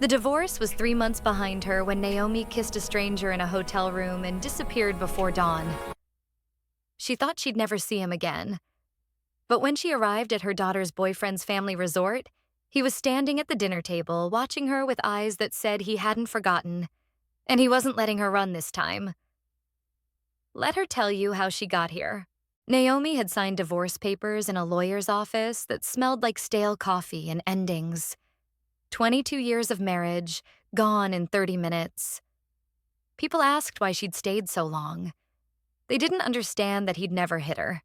The divorce was 3 months behind her when Naomi kissed a stranger in a hotel room and disappeared before dawn. She thought she'd never see him again. But when she arrived at her daughter's boyfriend's family resort, he was standing at the dinner table, watching her with eyes that said he hadn't forgotten, and he wasn't letting her run this time. Let her tell you how she got here. Naomi had signed divorce papers in a lawyer's office that smelled like stale coffee and endings. 22 years of marriage, gone in 30 minutes. People asked why she'd stayed so long. They didn't understand that he'd never hit her.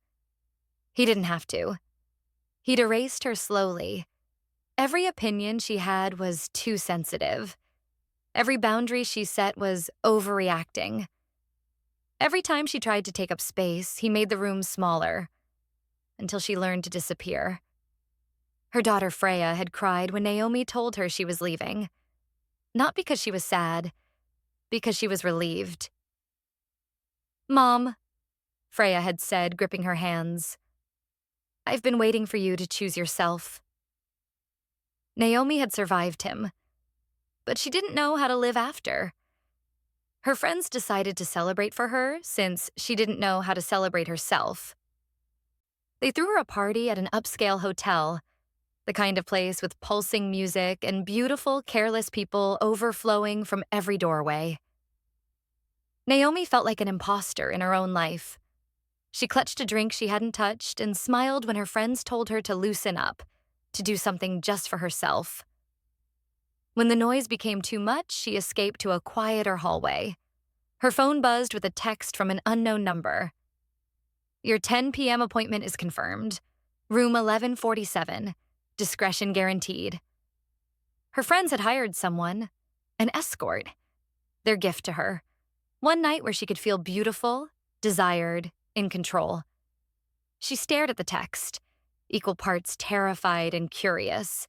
He didn't have to. He'd erased her slowly. Every opinion she had was too sensitive. Every boundary she set was overreacting. Every time she tried to take up space, he made the room smaller, until she learned to disappear. Her daughter Freya had cried when Naomi told her she was leaving. Not because she was sad, because she was relieved. "Mom," Freya had said, gripping her hands, "I've been waiting for you to choose yourself." Naomi had survived him, but she didn't know how to live after. Her friends decided to celebrate for her since she didn't know how to celebrate herself. They threw her a party at an upscale hotel, the kind of place with pulsing music and beautiful, careless people overflowing from every doorway. Naomi felt like an imposter in her own life. She clutched a drink she hadn't touched and smiled when her friends told her to loosen up, to do something just for herself. When the noise became too much, she escaped to a quieter hallway. Her phone buzzed with a text from an unknown number. "Your 10 p.m. appointment is confirmed. Room 1147. Discretion guaranteed." Her friends had hired someone, an escort, their gift to her. One night where she could feel beautiful, desired, in control. She stared at the text, equal parts terrified and curious.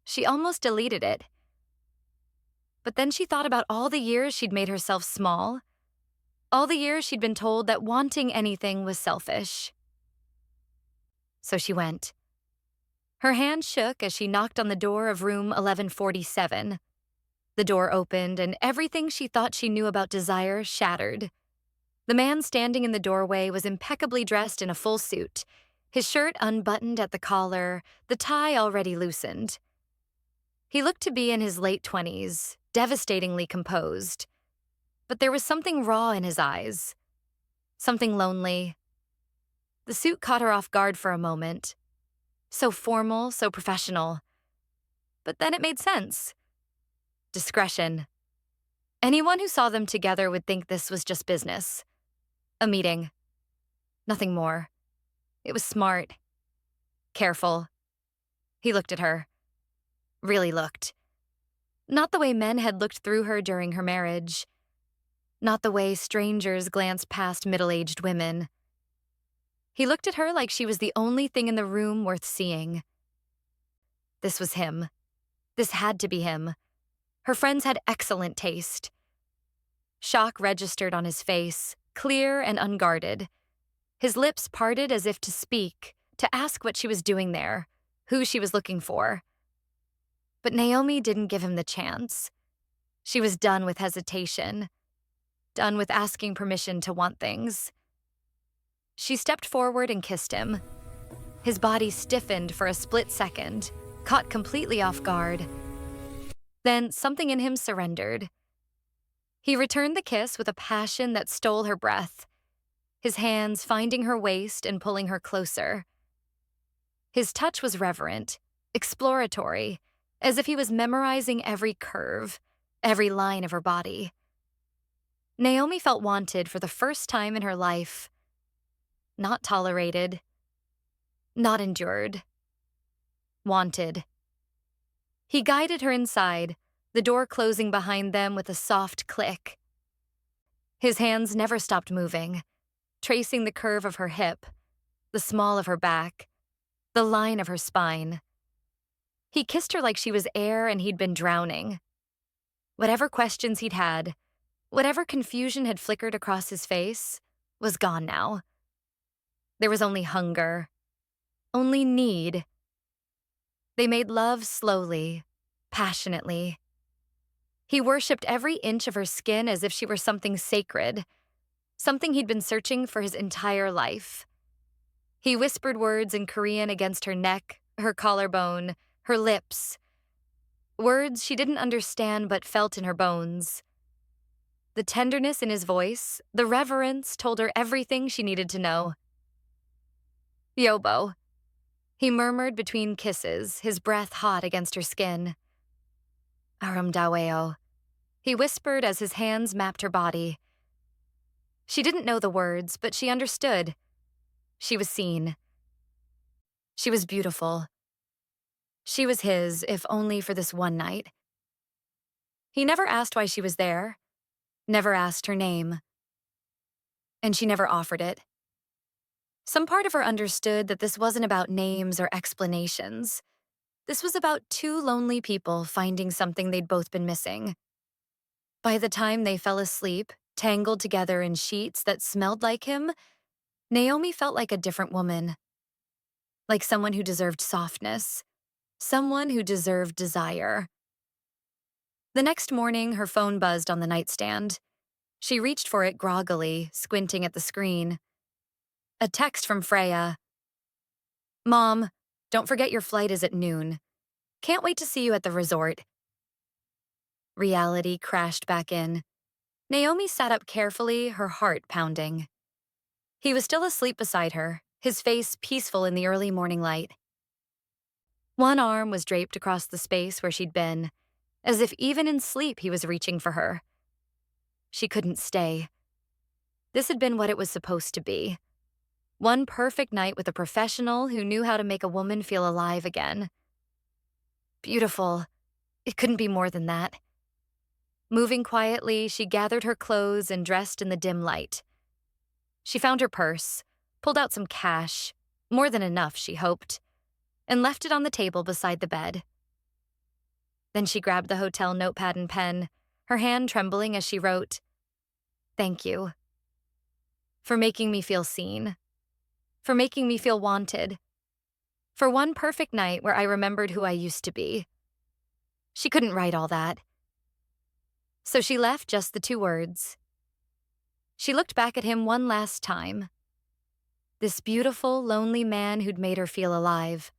She almost deleted it. But then she thought about all the years she'd made herself small, all the years she'd been told that wanting anything was selfish. So she went. Her hand shook as she knocked on the door of room 1147. The door opened, and everything she thought she knew about desire shattered. The man standing in the doorway was impeccably dressed in a full suit, his shirt unbuttoned at the collar, the tie already loosened. He looked to be in his late 20s, devastatingly composed. But there was something raw in his eyes, something lonely. The suit caught her off guard for a moment. So formal, so professional. But then it made sense. Discretion. Anyone who saw them together would think this was just business. A meeting. Nothing more. It was smart. Careful. He looked at her. Really looked. Not the way men had looked through her during her marriage. Not the way strangers glanced past middle-aged women. He looked at her like she was the only thing in the room worth seeing. This was him. This had to be him. Her friends had excellent taste. Shock registered on his face, clear and unguarded. His lips parted as if to speak, to ask what she was doing there, who she was looking for. But Naomi didn't give him the chance. She was done with hesitation, done with asking permission to want things. She stepped forward and kissed him. His body stiffened for a split second, caught completely off guard. Then something in him surrendered. He returned the kiss with a passion that stole her breath, his hands finding her waist and pulling her closer. His touch was reverent, exploratory, as if he was memorizing every curve, every line of her body. Naomi felt wanted for the first time in her life. Not tolerated. Not endured. Wanted. He guided her inside, the door closing behind them with a soft click. His hands never stopped moving, tracing the curve of her hip, the small of her back, the line of her spine. He kissed her like she was air and he'd been drowning. Whatever questions he'd had, whatever confusion had flickered across his face, was gone now. There was only hunger, only need. They made love slowly, passionately. He worshipped every inch of her skin as if she were something sacred, something he'd been searching for his entire life. He whispered words in Korean against her neck, her collarbone, her lips. Words she didn't understand but felt in her bones. The tenderness in his voice, the reverence, told her everything she needed to know. Yobo, he murmured between kisses, his breath hot against her skin. Aramdaweo, he whispered as his hands mapped her body. She didn't know the words, but she understood. She was seen. She was beautiful. She was his, if only for this one night. He never asked why she was there, never asked her name. And she never offered it. Some part of her understood that this wasn't about names or explanations. This was about two lonely people finding something they'd both been missing. By the time they fell asleep, tangled together in sheets that smelled like him, Naomi felt like a different woman. Like someone who deserved softness. Someone who deserved desire. The next morning, her phone buzzed on the nightstand. She reached for it groggily, squinting at the screen. A text from Freya. Mom, don't forget your flight is at noon. Can't wait to see you at the resort. Reality crashed back in. Naomi sat up carefully, her heart pounding. He was still asleep beside her, his face peaceful in the early morning light. One arm was draped across the space where she'd been, as if even in sleep he was reaching for her. She couldn't stay. This had been what it was supposed to be. One perfect night with a professional who knew how to make a woman feel alive again. Beautiful. It couldn't be more than that. Moving quietly, she gathered her clothes and dressed in the dim light. She found her purse, pulled out some cash, more than enough, she hoped, and left it on the table beside the bed. Then she grabbed the hotel notepad and pen, her hand trembling as she wrote, "Thank you. For making me feel seen. For making me feel wanted. For one perfect night where I remembered who I used to be." She couldn't write all that. So she left just the two words. She looked back at him one last time. This beautiful, lonely man who'd made her feel alive.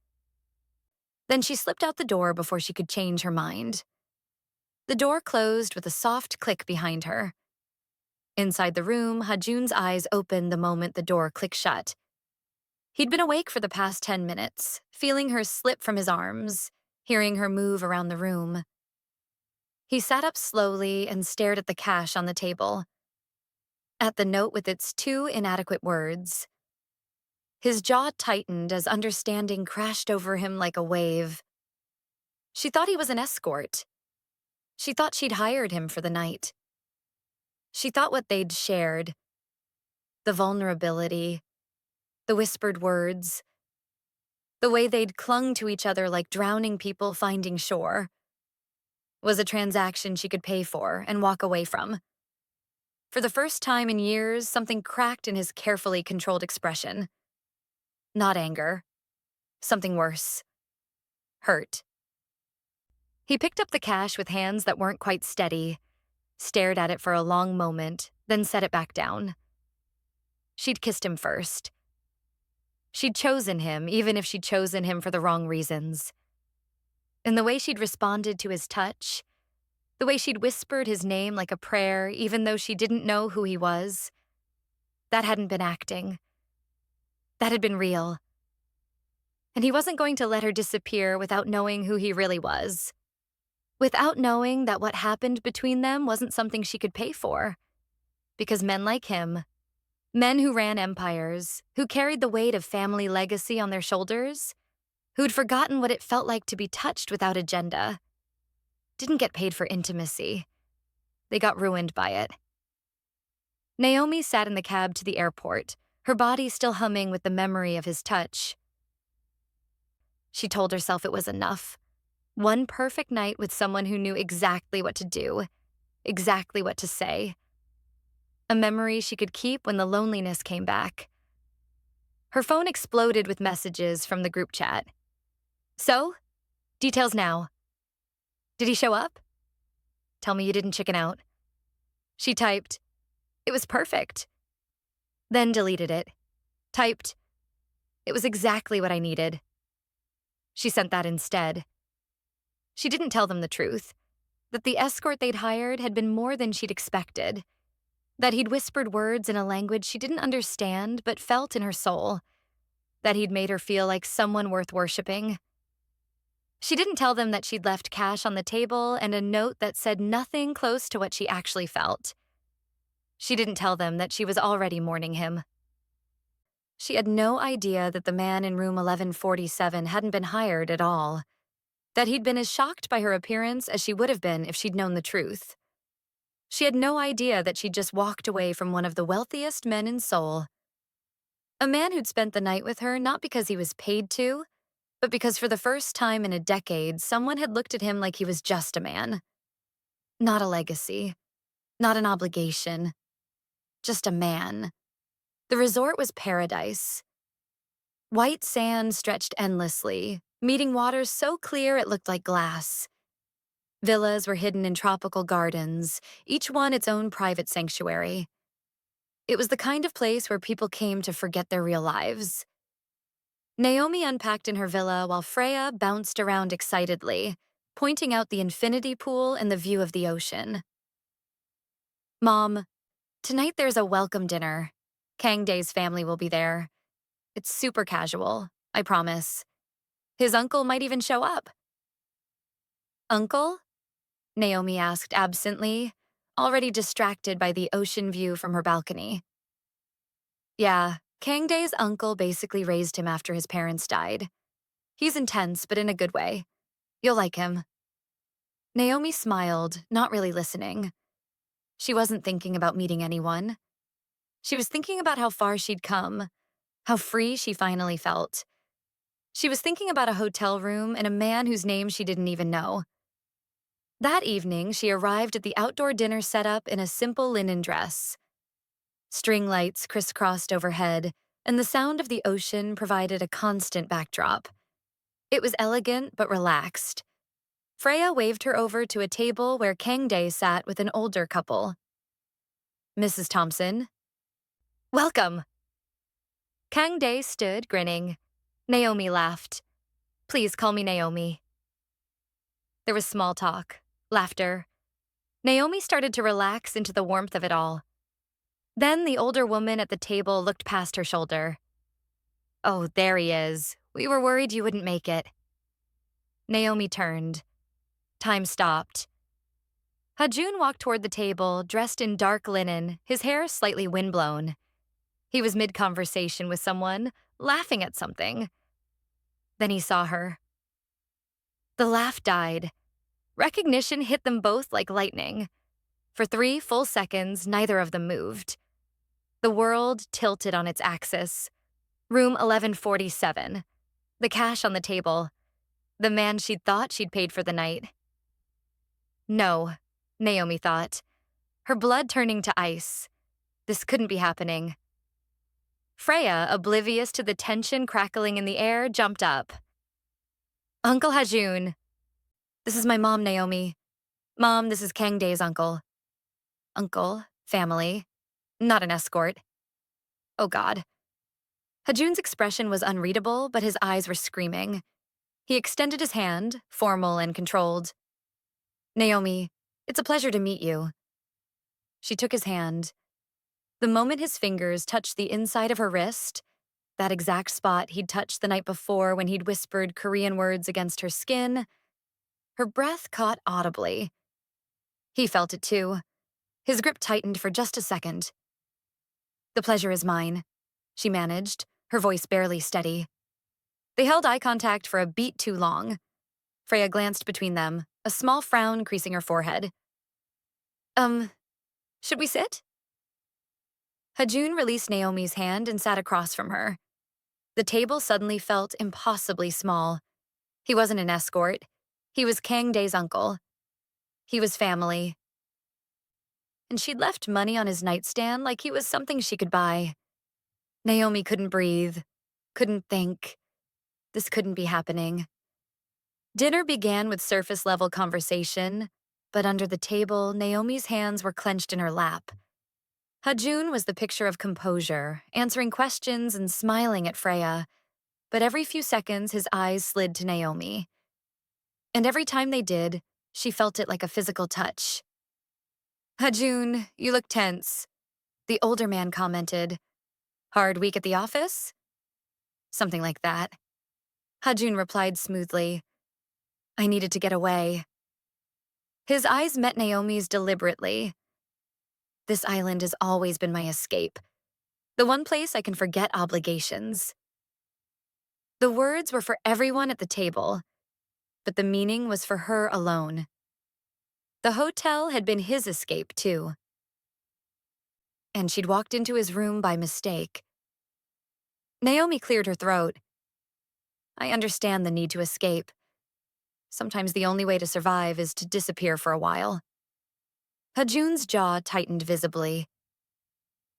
Then she slipped out the door before she could change her mind. The door closed with a soft click behind her. Inside the room, Hajun's eyes opened the moment the door clicked shut. He'd been awake for the past 10 minutes, feeling her slip from his arms, hearing her move around the room. He sat up slowly and stared at the cash on the table, at the note with its two inadequate words. His jaw tightened as understanding crashed over him like a wave. She thought he was an escort. She thought she'd hired him for the night. She thought what they'd shared, the vulnerability, the whispered words, the way they'd clung to each other like drowning people finding shore, was a transaction she could pay for and walk away from. For the first time in years, something cracked in his carefully controlled expression. Not anger. Something worse. Hurt. He picked up the cash with hands that weren't quite steady, stared at it for a long moment, then set it back down. She'd kissed him first. She'd chosen him, even if she'd chosen him for the wrong reasons. And the way she'd responded to his touch, the way she'd whispered his name like a prayer, even though she didn't know who he was, that hadn't been acting. That had been real. And he wasn't going to let her disappear without knowing who he really was. Without knowing that what happened between them wasn't something she could pay for. Because men like him, men who ran empires, who carried the weight of family legacy on their shoulders, who'd forgotten what it felt like to be touched without agenda, didn't get paid for intimacy. They got ruined by it. Naomi sat in the cab to the airport, her body still humming with the memory of his touch. She told herself it was enough. One perfect night with someone who knew exactly what to do, exactly what to say. A memory she could keep when the loneliness came back. Her phone exploded with messages from the group chat. So, details now. Did he show up? Tell me you didn't chicken out. She typed, "It was perfect." Then deleted it. Typed, "It was exactly what I needed." She sent that instead. She didn't tell them the truth, that the escort they'd hired had been more than she'd expected, that he'd whispered words in a language she didn't understand but felt in her soul, that he'd made her feel like someone worth worshipping. She didn't tell them that she'd left cash on the table and a note that said nothing close to what she actually felt. She didn't tell them that she was already mourning him. She had no idea that the man in room 1147 hadn't been hired at all, that he'd been as shocked by her appearance as she would have been if she'd known the truth. She had no idea that she'd just walked away from one of the wealthiest men in Seoul. A man who'd spent the night with her not because he was paid to, but because for the first time in a decade, someone had looked at him like he was just a man. Not a legacy, not an obligation, just a man. The resort was paradise. White sand stretched endlessly, meeting waters so clear it looked like glass. Villas were hidden in tropical gardens, each one its own private sanctuary. It was the kind of place where people came to forget their real lives. Naomi unpacked in her villa while Freya bounced around excitedly, pointing out the infinity pool and the view of the ocean. "Mom, tonight there's a welcome dinner. Kang Dae's family will be there. It's super casual, I promise. His uncle might even show up." "Uncle?" Naomi asked absently, already distracted by the ocean view from her balcony. "Yeah, Kang Dae's uncle basically raised him after his parents died. He's intense, but in a good way. You'll like him." Naomi smiled, not really listening. She wasn't thinking about meeting anyone. She was thinking about how far she'd come, how free she finally felt. She was thinking about a hotel room and a man whose name she didn't even know. That evening, she arrived at the outdoor dinner setup in a simple linen dress. String lights crisscrossed overhead, and the sound of the ocean provided a constant backdrop. It was elegant but relaxed. Freya waved her over to a table where Kang Dae sat with an older couple. "Mrs. Thompson." "Welcome." Kang Dae stood, grinning. Naomi laughed. "Please call me Naomi." There was small talk, laughter. Naomi started to relax into the warmth of it all. Then the older woman at the table looked past her shoulder. "Oh, there he is. We were worried you wouldn't make it." Naomi turned. Time stopped. Hajun walked toward the table, dressed in dark linen, his hair slightly windblown. He was mid-conversation with someone, laughing at something. Then he saw her. The laugh died. Recognition hit them both like lightning. For 3 full seconds, neither of them moved. The world tilted on its axis. Room 1147. The cash on the table. The man she'd thought she'd paid for the night. No, Naomi thought, her blood turning to ice. This couldn't be happening. Freya, oblivious to the tension crackling in the air, jumped up. "Uncle Hajun." "This is my mom, Naomi. Mom, this is Kang Dae's uncle." Uncle, family, not an escort. Oh God. Hajun's expression was unreadable, but his eyes were screaming. He extended his hand, formal and controlled. "Naomi, it's a pleasure to meet you." She took his hand. The moment his fingers touched the inside of her wrist, that exact spot he'd touched the night before when he'd whispered Korean words against her skin, her breath caught audibly. He felt it too. His grip tightened for just a second. "The pleasure is mine," she managed, her voice barely steady. They held eye contact for a beat too long. Freya glanced between them, a small frown creasing her forehead. Should we sit?" Hajun released Naomi's hand and sat across from her. The table suddenly felt impossibly small. He wasn't an escort. He was Kang Dae's uncle. He was family. And she'd left money on his nightstand like he was something she could buy. Naomi couldn't breathe, couldn't think. This couldn't be happening. Dinner began with surface-level conversation, but under the table, Naomi's hands were clenched in her lap. Hajun was the picture of composure, answering questions and smiling at Freya, but every few seconds his eyes slid to Naomi. And every time they did, she felt it like a physical touch. "Hajun, you look tense," the older man commented. "Hard week at the office?" Something like that. Hajun replied smoothly. "I needed to get away." His eyes met Naomi's deliberately. "This island has always been my escape. The one place I can forget obligations." The words were for everyone at the table, but the meaning was for her alone. The hotel had been his escape, too. And she'd walked into his room by mistake. Naomi cleared her throat. "I understand the need to escape. Sometimes the only way to survive is to disappear for a while." Hajun's jaw tightened visibly.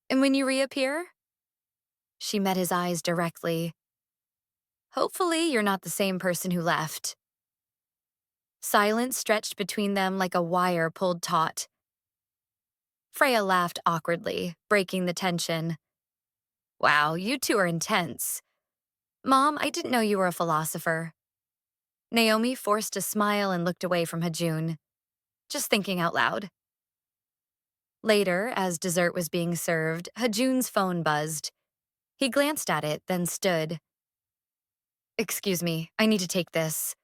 "And when you reappear?" She met his eyes directly. "Hopefully you're not the same person who left." Silence stretched between them like a wire pulled taut. Freya laughed awkwardly, breaking the tension. "Wow, you two are intense. Mom, I didn't know you were a philosopher." Naomi forced a smile and looked away from Hajun, just thinking out loud. Later, as dessert was being served, Hajun's phone buzzed. He glanced at it, then stood. "Excuse me, I need to take this."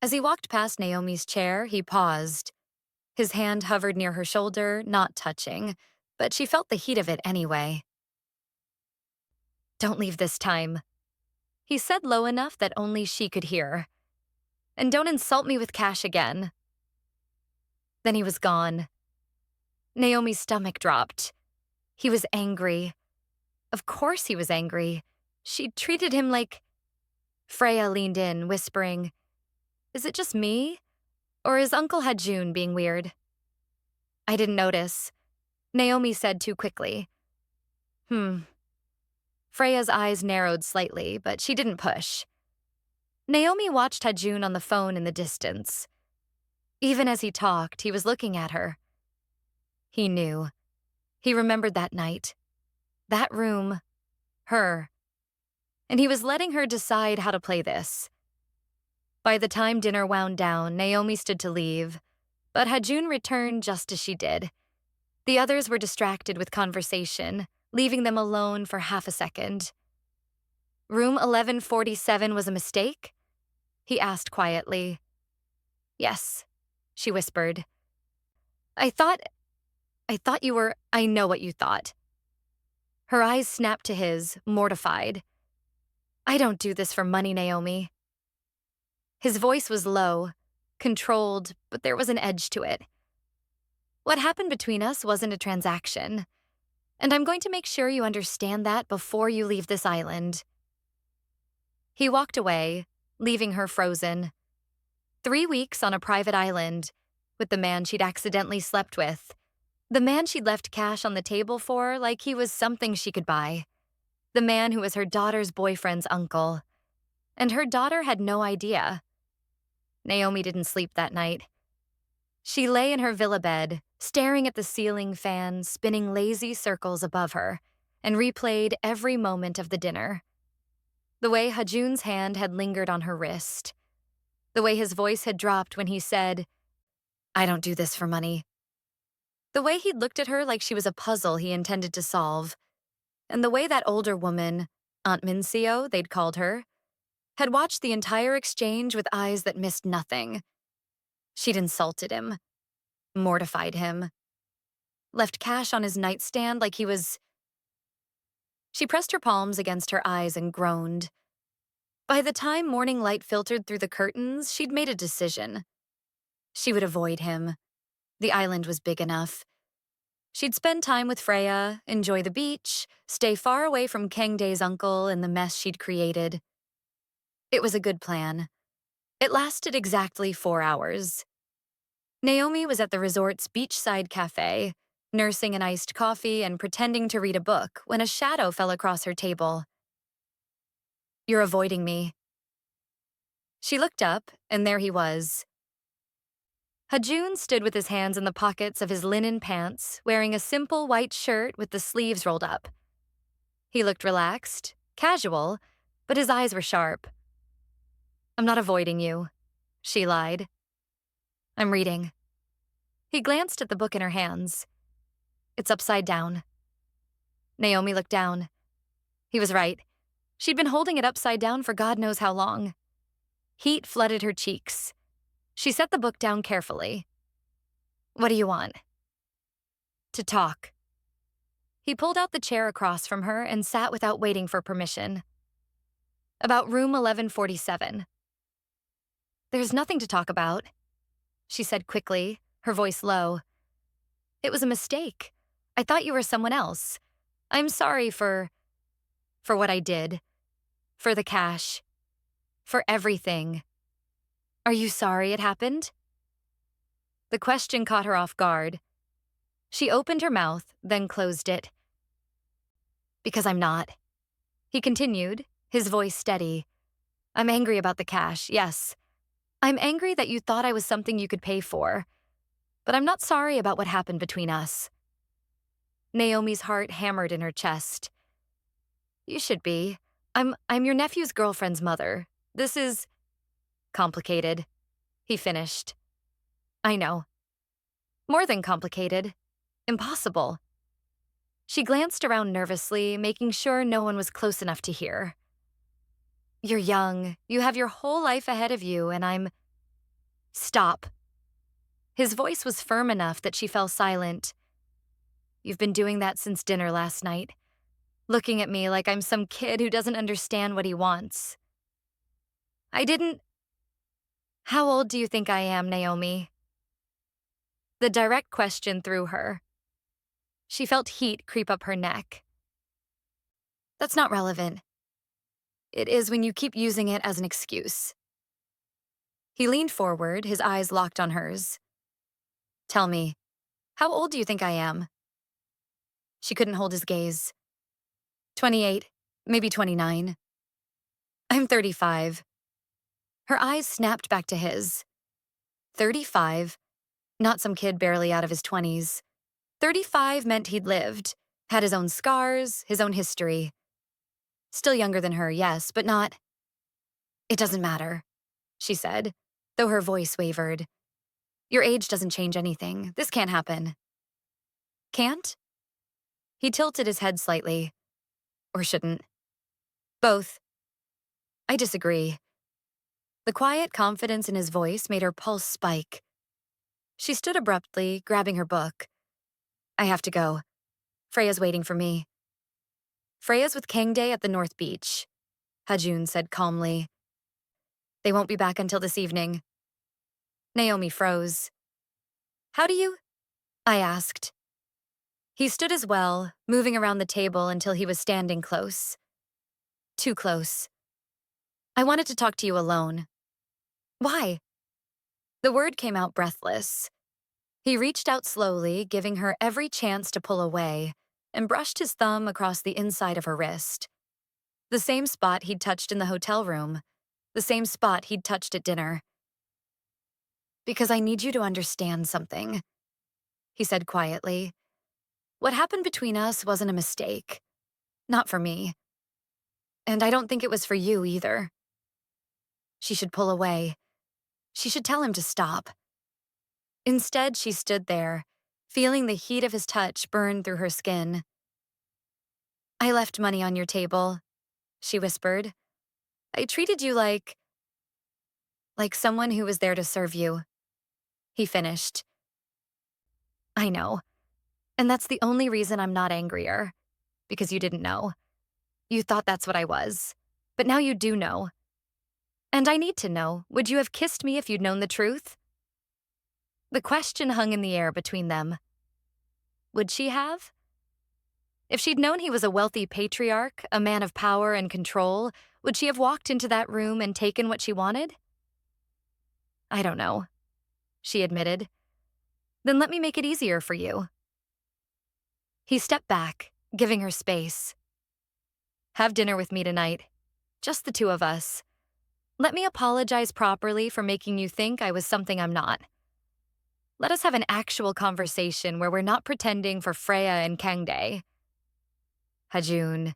As he walked past Naomi's chair, he paused. His hand hovered near her shoulder, not touching, but she felt the heat of it anyway. "Don't leave this time," he said low enough that only she could hear. "And don't insult me with cash again." Then he was gone. Naomi's stomach dropped. He was angry. Of course he was angry. She'd treated him like... Freya leaned in, whispering, "Is it just me? Or is Uncle Hajun being weird?" "I didn't notice," Naomi said too quickly. Freya's eyes narrowed slightly, but she didn't push. Naomi watched Hajun on the phone in the distance. Even as he talked, he was looking at her. He knew. He remembered that night. That room. Her. And he was letting her decide how to play this. By the time dinner wound down, Naomi stood to leave, but Hajun returned just as she did. The others were distracted with conversation, leaving them alone for half a second. "Room 1147 was a mistake?" he asked quietly. "Yes," she whispered. I thought you were, I know what you thought." Her eyes snapped to his, mortified. "I don't do this for money, Naomi." His voice was low, controlled, but there was an edge to it. "What happened between us wasn't a transaction, and I'm going to make sure you understand that before you leave this island." He walked away, leaving her frozen. 3 weeks on a private island, with the man she'd accidentally slept with. The man she'd left cash on the table for like he was something she could buy. The man who was her daughter's boyfriend's uncle. And her daughter had no idea. Naomi didn't sleep that night. She lay in her villa bed, staring at the ceiling fan spinning lazy circles above her, and replayed every moment of the dinner. The way Hajun's hand had lingered on her wrist. The way his voice had dropped when he said, "I don't do this for money." The way he'd looked at her like she was a puzzle he intended to solve. And the way that older woman, Aunt Mincio, they'd called her, had watched the entire exchange with eyes that missed nothing. She'd insulted him, mortified him, left cash on his nightstand like he was... She pressed her palms against her eyes and groaned. By the time morning light filtered through the curtains, she'd made a decision. She would avoid him. The island was big enough. She'd spend time with Freya, enjoy the beach, stay far away from Kangdae's uncle and the mess she'd created. It was a good plan. It lasted exactly 4 hours. Naomi was at the resort's beachside cafe, nursing an iced coffee and pretending to read a book when a shadow fell across her table. "You're avoiding me." She looked up, and there he was. Hajun stood with his hands in the pockets of his linen pants, wearing a simple white shirt with the sleeves rolled up. He looked relaxed, casual, but his eyes were sharp. "I'm not avoiding you," she lied. "I'm reading." He glanced at the book in her hands. "It's upside down." Naomi looked down. He was right. She'd been holding it upside down for God knows how long. Heat flooded her cheeks. She set the book down carefully. "What do you want?" "To talk." He pulled out the chair across from her and sat without waiting for permission. "About room 1147. "There's nothing to talk about," she said quickly, her voice low. "It was a mistake. I thought you were someone else. I'm sorry for what I did. For the cash. For everything. Are you sorry it happened?" The question caught her off guard. She opened her mouth, then closed it. "Because I'm not." He continued, his voice steady. "I'm angry about the cash, yes. I'm angry that you thought I was something you could pay for. But I'm not sorry about what happened between us." Naomi's heart hammered in her chest. "You should be. I'm your nephew's girlfriend's mother. This is complicated," he finished. "I know. More than complicated. Impossible." She glanced around nervously, making sure no one was close enough to hear. "You're young. You have your whole life ahead of you, and I'm—" "Stop." His voice was firm enough that she fell silent. "You've been doing that since dinner last night. Looking at me like I'm some kid who doesn't understand what he wants." "I didn't—" "How old do you think I am, Naomi?" The direct question threw her. She felt heat creep up her neck. "That's not relevant. It is when you keep using it as an excuse." He leaned forward, his eyes locked on hers. "Tell me, how old do you think I am?" She couldn't hold his gaze. 28, maybe 29. "I'm 35. Her eyes snapped back to his. 35? Not some kid barely out of his 20s. 35 meant he'd lived, had his own scars, his own history. Still younger than her, yes, but not— "It doesn't matter," she said, though her voice wavered. "Your age doesn't change anything. This can't happen." "Can't?" He tilted his head slightly. "Or shouldn't?" "Both." "I disagree." The quiet confidence in his voice made her pulse spike. She stood abruptly, grabbing her book. "I have to go. Freya's waiting for me." "Freya's with Kang Day at the North Beach," Hajun said calmly. "They won't be back until this evening." Naomi froze. "How do you—" I asked. He stood as well, moving around the table until he was standing close. Too close. "I wanted to talk to you alone." "Why?" The word came out breathless. He reached out slowly, giving her every chance to pull away, and brushed his thumb across the inside of her wrist. The same spot he'd touched in the hotel room, the same spot he'd touched at dinner. "Because I need you to understand something," he said quietly. "What happened between us wasn't a mistake. Not for me. And I don't think it was for you either." She should pull away. She should tell him to stop. Instead, she stood there, feeling the heat of his touch burn through her skin. "I left money on your table," she whispered. "I treated you like someone who was there to serve you." He finished. "I know. And that's the only reason I'm not angrier. Because you didn't know. You thought that's what I was. But now you do know. And I need to know, would you have kissed me if you'd known the truth?" The question hung in the air between them. Would she have? If she'd known he was a wealthy patriarch, a man of power and control, would she have walked into that room and taken what she wanted? "I don't know," she admitted. "Then let me make it easier for you." He stepped back, giving her space. "Have dinner with me tonight. Just the two of us. Let me apologize properly for making you think I was something I'm not. Let us have an actual conversation where we're not pretending for Freya and Kangdae. Hajun,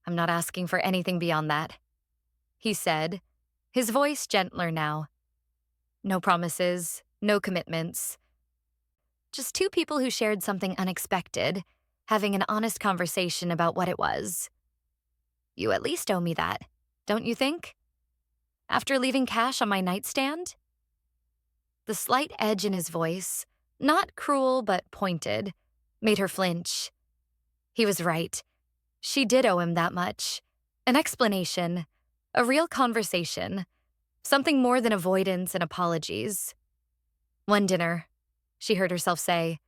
I'm not asking for anything beyond that, he said, his voice gentler now. No promises, no commitments. Just two people who shared something unexpected, having an honest conversation about what it was. You at least owe me that, don't you think? After leaving cash on my nightstand? The slight edge in his voice, not cruel but pointed, made her flinch. He was right. She did owe him that much. An explanation, a real conversation, something more than avoidance and apologies. One dinner, she heard herself say.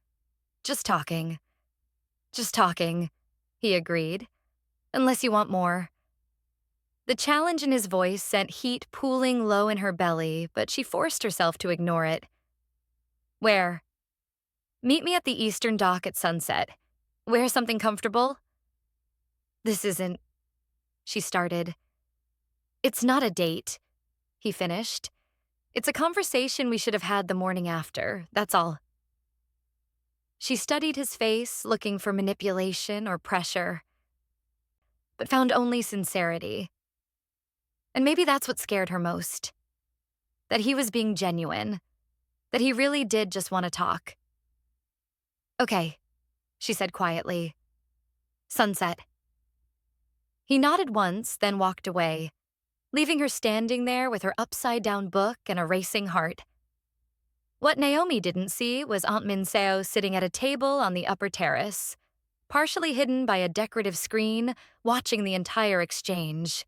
Just talking. Just talking, he agreed. Unless you want more. The challenge in his voice sent heat pooling low in her belly, but she forced herself to ignore it. Where? Meet me at the Eastern Dock at sunset. Wear something comfortable? This isn't... She started. It's not a date, he finished. It's a conversation we should have had the morning after, that's all. She studied his face, looking for manipulation or pressure, but found only sincerity. And maybe that's what scared her most. That he was being genuine. That he really did just want to talk. Okay, she said quietly. Sunset. He nodded once, then walked away, leaving her standing there with her upside-down book and a racing heart. What Naomi didn't see was Aunt Minseo sitting at a table on the upper terrace, partially hidden by a decorative screen, watching the entire exchange.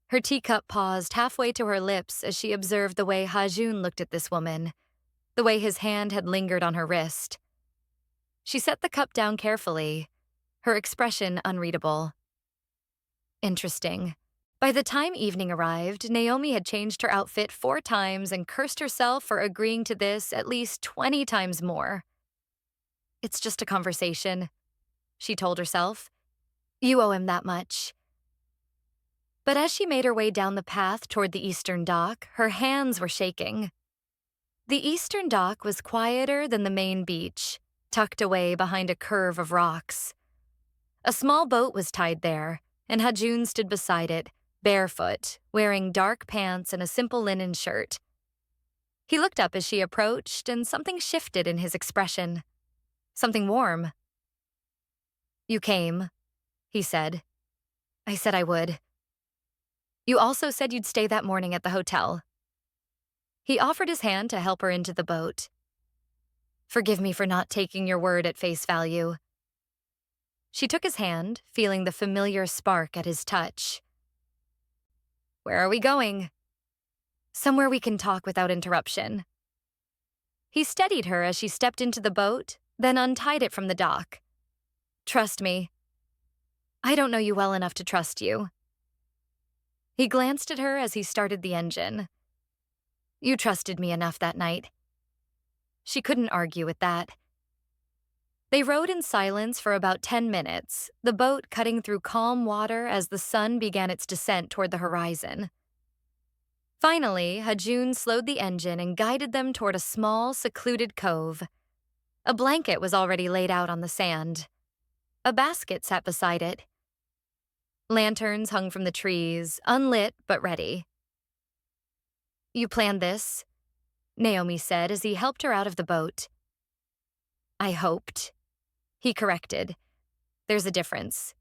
Her teacup paused halfway to her lips as she observed the way Hajun looked at this woman, the way his hand had lingered on her wrist. She set the cup down carefully, her expression unreadable. Interesting. By the time evening arrived, Naomi had changed her outfit 4 times and cursed herself for agreeing to this at least 20 times more. It's just a conversation, she told herself. You owe him that much. But as she made her way down the path toward the Eastern Dock, her hands were shaking. The Eastern Dock was quieter than the main beach, tucked away behind a curve of rocks. A small boat was tied there, and Hajun stood beside it, barefoot, wearing dark pants and a simple linen shirt. He looked up as she approached, and something shifted in his expression. Something warm. You came, he said. I said I would. You also said you'd stay that morning at the hotel. He offered his hand to help her into the boat. Forgive me for not taking your word at face value. She took his hand, feeling the familiar spark at his touch. Where are we going? Somewhere we can talk without interruption. He steadied her as she stepped into the boat, then untied it from the dock. Trust me. I don't know you well enough to trust you. He glanced at her as he started the engine. You trusted me enough that night. She couldn't argue with that. They rowed in silence for about 10 minutes, the boat cutting through calm water as the sun began its descent toward the horizon. Finally, Hajun slowed the engine and guided them toward a small, secluded cove. A blanket was already laid out on the sand. A basket sat beside it. Lanterns hung from the trees, unlit but ready. You planned this, Naomi said as he helped her out of the boat. I hoped. He corrected. There's a difference.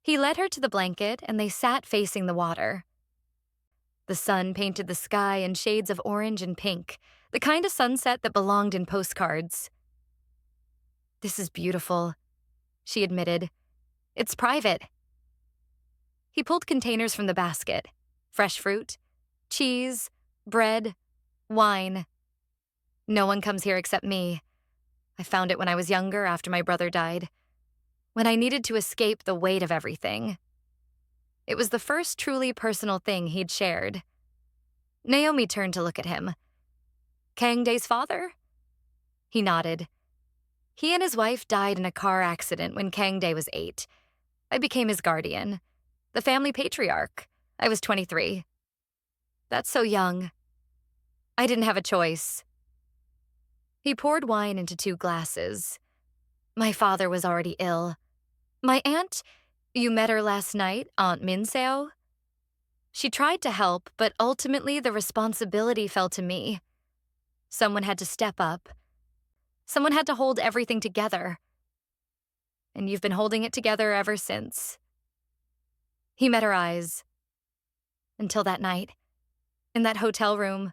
He led her to the blanket and they sat facing the water. The sun painted the sky in shades of orange and pink, the kind of sunset that belonged in postcards. This is beautiful, she admitted. It's private. He pulled containers from the basket. Fresh fruit, cheese, bread, wine. No one comes here except me. I found it when I was younger after my brother died, when I needed to escape the weight of everything. It was the first truly personal thing he'd shared. Naomi turned to look at him. Kangdae's father? He nodded. He and his wife died in a car accident when Kangdae was 8. I became his guardian, the family patriarch. I was 23. That's so young. I didn't have a choice. He poured wine into 2 glasses. My father was already ill. My aunt, you met her last night, Aunt Minseo? She tried to help, but ultimately the responsibility fell to me. Someone had to step up. Someone had to hold everything together. And you've been holding it together ever since. He met her eyes. Until that night, in that hotel room.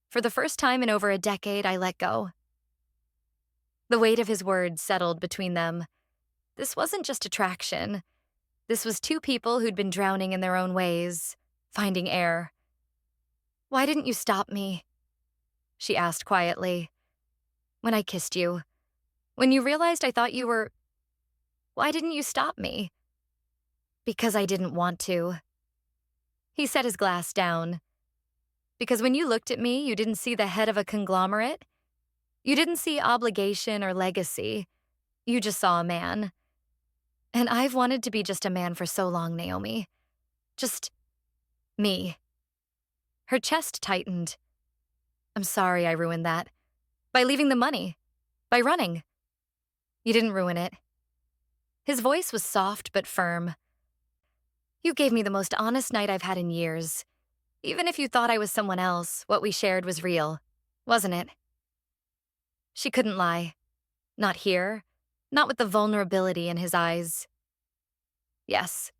For the first time in over a decade, I let go. The weight of his words settled between them. This wasn't just attraction. This was 2 people who'd been drowning in their own ways, finding air. "Why didn't you stop me?" she asked quietly. "When I kissed you. When you realized I thought you were... Why didn't you stop me?" "Because I didn't want to." He set his glass down. "Because when you looked at me, you didn't see the head of a conglomerate. You didn't see obligation or legacy. You just saw a man. And I've wanted to be just a man for so long, Naomi. Just me." Her chest tightened. "I'm sorry I ruined that. By leaving the money. By running." "You didn't ruin it." His voice was soft but firm. "You gave me the most honest night I've had in years. Even if you thought I was someone else, what we shared was real, wasn't it?" She couldn't lie. Not here. Not with the vulnerability in his eyes. "Yes."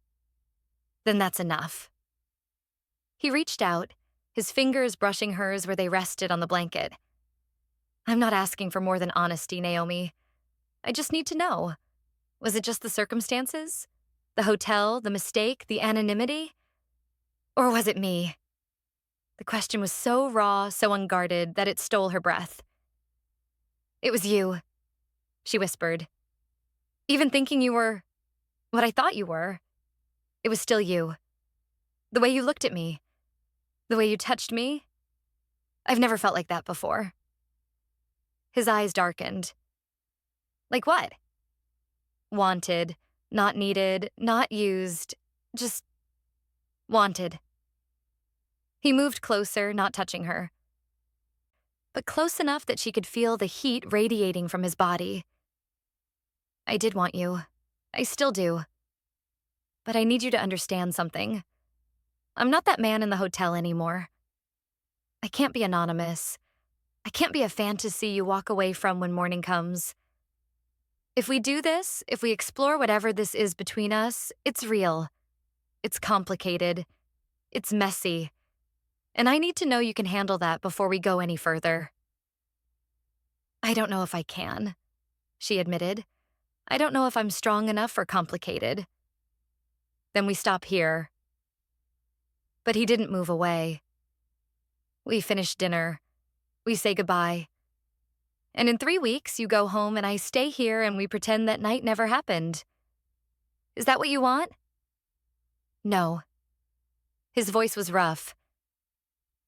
"Then that's enough." He reached out, his fingers brushing hers where they rested on the blanket. "I'm not asking for more than honesty, Naomi. I just need to know. Was it just the circumstances? The hotel, the mistake, the anonymity? Or was it me?" The question was so raw, so unguarded, that it stole her breath. "It was you," she whispered. "Even thinking you were what I thought you were, it was still you. The way you looked at me, the way you touched me, I've never felt like that before." His eyes darkened. "Like what?" "Wanted, not needed, not used, just wanted." He moved closer, not touching her, but close enough that she could feel the heat radiating from his body. "I did want you. I still do. But I need you to understand something. I'm not that man in the hotel anymore. I can't be anonymous. I can't be a fantasy you walk away from when morning comes. If we do this, if we explore whatever this is between us, it's real. It's complicated. It's messy. And I need to know you can handle that before we go any further." "I don't know if I can," she admitted. "I don't know if I'm strong enough or complicated." "Then we stop here." But he didn't move away. We finish dinner. We say goodbye. "And in 3 weeks, you go home and I stay here and we pretend that night never happened. Is that what you want?" "No." His voice was rough.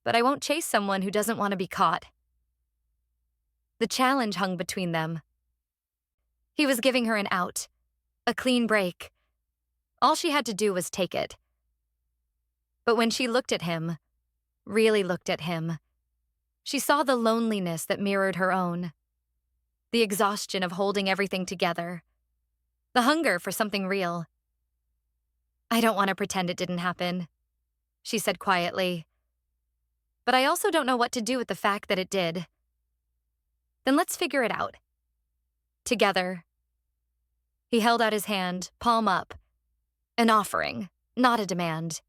"But I won't chase someone who doesn't want to be caught." The challenge hung between them. He was giving her an out, a clean break. All she had to do was take it. But when she looked at him, really looked at him, she saw the loneliness that mirrored her own, the exhaustion of holding everything together, the hunger for something real. "I don't want to pretend it didn't happen," she said quietly. "But I also don't know what to do with the fact that it did. Then let's figure it out. Together." He held out his hand, palm up. An offering, not a demand.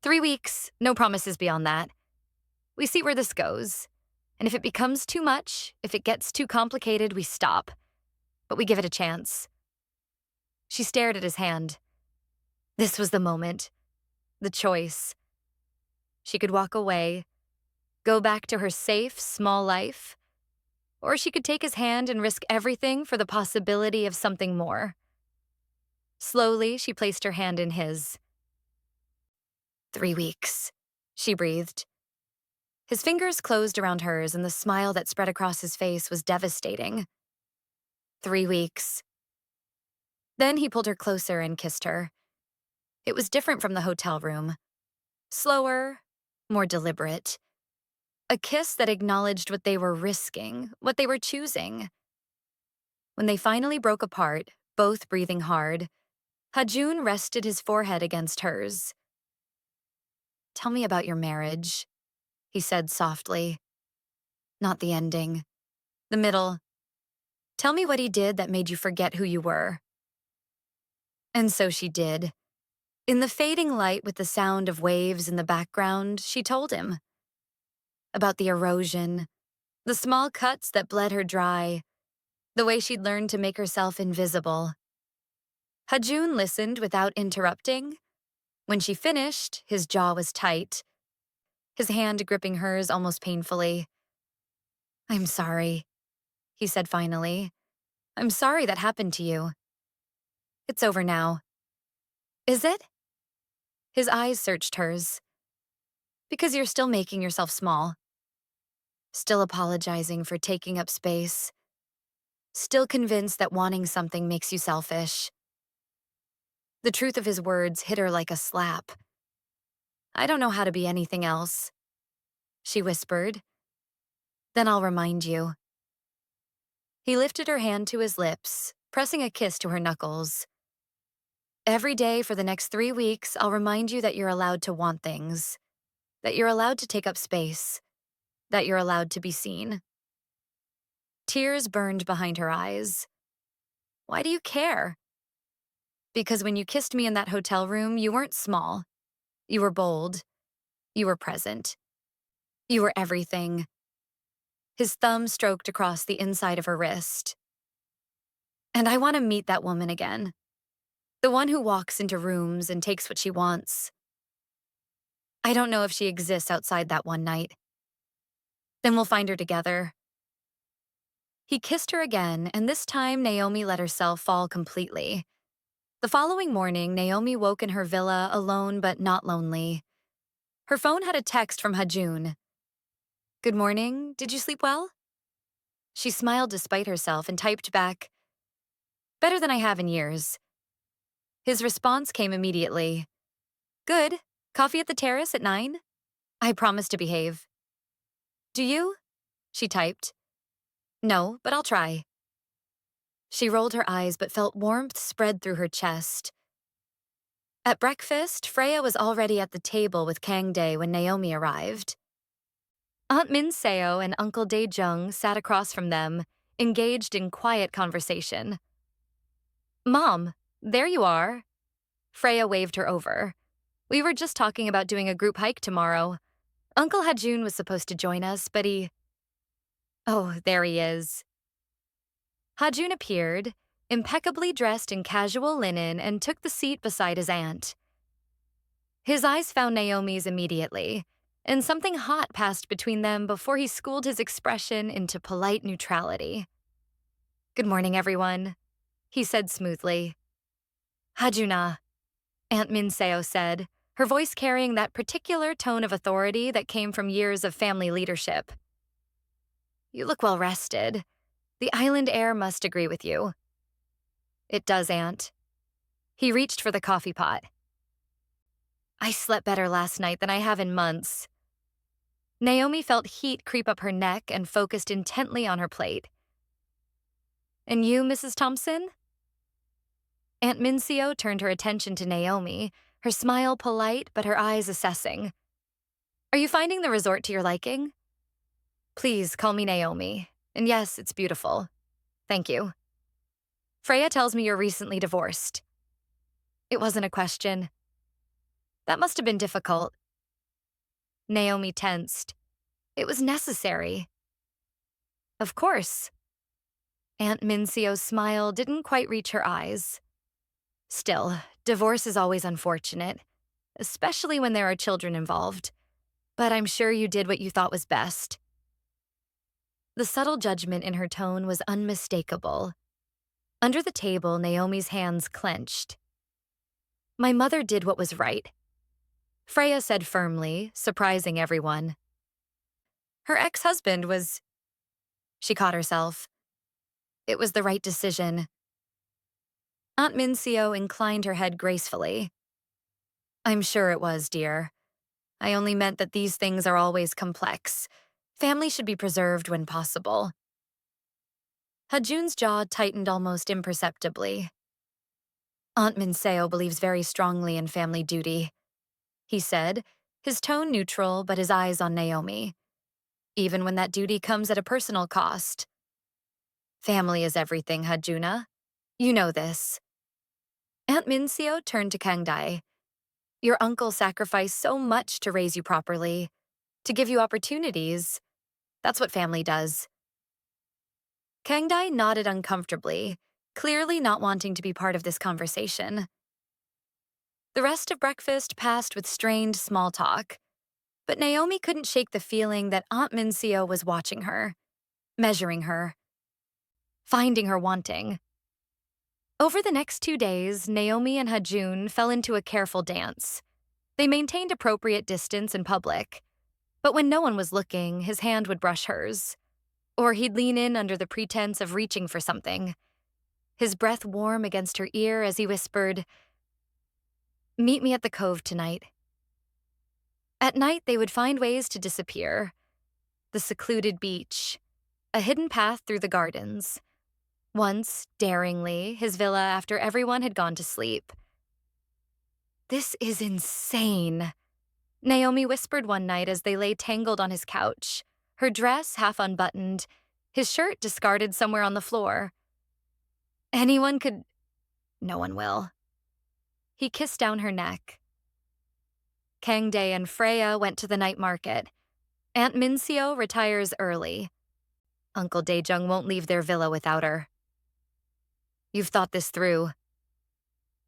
3 weeks, no promises beyond that. We see where this goes. And if it becomes too much, if it gets too complicated, we stop. But we give it a chance. She stared at his hand. This was the moment. The choice. She could walk away, go back to her safe, small life, or she could take his hand and risk everything for the possibility of something more. Slowly, she placed her hand in his. 3 weeks, she breathed. His fingers closed around hers, and the smile that spread across his face was devastating. 3 weeks. Then he pulled her closer and kissed her. It was different from the hotel room. Slower, more deliberate. A kiss that acknowledged what they were risking, what they were choosing. When they finally broke apart, both breathing hard, Hajun rested his forehead against hers. "Tell me about your marriage," he said softly. "Not the ending. The middle. Tell me what he did that made you forget who you were." And so she did. In the fading light with the sound of waves in the background, she told him. About the erosion, the small cuts that bled her dry, the way she'd learned to make herself invisible. Hajun listened without interrupting. When she finished, his jaw was tight, his hand gripping hers almost painfully. "I'm sorry," he said finally. "I'm sorry that happened to you. It's over now." "Is it?" His eyes searched hers. "Because you're still making yourself small. Still apologizing for taking up space. Still convinced that wanting something makes you selfish." The truth of his words hit her like a slap. "I don't know how to be anything else," she whispered. "Then I'll remind you." He lifted her hand to his lips, pressing a kiss to her knuckles. "Every day for the next 3 weeks, I'll remind you that you're allowed to want things, that you're allowed to take up space, that you're allowed to be seen." Tears burned behind her eyes. "Why do you care?" "Because when you kissed me in that hotel room, you weren't small. You were bold. You were present. You were everything." His thumb stroked across the inside of her wrist. "And I want to meet that woman again. The one who walks into rooms and takes what she wants. I don't know if she exists outside that one night. Then we'll find her together." He kissed her again, and this time Naomi let herself fall completely. The following morning, Naomi woke in her villa alone but not lonely. Her phone had a text from Hajun. "Good morning. Did you sleep well?" She smiled despite herself and typed back, "Better than I have in years." His response came immediately. "Good. Coffee at the terrace at 9? I promise to behave." "Do you?" she typed. "No, but I'll try." She rolled her eyes but felt warmth spread through her chest. At breakfast, Freya was already at the table with Kang Dae when Naomi arrived. Aunt Min Seo and Uncle Dae Jung sat across from them, engaged in quiet conversation. "Mom, there you are." Freya waved her over. "We were just talking about doing a group hike tomorrow. Uncle Hajun was supposed to join us, but he—" "Oh, there he is." Hajun appeared, impeccably dressed in casual linen, and took the seat beside his aunt. His eyes found Naomi's immediately, and something hot passed between them before he schooled his expression into polite neutrality. "Good morning, everyone," he said smoothly. "Hajuna," Aunt Min Seo said, her voice carrying that particular tone of authority that came from years of family leadership. "You look well rested. The island air must agree with you." "It does, Aunt." He reached for the coffee pot. "I slept better last night than I have in months." Naomi felt heat creep up her neck and focused intently on her plate. "And you, Mrs. Thompson?" Aunt Mincio turned her attention to Naomi, her smile polite but her eyes assessing. "Are you finding the resort to your liking?" "Please call me Naomi. And yes, it's beautiful. Thank you." "Freya tells me you're recently divorced." It wasn't a question. "That must have been difficult." Naomi tensed. "It was necessary." "Of course." Aunt Mincio's smile didn't quite reach her eyes. "Still, divorce is always unfortunate, especially when there are children involved. But I'm sure you did what you thought was best." The subtle judgment in her tone was unmistakable. Under the table, Naomi's hands clenched. "My mother did what was right," Freya said firmly, surprising everyone. "Her ex-husband was—" She caught herself. "It was the right decision." Aunt Mincio inclined her head gracefully. "I'm sure it was, dear. I only meant that these things are always complex. Family should be preserved when possible. Hajun's jaw tightened almost imperceptibly. Aunt Minseo believes very strongly in family duty, he said, his tone neutral but his eyes on Naomi, even when that duty comes at a personal cost. Family is everything, Hajuna. You know this. Aunt Minseo turned to Kangdai. Your uncle sacrificed so much to raise you properly, to give you opportunities. That's what family does. Kangdai nodded uncomfortably, clearly not wanting to be part of this conversation. The rest of breakfast passed with strained small talk, but Naomi couldn't shake the feeling that Aunt Minseo was watching her, measuring her, finding her wanting. Over the next 2 days, Naomi and Hajun fell into a careful dance. They maintained appropriate distance in public, but when no one was looking, his hand would brush hers, or he'd lean in under the pretense of reaching for something, his breath warm against her ear as he whispered, "Meet me at the cove tonight." At night, they would find ways to disappear. The secluded beach, a hidden path through the gardens. Once, daringly, his villa after everyone had gone to sleep. "This is insane," Naomi whispered one night as they lay tangled on his couch, her dress half unbuttoned, his shirt discarded somewhere on the floor. "Anyone could—" "No one will." He kissed down her neck. Kangdae and Freya went to the night market. Aunt Minseo retires early. Uncle Daejung won't leave their villa without her. "You've thought this through."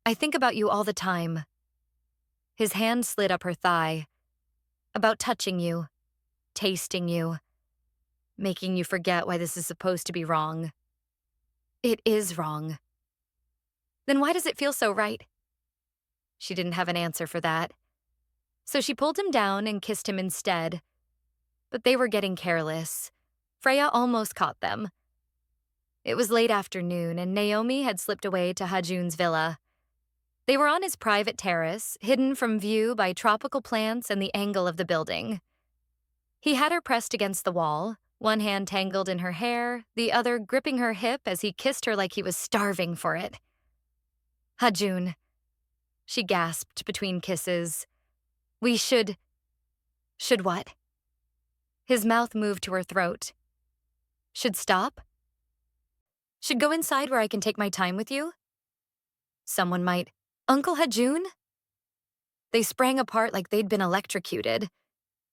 "I think about you all the time." His hand slid up her thigh. "About touching you, tasting you, making you forget why this is supposed to be wrong." "It is wrong." "Then why does it feel so right?" She didn't have an answer for that. So she pulled him down and kissed him instead. But they were getting careless. Freya almost caught them. It was late afternoon, and Naomi had slipped away to Hajun's villa. They were on his private terrace, hidden from view by tropical plants and the angle of the building. He had her pressed against the wall, one hand tangled in her hair, the other gripping her hip as he kissed her like he was starving for it. "Hajun," she gasped between kisses. "We should—" "Should what?" His mouth moved to her throat. "Should stop? Should go inside where I can take my time with you?" Someone might— "Uncle Hajun?" They sprang apart like they'd been electrocuted.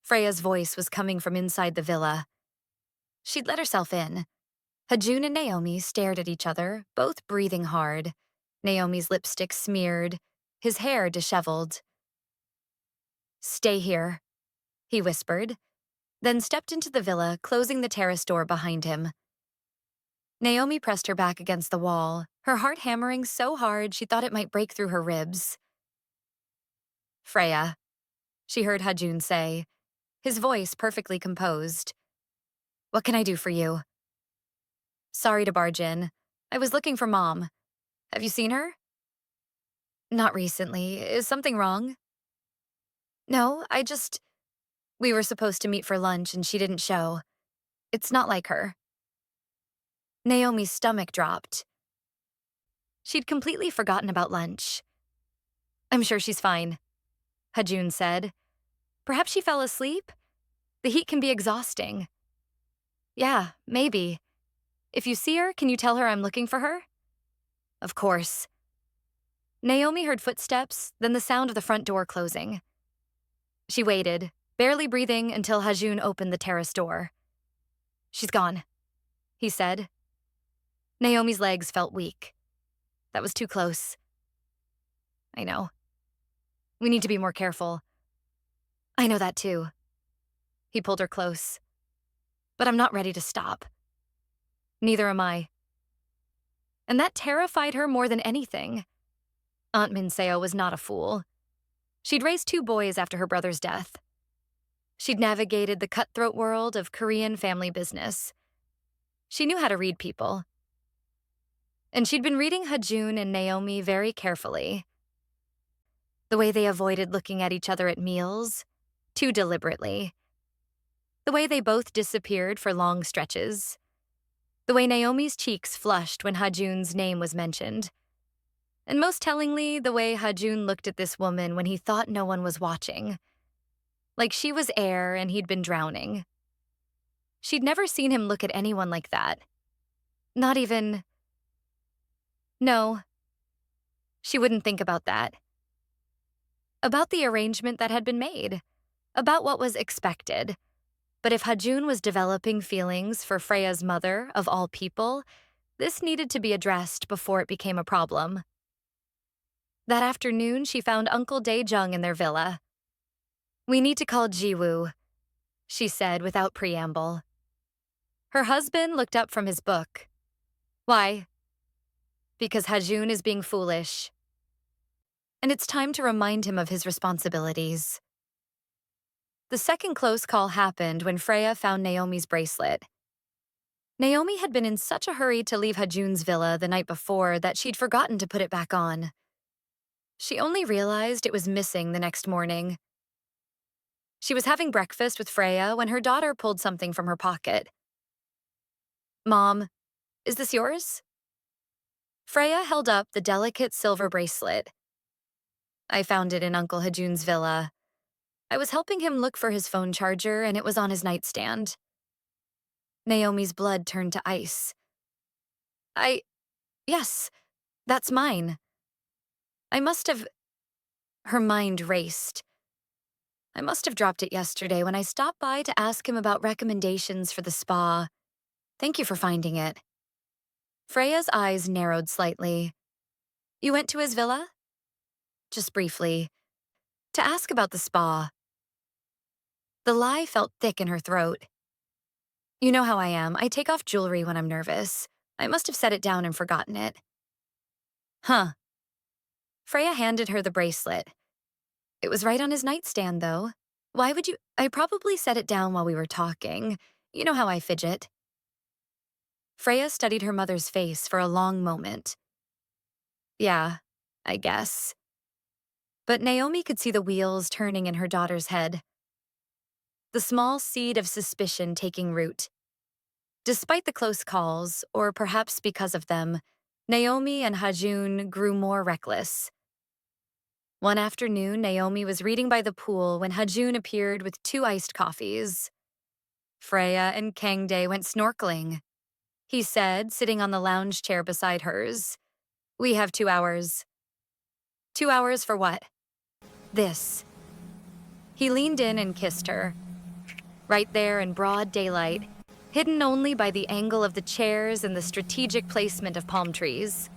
Freya's voice was coming from inside the villa. She'd let herself in. Hajun and Naomi stared at each other, both breathing hard. Naomi's lipstick smeared, his hair disheveled. "Stay here," he whispered, then stepped into the villa, closing the terrace door behind him. Naomi pressed her back against the wall, her heart hammering so hard she thought it might break through her ribs. "Freya," she heard Hajun say, his voice perfectly composed. "What can I do for you?" "Sorry to barge in. I was looking for Mom. Have you seen her?" "Not recently. Is something wrong?" "No, we were supposed to meet for lunch and she didn't show. It's not like her." Naomi's stomach dropped. She'd completely forgotten about lunch. "I'm sure she's fine," Hajun said. "Perhaps she fell asleep? The heat can be exhausting." "Yeah, maybe. If you see her, can you tell her I'm looking for her?" "Of course." Naomi heard footsteps, then the sound of the front door closing. She waited, barely breathing, until Hajun opened the terrace door. "She's gone," he said. Naomi's legs felt weak. That was too close. "I know. We need to be more careful." "I know that too." He pulled her close. "But I'm not ready to stop." "Neither am I." And that terrified her more than anything. Aunt Minseo was not a fool. She'd raised 2 boys after her brother's death. She'd navigated the cutthroat world of Korean family business. She knew how to read people. And she'd been reading Hajun and Naomi very carefully. The way they avoided looking at each other at meals, too deliberately. The way they both disappeared for long stretches. The way Naomi's cheeks flushed when Hajun's name was mentioned. And most tellingly, the way Hajun looked at this woman when he thought no one was watching. Like she was air and he'd been drowning. She'd never seen him look at anyone like that. Not even... No. She wouldn't think about that. About the arrangement that had been made. About what was expected. But if Hajun was developing feelings for Freya's mother, of all people, this needed to be addressed before it became a problem. That afternoon, she found Uncle Dae-jung in their villa. "We need to call Jiwoo," she said without preamble. Her husband looked up from his book. "Why?" "Because Hajun is being foolish. And it's time to remind him of his responsibilities." The second close call happened when Freya found Naomi's bracelet. Naomi had been in such a hurry to leave Hajun's villa the night before that she'd forgotten to put it back on. She only realized it was missing the next morning. She was having breakfast with Freya when her daughter pulled something from her pocket. "Mom, is this yours?" Freya held up the delicate silver bracelet. "I found it in Uncle Hajun's villa. I was helping him look for his phone charger and it was on his nightstand." Naomi's blood turned to ice. Yes, that's mine. I must have..." Her mind raced. "I must have dropped it yesterday when I stopped by to ask him about recommendations for the spa. Thank you for finding it." Freya's eyes narrowed slightly. "You went to his villa?" "Just briefly. To ask about the spa." The lie felt thick in her throat. "You know how I am. I take off jewelry when I'm nervous. I must have set it down and forgotten it." "Huh." Freya handed her the bracelet. "It was right on his nightstand, though. Why would you..." "I probably set it down while we were talking. You know how I fidget." Freya studied her mother's face for a long moment. "Yeah, I guess." But Naomi could see the wheels turning in her daughter's head. The small seed of suspicion taking root. Despite the close calls, or perhaps because of them, Naomi and Hajun grew more reckless. One afternoon, Naomi was reading by the pool when Hajun appeared with 2 iced coffees. "Freya and Kangdae went snorkeling," he said, sitting on the lounge chair beside hers. "We have 2 hours." "2 hours for what?" "This." He leaned in and kissed her. Right there in broad daylight, hidden only by the angle of the chairs and the strategic placement of palm trees.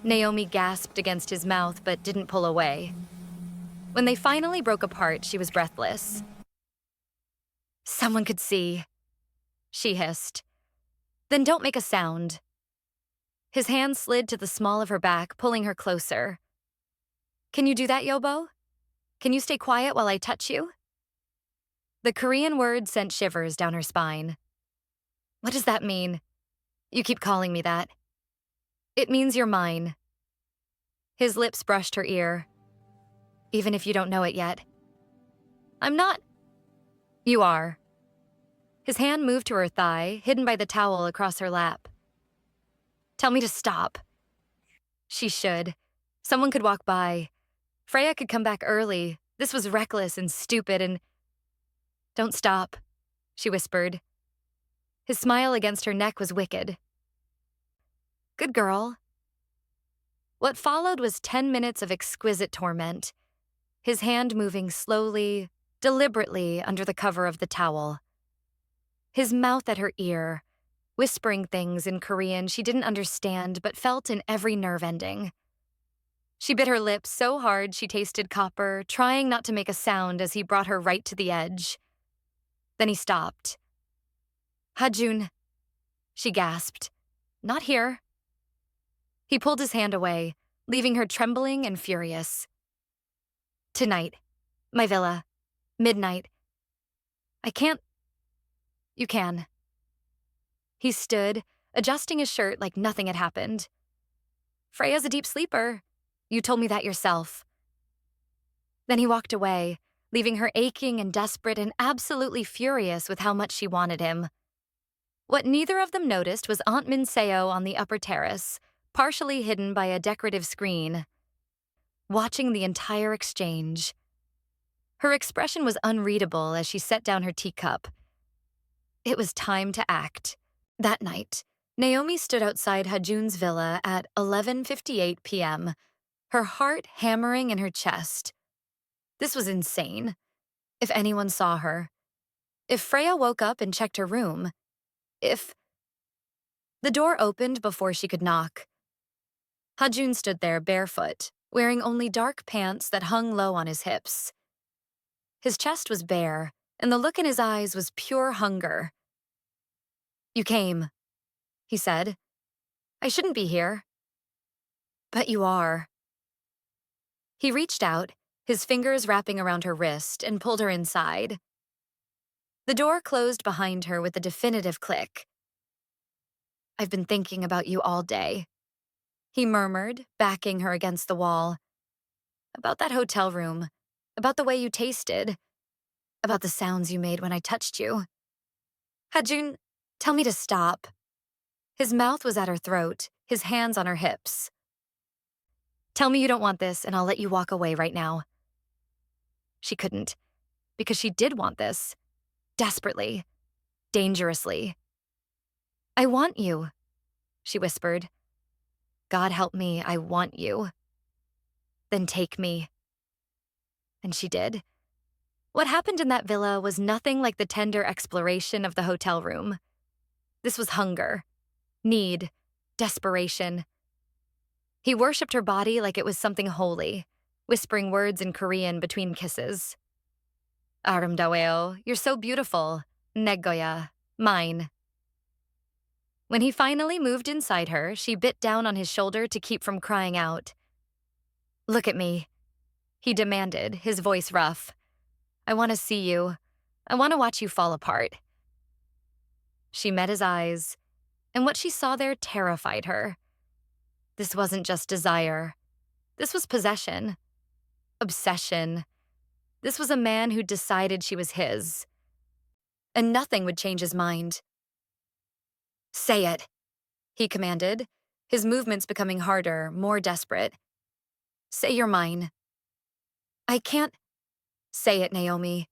Naomi gasped against his mouth but didn't pull away. When they finally broke apart, she was breathless. "Someone could see," she hissed. "Then don't make a sound." His hand slid to the small of her back, pulling her closer. "Can you do that, Yobo? Can you stay quiet while I touch you?" The Korean word sent shivers down her spine. "What does that mean? You keep calling me that." "It means you're mine." His lips brushed her ear. "Even if you don't know it yet." "I'm not." "You are." His hand moved to her thigh, hidden by the towel across her lap. "Tell me to stop." She should. Someone could walk by. Freya could come back early. This was reckless and stupid and... "Don't stop," she whispered. His smile against her neck was wicked. "Good girl." What followed was 10 minutes of exquisite torment, his hand moving slowly, deliberately under the cover of the towel. His mouth at her ear, whispering things in Korean she didn't understand but felt in every nerve ending. She bit her lips so hard she tasted copper, trying not to make a sound as he brought her right to the edge. Then he stopped. "Hajun," she gasped. "Not here." He pulled his hand away, leaving her trembling and furious. "Tonight. My villa. Midnight. I can't..." "You can." He stood, adjusting his shirt like nothing had happened. "Freya's a deep sleeper. You told me that yourself." Then he walked away, leaving her aching and desperate and absolutely furious with how much she wanted him. What neither of them noticed was Aunt Minseo on the upper terrace, partially hidden by a decorative screen, watching the entire exchange. Her expression was unreadable as she set down her teacup. It was time to act. That night, Naomi stood outside Hajun's villa at 11:58 p.m., her heart hammering in her chest. This was insane. If anyone saw her, if Freya woke up and checked her room, if... The door opened before she could knock. Hajun stood there barefoot, wearing only dark pants that hung low on his hips. His chest was bare, and the look in his eyes was pure hunger. "You came," he said. "I shouldn't be here." "But you are." He reached out, his fingers wrapping around her wrist, and pulled her inside. The door closed behind her with a definitive click. "I've been thinking about you all day," he murmured, backing her against the wall. "About that hotel room, about the way you tasted, about the sounds you made when I touched you." "Hajun, tell me to stop." His mouth was at her throat, his hands on her hips. "Tell me you don't want this, and I'll let you walk away right now." She couldn't, because she did want this. Desperately. Dangerously. "I want you," she whispered. "God help me, I want you." "Then take me." And she did. What happened in that villa was nothing like the tender exploration of the hotel room. This was hunger, need, desperation. He worshipped her body like it was something holy, whispering words in Korean between kisses. "Aramdaweo, you're so beautiful. Negoya, mine." When he finally moved inside her, she bit down on his shoulder to keep from crying out. "Look at me," he demanded, his voice rough. "I want to see you. I want to watch you fall apart." She met his eyes, and what she saw there terrified her. This wasn't just desire. This was possession. Obsession. This was a man who decided she was his. And nothing would change his mind. "Say it," he commanded, his movements becoming harder, more desperate. "Say you're mine." "I can't." "Say it, Naomi."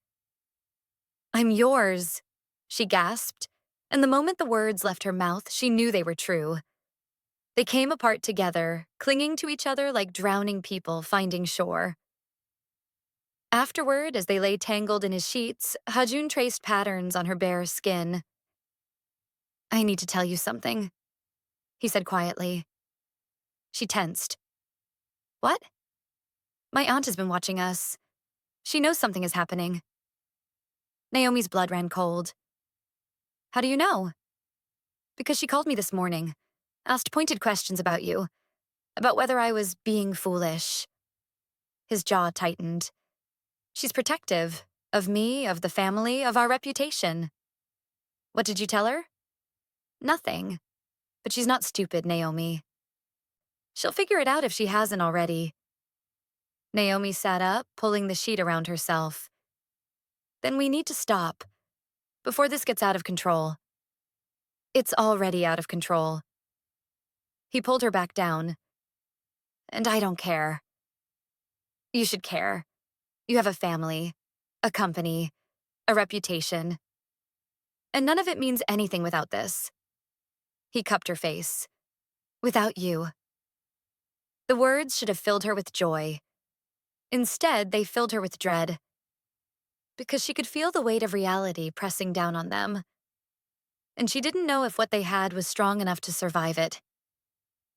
"I'm yours," she gasped, and the moment the words left her mouth, she knew they were true. They came apart together, clinging to each other like drowning people finding shore. Afterward, as they lay tangled in his sheets, Hajun traced patterns on her bare skin. "I need to tell you something," he said quietly. She tensed. "What?" "My aunt has been watching us. She knows something is happening." Naomi's blood ran cold. "How do you know?" "Because she called me this morning, asked pointed questions about you, about whether I was being foolish." His jaw tightened. "She's protective, of me, of the family, of our reputation." "What did you tell her?" "Nothing. But she's not stupid, Naomi. She'll figure it out if she hasn't already." Naomi sat up, pulling the sheet around herself. "Then we need to stop, before this gets out of control." "It's already out of control." He pulled her back down. "And I don't care." "You should care. You have a family, a company, a reputation. And none of it means anything without this." He cupped her face. "Without you." The words should have filled her with joy. Instead, they filled her with dread. Because she could feel the weight of reality pressing down on them. And she didn't know if what they had was strong enough to survive it.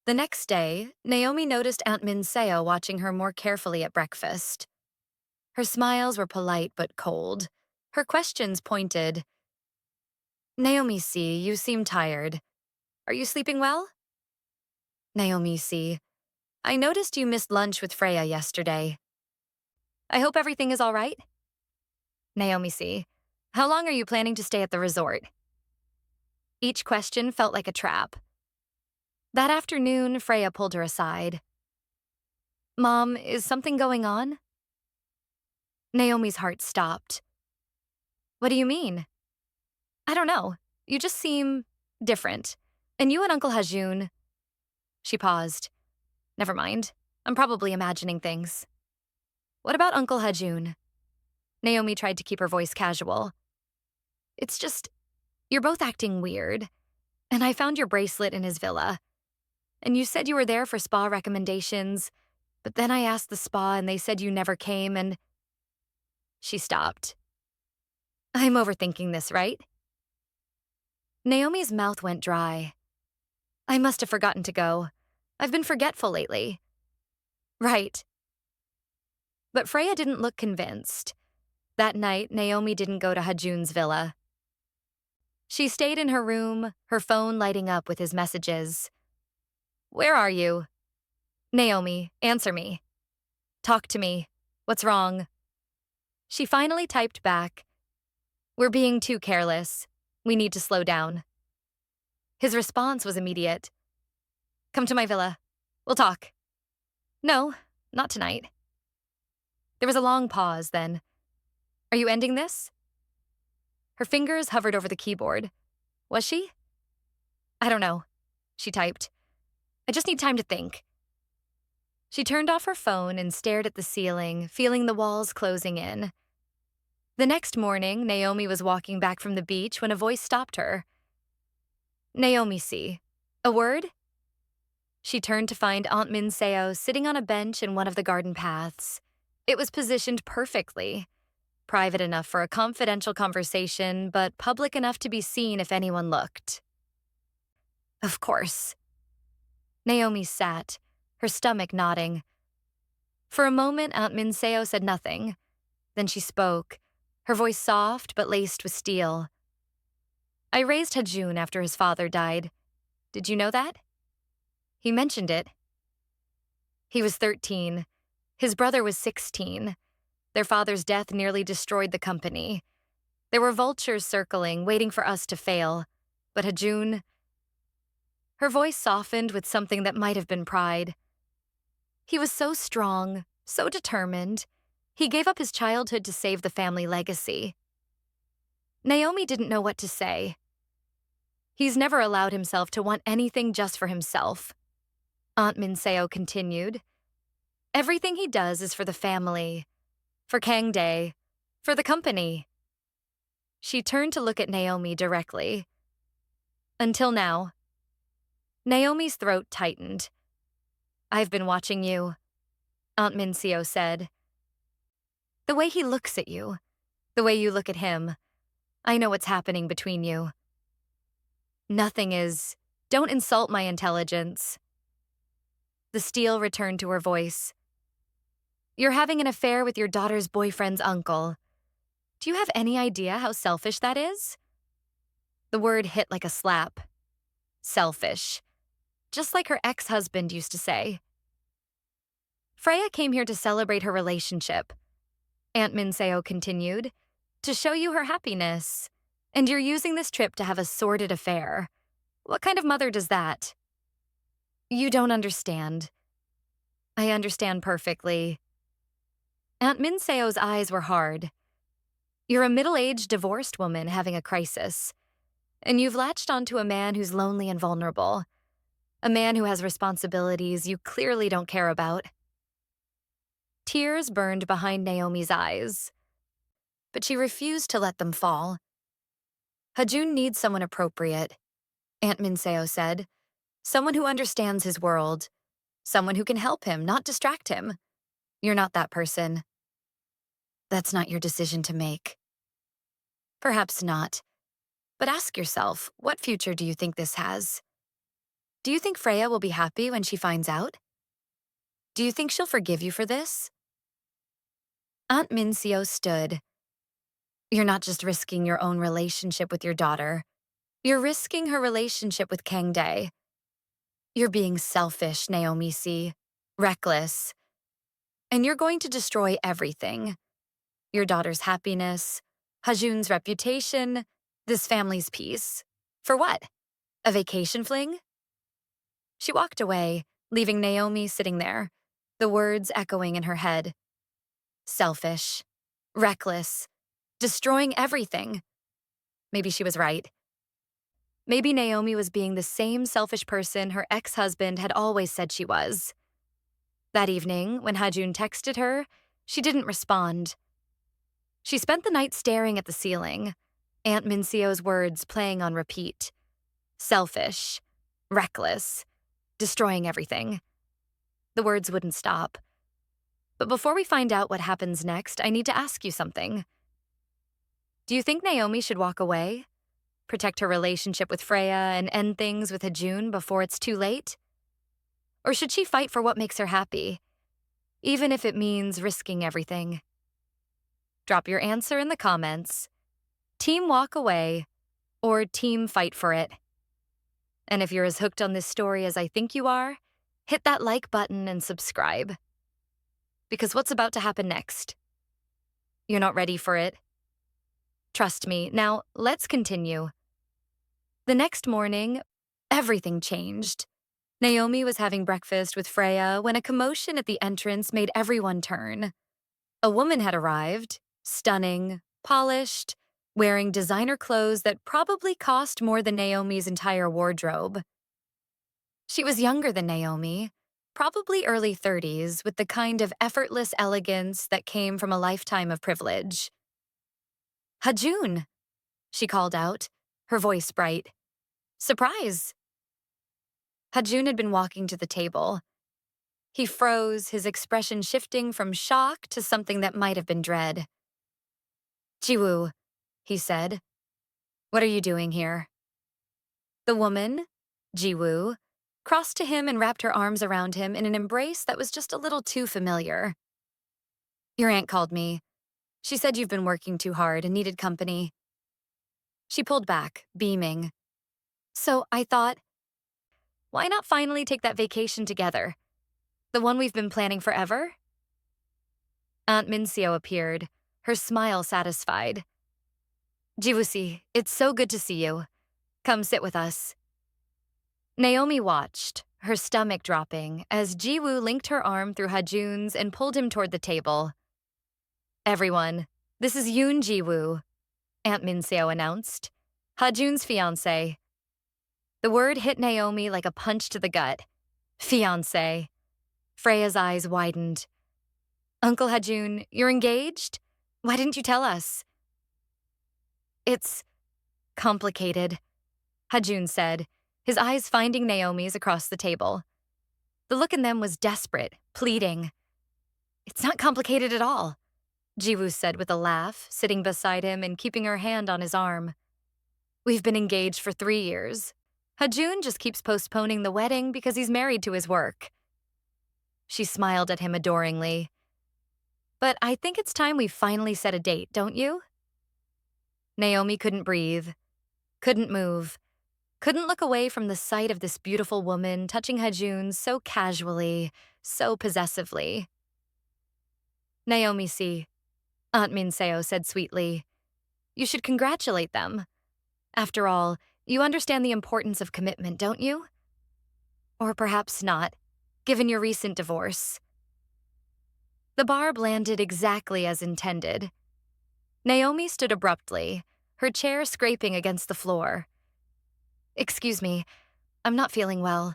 The next day, Naomi noticed Aunt Minseo watching her more carefully at breakfast. Her smiles were polite but cold. Her questions pointed. "Naomi C., you seem tired. Are you sleeping well?" "Naomi C., I noticed you missed lunch with Freya yesterday. I hope everything is all right?" "Naomi C., how long are you planning to stay at the resort?" Each question felt like a trap. That afternoon, Freya pulled her aside. "Mom, is something going on?" Naomi's heart stopped. What do you mean? I don't know. You just seem different. And you and Uncle Hajun. She paused. Never mind. I'm probably imagining things. What about Uncle Hajun? Naomi tried to keep her voice casual. It's just, you're both acting weird. And I found your bracelet in his villa. And you said you were there for spa recommendations, but then I asked the spa and they said you never came and… She stopped. I'm overthinking this, right? Naomi's mouth went dry. I must have forgotten to go. I've been forgetful lately. Right. But Freya didn't look convinced. That night, Naomi didn't go to Hajun's villa. She stayed in her room, her phone lighting up with his messages. Where are you? Naomi, answer me. Talk to me. What's wrong? She finally typed back. We're being too careless. We need to slow down. His response was immediate. Come to my villa. We'll talk. No, not tonight. There was a long pause, then. Are you ending this? Her fingers hovered over the keyboard. Was she? I don't know, she typed. I just need time to think. She turned off her phone and stared at the ceiling, feeling the walls closing in. The next morning, Naomi was walking back from the beach when a voice stopped her. Naomi C. A word? She turned to find Aunt Minseo sitting on a bench in one of the garden paths. It was positioned perfectly. Private enough for a confidential conversation, but public enough to be seen if anyone looked. Of course. Naomi sat, her stomach nodding. For a moment, Aunt Minseo said nothing. Then she spoke, her voice soft but laced with steel. I raised Hajun after his father died. Did you know that? He mentioned it. He was 13. His brother was 16. Their father's death nearly destroyed the company. There were vultures circling, waiting for us to fail. But Hajun… Her voice softened with something that might have been pride. He was so strong, so determined. He gave up his childhood to save the family legacy. Naomi didn't know what to say. He's never allowed himself to want anything just for himself. Aunt Minseo continued. Everything he does is for the family, for Kang Day, for the company. She turned to look at Naomi directly. Until now. Naomi's throat tightened. I've been watching you, Aunt Minseo said. The way he looks at you, the way you look at him, I know what's happening between you. Nothing is. Don't insult my intelligence. The steel returned to her voice. You're having an affair with your daughter's boyfriend's uncle. Do you have any idea how selfish that is? The word hit like a slap. Selfish. Just like her ex-husband used to say. Freya came here to celebrate her relationship. Aunt Minseo continued, to show you her happiness. And you're using this trip to have a sordid affair. What kind of mother does that? You don't understand. I understand perfectly. Aunt Minseo's eyes were hard. You're a middle-aged divorced woman having a crisis. And you've latched onto a man who's lonely and vulnerable. A man who has responsibilities you clearly don't care about. Tears burned behind Naomi's eyes. But she refused to let them fall. Hajun needs someone appropriate, Aunt Minseo said. Someone who understands his world. Someone who can help him, not distract him. You're not that person. That's not your decision to make. Perhaps not. But ask yourself, what future do you think this has? Do you think Freya will be happy when she finds out? Do you think she'll forgive you for this? Aunt Minseo stood. You're not just risking your own relationship with your daughter. You're risking her relationship with Kang Day. You're being selfish, Naomi C. Reckless. And you're going to destroy everything. Your daughter's happiness, Hajun's reputation, this family's peace. For what? A vacation fling? She walked away, leaving Naomi sitting there, the words echoing in her head. Selfish. reckless, destroying everything. Maybe she was right. Maybe Naomi was being the same selfish person her ex-husband had always said she was. That evening, when Hajun texted her, she didn't respond. She spent the night staring at the ceiling, Aunt Mincio's words playing on repeat. Selfish, reckless, destroying everything. The words wouldn't stop. But before we find out what happens next, I need to ask you something. Do you think Naomi should walk away? Protect her relationship with Freya and end things with Hajun before it's too late? Or should she fight for what makes her happy, even if it means risking everything? Drop your answer in the comments. Team walk away or team fight for it? And if you're as hooked on this story as I think you are, hit that like button and subscribe. Because what's about to happen next? You're not ready for it? Trust me. Now, let's continue. The next morning, everything changed. Naomi was having breakfast with Freya when a commotion at the entrance made everyone turn. A woman had arrived, stunning, polished, wearing designer clothes that probably cost more than Naomi's entire wardrobe. She was younger than Naomi, probably early 30s, with the kind of effortless elegance that came from a lifetime of privilege. "Hajun," she called out, her voice bright. "Surprise!" Hajun had been walking to the table. He froze, his expression shifting from shock to something that might have been dread. "Jiwoo," he said. "What are you doing here?" The woman, Jiwoo, crossed to him and wrapped her arms around him in an embrace that was just a little too familiar. "Your aunt called me. She said you've been working too hard and needed company." She pulled back, beaming. "So I thought, why not finally take that vacation together? The one we've been planning forever?" Aunt Mincio appeared, her smile satisfied. "Jiwoo-si, it's so good to see you. Come sit with us." Naomi watched, her stomach dropping, as Jiwoo linked her arm through Hajun's and pulled him toward the table. "Everyone, this is Yoon Jiwoo," Aunt Mincio announced, Hajun's fiancé. The word hit Naomi like a punch to the gut. Fiancé. Freya's eyes widened. "Uncle Hajun, you're engaged? Why didn't you tell us?" "It's complicated," Hajun said, his eyes finding Naomi's across the table. The look in them was desperate, pleading. "It's not complicated at all," Jiwoo said with a laugh, sitting beside him and keeping her hand on his arm. "We've been engaged for 3 years. Hajun just keeps postponing the wedding because he's married to his work." She smiled at him adoringly. "But I think it's time we finally set a date, don't you?" Naomi couldn't breathe, couldn't move, couldn't look away from the sight of this beautiful woman touching Hajun so casually, so possessively. "Naomi-si," Aunt Minseo said sweetly, "you should congratulate them. After all, you understand the importance of commitment, don't you? Or perhaps not, given your recent divorce." The barb landed exactly as intended. Naomi stood abruptly, her chair scraping against the floor. "Excuse me, I'm not feeling well."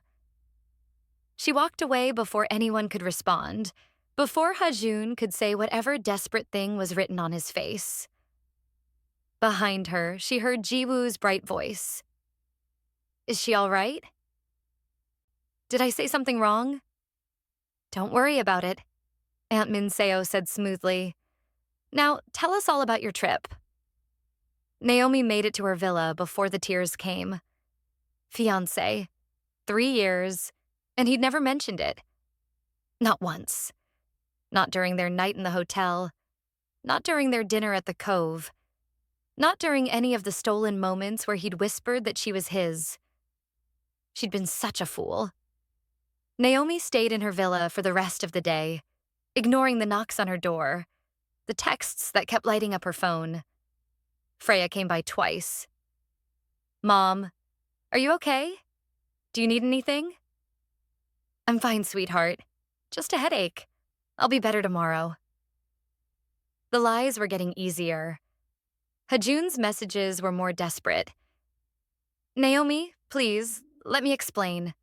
She walked away before anyone could respond, before Hajun could say whatever desperate thing was written on his face. Behind her, she heard Jiwoo's bright voice. "Is she all right? Did I say something wrong?" "Don't worry about it," Aunt Minseo said smoothly. "Now, tell us all about your trip." Naomi made it to her villa before the tears came. Fiancé, 3 years, and he'd never mentioned it. Not once. Not during their night in the hotel. Not during their dinner at the Cove. Not during any of the stolen moments where he'd whispered that she was his. She'd been such a fool. Naomi stayed in her villa for the rest of the day, ignoring the knocks on her door, the texts that kept lighting up her phone. Freya came by twice. "Mom, are you okay? Do you need anything?" "I'm fine, sweetheart. Just a headache. I'll be better tomorrow." The lies were getting easier. Hajun's messages were more desperate. Naomi, please, let me explain.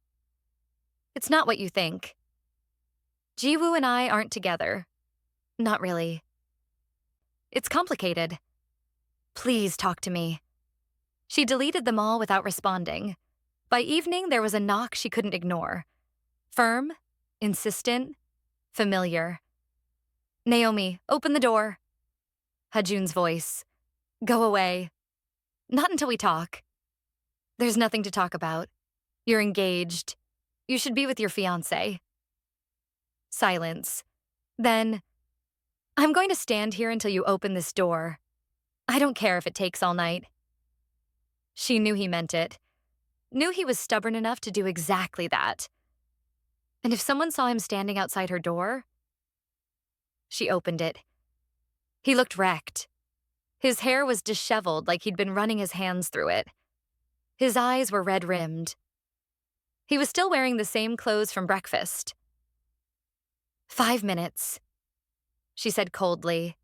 It's not what you think. Jiwoo and I aren't together. Not really. It's complicated. Please talk to me. She deleted them all without responding. By evening, there was a knock she couldn't ignore. Firm, insistent, familiar. Naomi, open the door. Hajun's voice. Go away. Not until we talk. There's nothing to talk about. You're engaged. You should be with your fiancé. Silence. Then, I'm going to stand here until you open this door. I don't care if it takes all night. She knew he meant it. Knew he was stubborn enough to do exactly that. And if someone saw him standing outside her door, she opened it. He looked wrecked. His hair was disheveled like he'd been running his hands through it. His eyes were red-rimmed. He was still wearing the same clothes from breakfast. 5 minutes, she said coldly.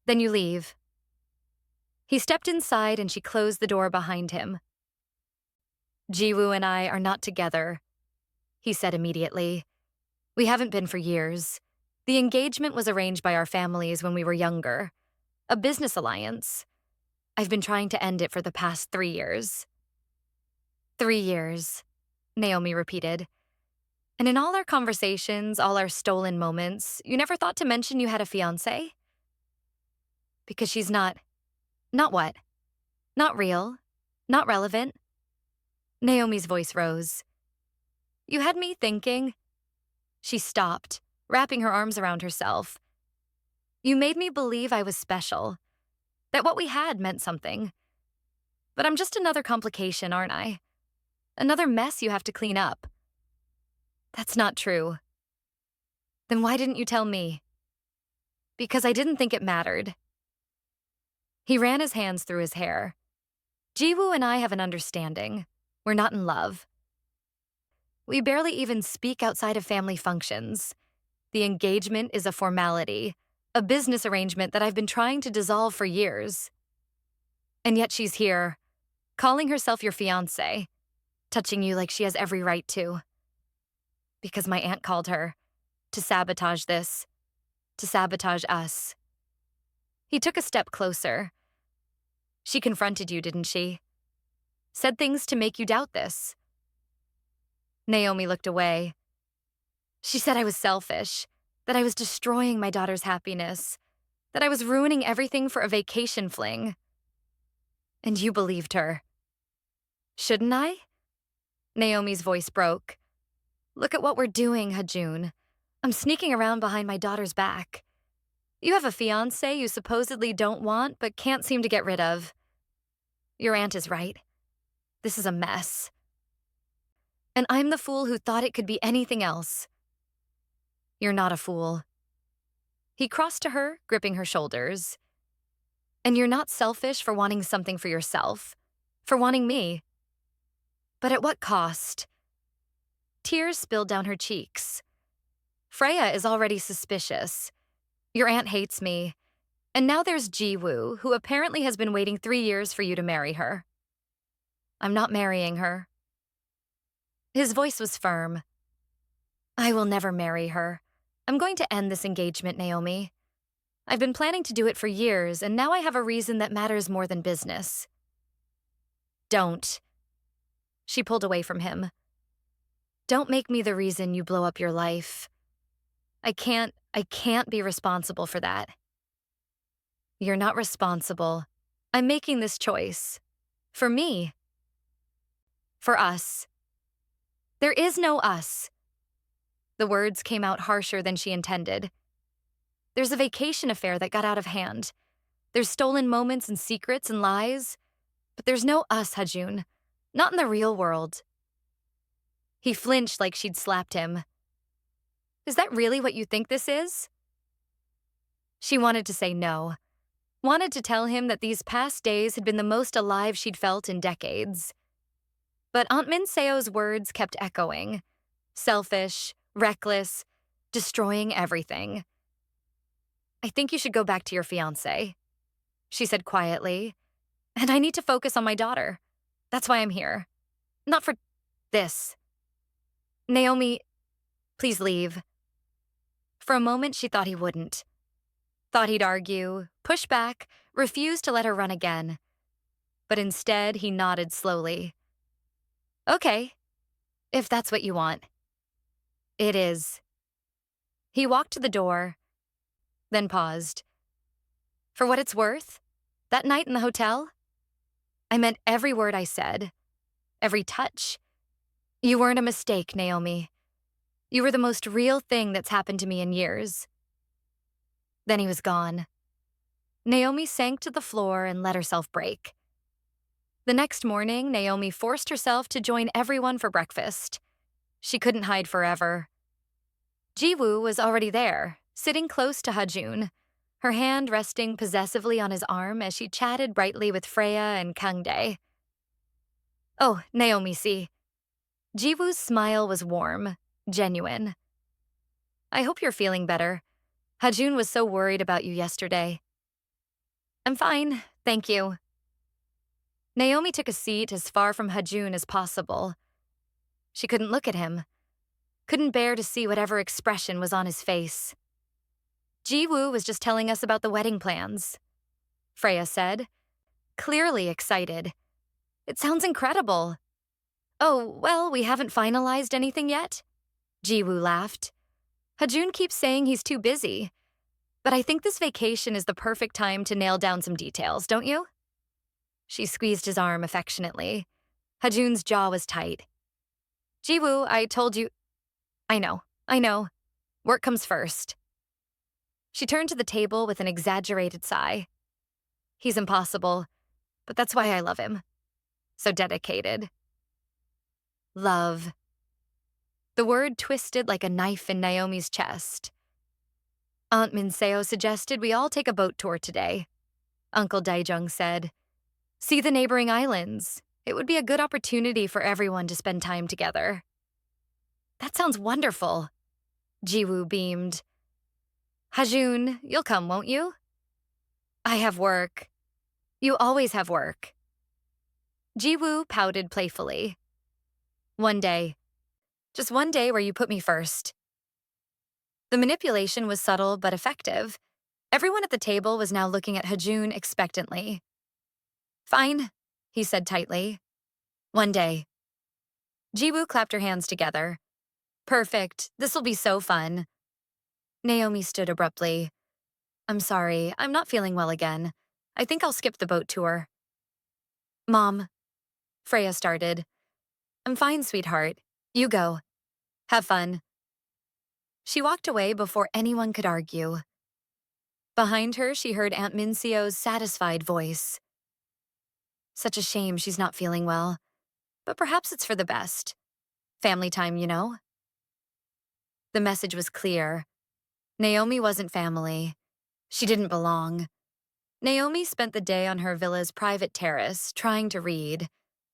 Then you leave. He stepped inside and she closed the door behind him. Jiwoo and I are not together, he said immediately. We haven't been for years. The engagement was arranged by our families when we were younger. A business alliance. I've been trying to end it for the past 3 years. 3 years, Naomi repeated. And in all our conversations, all our stolen moments, you never thought to mention you had a fiancé? Because she's not what? Not real, not relevant. Naomi's voice rose. You had me thinking. She stopped, wrapping her arms around herself. You made me believe I was special, that what we had meant something. But I'm just another complication, aren't I? Another mess you have to clean up. That's not true. Then why didn't you tell me? Because I didn't think it mattered. He ran his hands through his hair. Jiwoo and I have an understanding. We're not in love. We barely even speak outside of family functions. The engagement is a formality, a business arrangement that I've been trying to dissolve for years. And yet she's here, calling herself your fiancé, touching you like she has every right to. Because my aunt called her, to sabotage this, to sabotage us. He took a step closer. She confronted you, didn't she? Said things to make you doubt this. Naomi looked away. She said I was selfish, that I was destroying my daughter's happiness, that I was ruining everything for a vacation fling. And you believed her. Shouldn't I? Naomi's voice broke. Look at what we're doing, Hajun. I'm sneaking around behind my daughter's back. You have a fiancé you supposedly don't want but can't seem to get rid of. Your aunt is right. This is a mess. And I'm the fool who thought it could be anything else. You're not a fool. He crossed to her, gripping her shoulders. And you're not selfish for wanting something for yourself, for wanting me. But at what cost? Tears spilled down her cheeks. Freya is already suspicious. Your aunt hates me. And now there's Jiwoo, who apparently has been waiting 3 years for you to marry her. I'm not marrying her. His voice was firm. I will never marry her. I'm going to end this engagement, Naomi. I've been planning to do it for years, and now I have a reason that matters more than business. Don't. She pulled away from him. Don't make me the reason you blow up your life. I can't be responsible for that. You're not responsible. I'm making this choice. For me. For us. There is no us. The words came out harsher than she intended. There's a vacation affair that got out of hand. There's stolen moments and secrets and lies. But there's no us, Hajun. Not in the real world. He flinched like she'd slapped him. Is that really what you think this is? She wanted to say no. Wanted to tell him that these past days had been the most alive she'd felt in decades. But Aunt Minseo's words kept echoing. Selfish, reckless, destroying everything. I think you should go back to your fiancé, she said quietly, and I need to focus on my daughter. That's why I'm here. Not for this. Naomi, please leave. For a moment, she thought he wouldn't. Thought he'd argue, push back, refuse to let her run again. But instead, he nodded slowly. Okay, if that's what you want. It is. He walked to the door, then paused. For what it's worth, that night in the hotel, I meant every word I said, every touch. You weren't a mistake, Naomi. You were the most real thing that's happened to me in years. Then he was gone. Naomi sank to the floor and let herself break. The next morning, Naomi forced herself to join everyone for breakfast. She couldn't hide forever. Jiwoo was already there, sitting close to Hajun, her hand resting possessively on his arm as she chatted brightly with Freya and Kangdae. Oh, Naomi, see. Jiwoo's smile was warm, genuine. I hope you're feeling better. Hajun was so worried about you yesterday. I'm fine, thank you. Naomi took a seat as far from Hajun as possible. She couldn't look at him, couldn't bear to see whatever expression was on his face. Jiwoo was just telling us about the wedding plans, Freya said, clearly excited. It sounds incredible. Oh, well, we haven't finalized anything yet? Jiwoo laughed. Hajun keeps saying he's too busy, but I think this vacation is the perfect time to nail down some details, don't you? She squeezed his arm affectionately. Hajun's jaw was tight. Jiwoo, I told you. I know. Work comes first. She turned to the table with an exaggerated sigh. He's impossible, but that's why I love him. So dedicated. Love. The word twisted like a knife in Naomi's chest. Aunt Minseo suggested we all take a boat tour today, Uncle Daijung said. See the neighboring islands. It would be a good opportunity for everyone to spend time together. That sounds wonderful, Jiwoo beamed. Hajun, you'll come, won't you? I have work. You always have work. Jiwoo pouted playfully. One day. Just one day where you put me first. The manipulation was subtle but effective. Everyone at the table was now looking at Hajun expectantly. Fine, he said tightly. One day. Jiwoo clapped her hands together. Perfect, this'll be so fun. Naomi stood abruptly. I'm sorry, I'm not feeling well again. I think I'll skip the boat tour. Mom, Freya started. I'm fine, sweetheart. You go. Have fun. She walked away before anyone could argue. Behind her, she heard Aunt Minseo's satisfied voice. Such a shame she's not feeling well, but perhaps it's for the best. Family time, you know? The message was clear. Naomi wasn't family. She didn't belong. Naomi spent the day on her villa's private terrace, trying to read,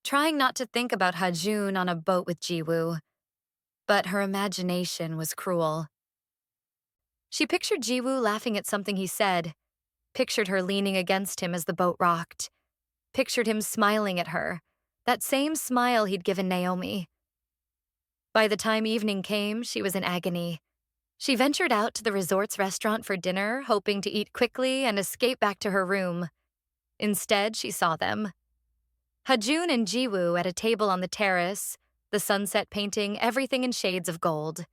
trying not to think about Hajun on a boat with Jiwoo. But her imagination was cruel. She pictured Jiwoo laughing at something he said, pictured her leaning against him as the boat rocked, pictured him smiling at her, that same smile he'd given Naomi. By the time evening came, she was in agony. She ventured out to the resort's restaurant for dinner, hoping to eat quickly and escape back to her room. Instead, she saw them. Hajun and Jiwoo at a table on the terrace, the sunset painting everything in shades of gold.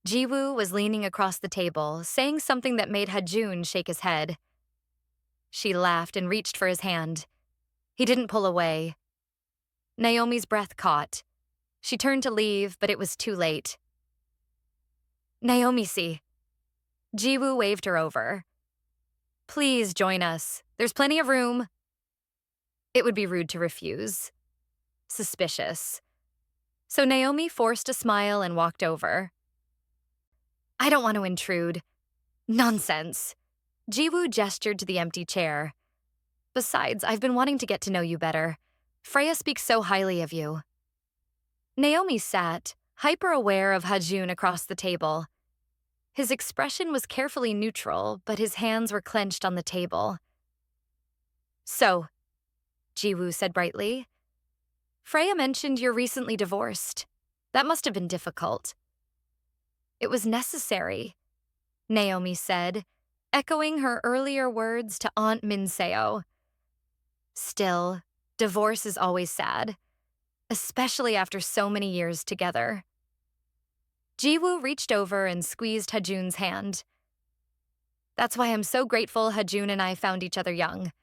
Jiwoo was leaning across the table, saying something that made Hajun shake his head. She laughed and reached for his hand. He didn't pull away. Naomi's breath caught. She turned to leave, but it was too late. Naomi, see. Jiwoo waved her over. Please join us. There's plenty of room. It would be rude to refuse. Suspicious. So Naomi forced a smile and walked over. I don't want to intrude. Nonsense. Jiwoo gestured to the empty chair. Besides, I've been wanting to get to know you better. Freya speaks so highly of you. Naomi sat, hyper-aware of Hajun across the table. His expression was carefully neutral, but his hands were clenched on the table. "So," Jiwoo said brightly, "Freya mentioned you're recently divorced. That must have been difficult." "It was necessary," Naomi said, echoing her earlier words to Aunt Minseo. "Still, divorce is always sad, especially after so many years together." Jiwoo reached over and squeezed Hajun's hand. "That's why I'm so grateful Hajun and I found each other young.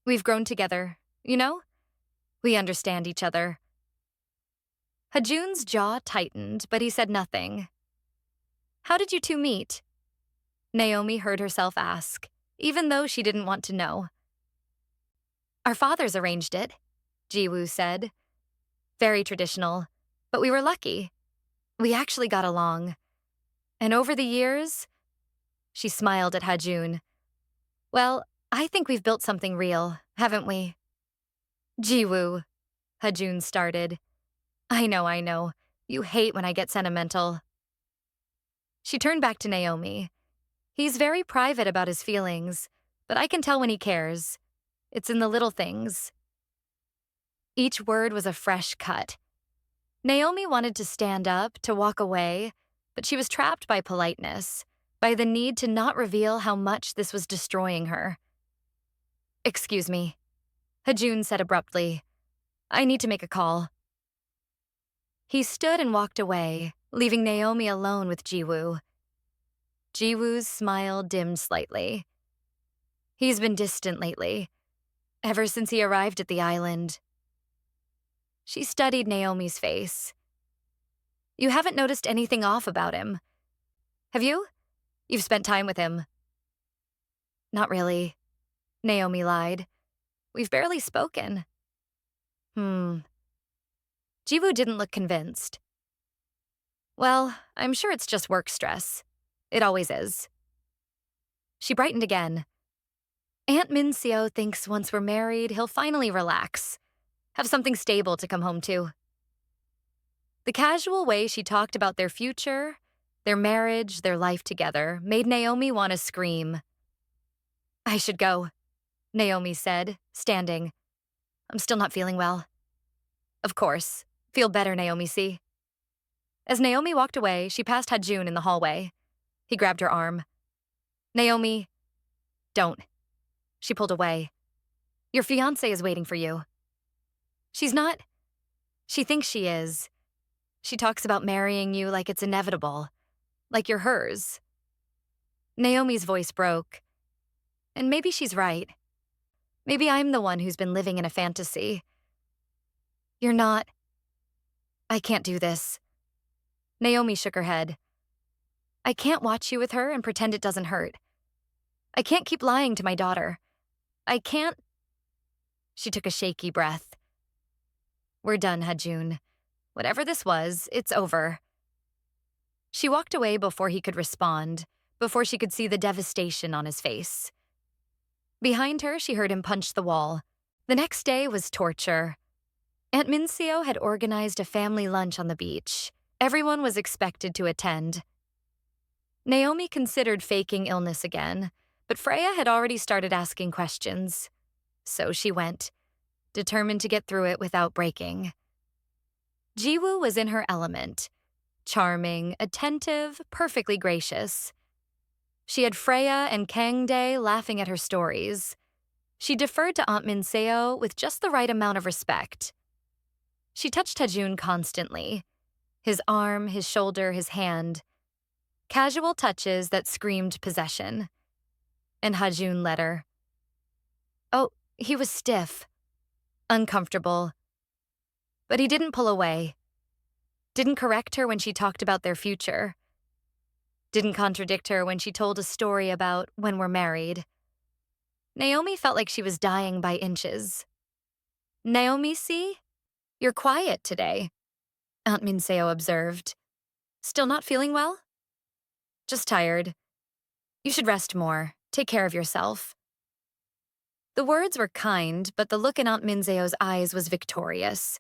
We've grown together, you know? We understand each other." Hajun's jaw tightened, but he said nothing. "How did you two meet?" Naomi heard herself ask, even though she didn't want to know. "Our fathers arranged it," Jiwoo said. "Very traditional, but we were lucky. We actually got along. And over the years," she smiled at Hajun, "well, I think we've built something real, haven't we?" "Jiwoo," Hajun started. I know. You hate when I get sentimental." She turned back to Naomi. "He's very private about his feelings, but I can tell when he cares. It's in the little things." Each word was a fresh cut. Naomi wanted to stand up, to walk away, but she was trapped by politeness, by the need to not reveal how much this was destroying her. "Excuse me," Hajun said abruptly. "I need to make a call." He stood and walked away, leaving Naomi alone with Jiwoo. Jiwoo's smile dimmed slightly. He's been distant lately, ever since he arrived at the island. She studied Naomi's face. "You haven't noticed anything off about him, have you? You've spent time with him." "Not really," Naomi lied. "We've barely spoken." Jiwoo didn't look convinced. "Well, I'm sure it's just work stress. It always is." She brightened again. "Aunt Minseo thinks once we're married, he'll finally relax, have something stable to come home to." The casual way she talked about their future, their marriage, their life together, made Naomi want to scream. "I should go," Naomi said, standing. "I'm still not feeling well." "Of course. Feel better, Naomi, see?" As Naomi walked away, she passed Hajun in the hallway. He grabbed her arm. "Naomi, don't." She pulled away. "Your fiancé is waiting for you." "She's not." "She thinks she is. She talks about marrying you like it's inevitable, like you're hers." Naomi's voice broke. "And maybe she's right. Maybe I'm the one who's been living in a fantasy." "You're not." "I can't do this." Naomi shook her head. "I can't watch you with her and pretend it doesn't hurt. I can't keep lying to my daughter. I can't." She took a shaky breath. "We're done, Hajun. Whatever this was, it's over." She walked away before he could respond, before she could see the devastation on his face. Behind her, she heard him punch the wall. The next day was torture. Aunt Minseo had organized a family lunch on the beach. Everyone was expected to attend. Naomi considered faking illness again, but Freya had already started asking questions. So she went, determined to get through it without breaking. Jiwoo was in her element. Charming, attentive, perfectly gracious. She had Freya and Kangdae laughing at her stories. She deferred to Aunt Minseo with just the right amount of respect. She touched Hajun constantly. His arm, his shoulder, his hand. Casual touches that screamed possession. And Hajun let her. Oh, he was stiff. Uncomfortable. But he didn't pull away. Didn't correct her when she talked about their future. Didn't contradict her when she told a story about when we're married. Naomi felt like she was dying by inches. "Naomi, see? You're quiet today," Aunt Minseo observed. "Still not feeling well?" "Just tired. You should rest more. Take care of yourself." The words were kind, but the look in Aunt Minseo's eyes was victorious.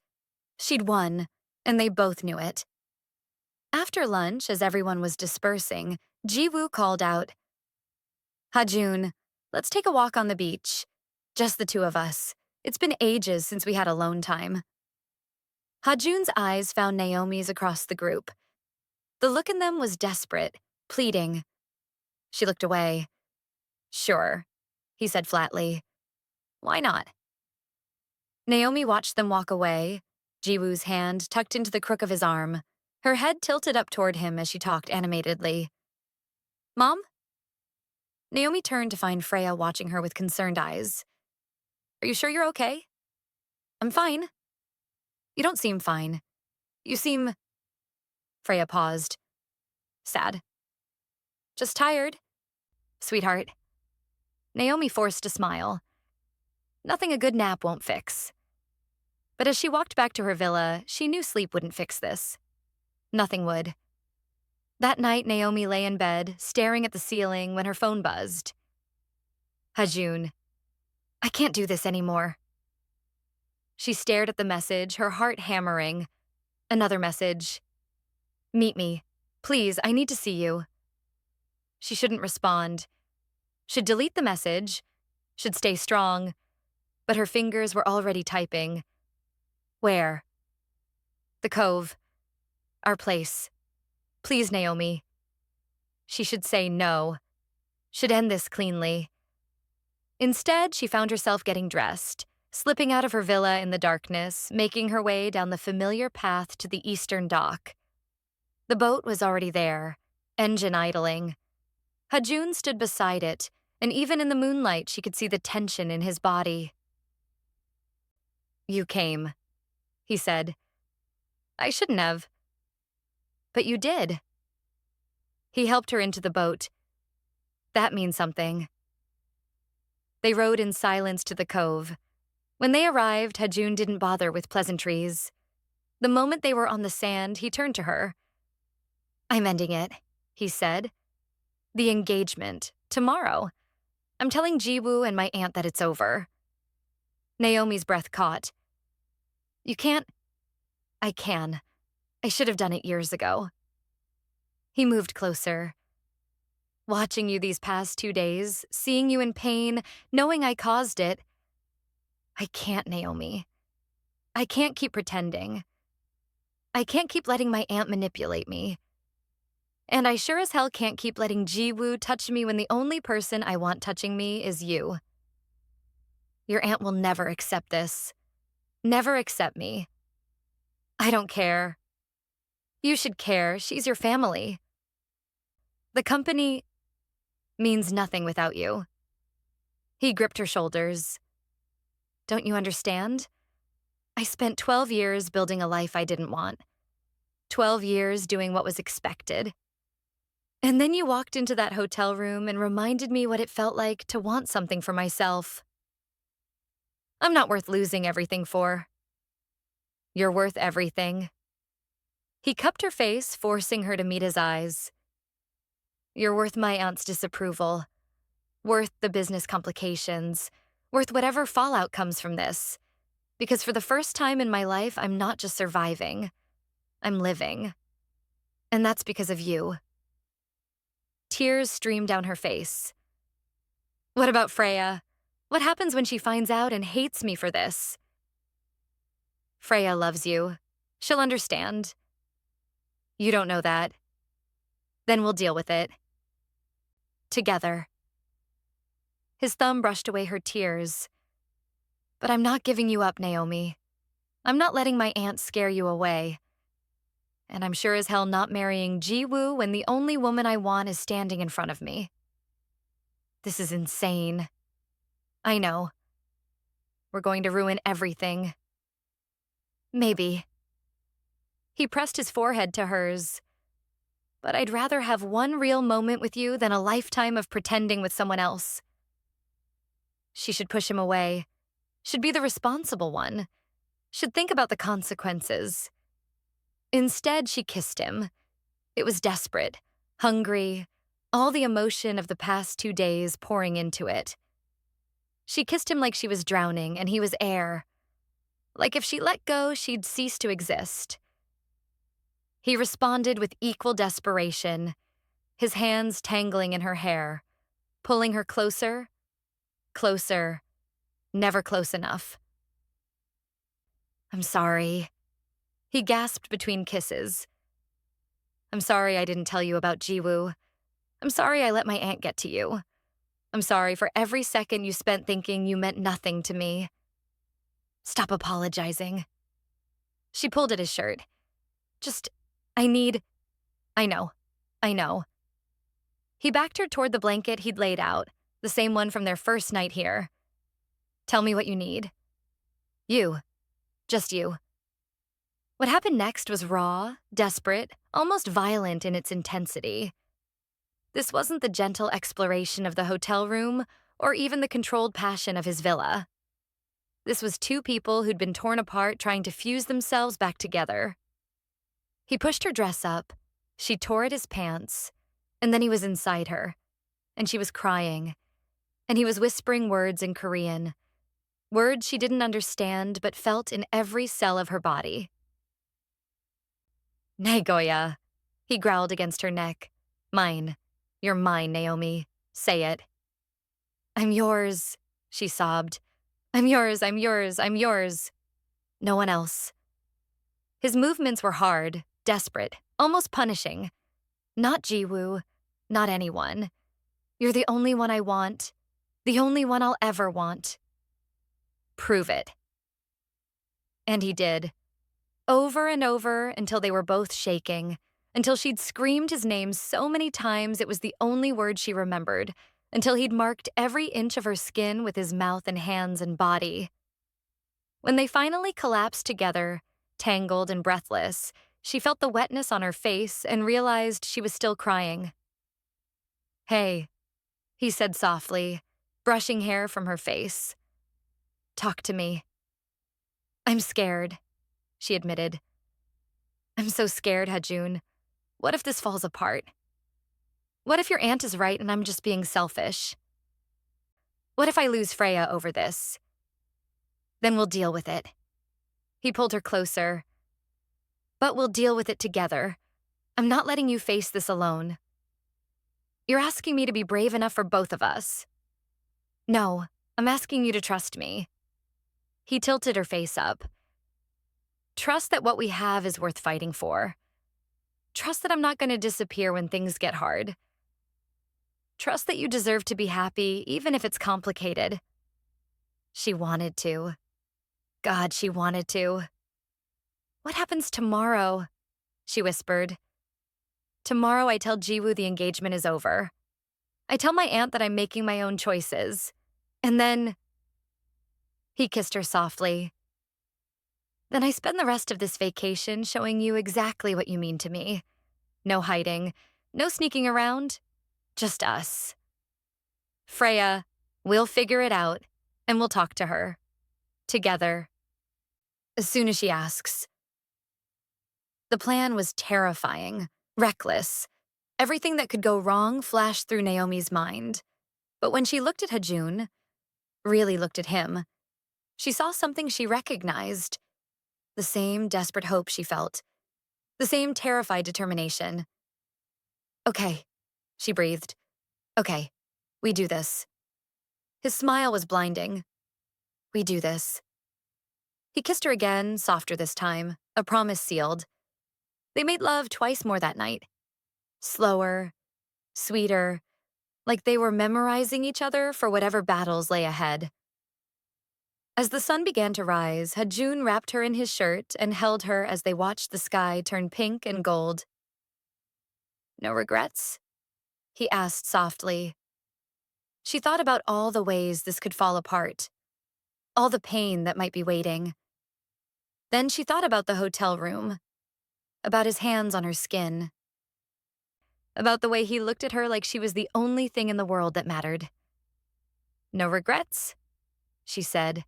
She'd won, and they both knew it. After lunch, as everyone was dispersing, Ji-woo called out, "Ha-jun, let's take a walk on the beach. Just the two of us. It's been ages since we had alone time." Ha-jun's eyes found Naomi's across the group. The look in them was desperate, pleading. She looked away. "Sure," he said flatly. "Why not?" Naomi watched them walk away, Ji-woo's hand tucked into the crook of his arm, her head tilted up toward him as she talked animatedly. "Mom?" Naomi turned to find Freya watching her with concerned eyes. "Are you sure you're okay?" "I'm fine." "You don't seem fine. You seem—" Freya paused. "Sad." "Just tired." "Sweetheart." Naomi forced a smile. Nothing a good nap won't fix. But as she walked back to her villa, she knew sleep wouldn't fix this. Nothing would. That night, Naomi lay in bed, staring at the ceiling when her phone buzzed. "Ha-jun, I can't do this anymore." She stared at the message, her heart hammering. Another message. "Meet me. Please, I need to see you." She shouldn't respond. Should delete the message. Should stay strong. But her fingers were already typing. "Where?" "The Cove. Our place. Please, Naomi." She should say no. Should end this cleanly. Instead, she found herself getting dressed, slipping out of her villa in the darkness, making her way down the familiar path to the eastern dock. The boat was already there, engine idling. Ha-jun stood beside it, and even in the moonlight she could see the tension in his body. "You came," he said. "I shouldn't have." "But you did." He helped her into the boat. "That means something." They rowed in silence to the cove. When they arrived, Ha-jun didn't bother with pleasantries. The moment they were on the sand, he turned to her. "I'm ending it," he said. "The engagement. Tomorrow. I'm telling Ji-woo and my aunt that it's over." Naomi's breath caught. "You can't—" "I can. I should have done it years ago." He moved closer. "Watching you these past 2 days, seeing you in pain, knowing I caused it. I can't, Naomi. I can't keep pretending. I can't keep letting my aunt manipulate me. And I sure as hell can't keep letting Ji-woo touch me when the only person I want touching me is you. Your aunt will never accept this. Never accept me. I don't care. You should care. She's your family. The company means nothing without you." He gripped her shoulders. "Don't you understand? I spent 12 years building a life I didn't want. 12 years doing what was expected. And then you walked into that hotel room and reminded me what it felt like to want something for myself. I'm not worth losing everything for. You're worth everything." He cupped her face, forcing her to meet his eyes. "You're worth my aunt's disapproval. Worth the business complications. Worth whatever fallout comes from this. Because for the first time in my life, I'm not just surviving. I'm living. And that's because of you." Tears streamed down her face. "What about Freya? What happens when she finds out and hates me for this?" "Freya loves you. She'll understand." "You don't know that. Then we'll deal with it. Together." His thumb brushed away her tears. "But I'm not giving you up, Naomi. I'm not letting my aunt scare you away. And I'm sure as hell not marrying Ji-woo when the only woman I want is standing in front of me. This is insane. I know. We're going to ruin everything. Maybe." He pressed his forehead to hers. "But I'd rather have one real moment with you than a lifetime of pretending with someone else." She should push him away. Should be the responsible one. Should think about the consequences. Instead, she kissed him. It was desperate, hungry, all the emotion of the past 2 days pouring into it. She kissed him like she was drowning and he was air. Like if she let go, she'd cease to exist. He responded with equal desperation. his hands tangling in her hair, pulling her closer, closer, never close enough. "I'm sorry," he gasped between kisses. "I'm sorry I didn't tell you about Jiwoo. I'm sorry I let my aunt get to you. I'm sorry for every second you spent thinking you meant nothing to me. Stop apologizing." She pulled at his shirt. "Just, I know. I know." He backed her toward the blanket he'd laid out, the same one from their first night here. "Tell me what you need." "You. Just you." What happened next was raw, desperate, almost violent in its intensity. This wasn't the gentle exploration of the hotel room or even the controlled passion of his villa. This was two people who'd been torn apart trying to fuse themselves back together. He pushed her dress up, she tore at his pants, and then he was inside her, and she was crying, and he was whispering words in Korean, words she didn't understand but felt in every cell of her body. "Nagoya," he growled against her neck. "Mine. You're mine, Naomi. Say it." "I'm yours," she sobbed. "I'm yours, I'm yours, I'm yours. No one else." His movements were hard, desperate, almost punishing. "Not Jiwoo, not anyone. You're the only one I want, the only one I'll ever want. Prove it." And he did. Over and over until they were both shaking, until she'd screamed his name so many times it was the only word she remembered, until he'd marked every inch of her skin with his mouth and hands and body. When they finally collapsed together, tangled and breathless, she felt the wetness on her face and realized she was still crying. "Hey," he said softly, brushing hair from her face. "Talk to me." "I'm scared," she admitted. "I'm so scared, Hajun. What if this falls apart? What if your aunt is right and I'm just being selfish? What if I lose Freya over this? Then we'll deal with it." He pulled her closer. "But we'll deal with it together. I'm not letting you face this alone. You're asking me to be brave enough for both of us." "No, I'm asking you to trust me." He tilted her face up. "Trust that what we have is worth fighting for. Trust that I'm not going to disappear when things get hard. Trust that you deserve to be happy, even if it's complicated." She wanted to. God, she wanted to. "What happens tomorrow?" she whispered. "Tomorrow I tell Jiwoo the engagement is over. I tell my aunt that I'm making my own choices. And then..." He kissed her softly. "Then I spend the rest of this vacation showing you exactly what you mean to me. No hiding, no sneaking around, just us. Freya, we'll figure it out, and we'll talk to her. Together. As soon as she asks." The plan was terrifying, reckless. Everything that could go wrong flashed through Naomi's mind. But when she looked at Hajun, really looked at him, she saw something she recognized. The same desperate hope she felt. The same terrified determination. "Okay," she breathed. "Okay, we do this." His smile was blinding. "We do this." He kissed her again, softer this time, a promise sealed. They made love twice more that night. Slower, sweeter, like they were memorizing each other for whatever battles lay ahead. As the sun began to rise, Hajun wrapped her in his shirt and held her as they watched the sky turn pink and gold. "No regrets?" he asked softly. She thought about all the ways this could fall apart, all the pain that might be waiting. Then she thought about the hotel room, about his hands on her skin, about the way he looked at her like she was the only thing in the world that mattered. "No regrets?" she said.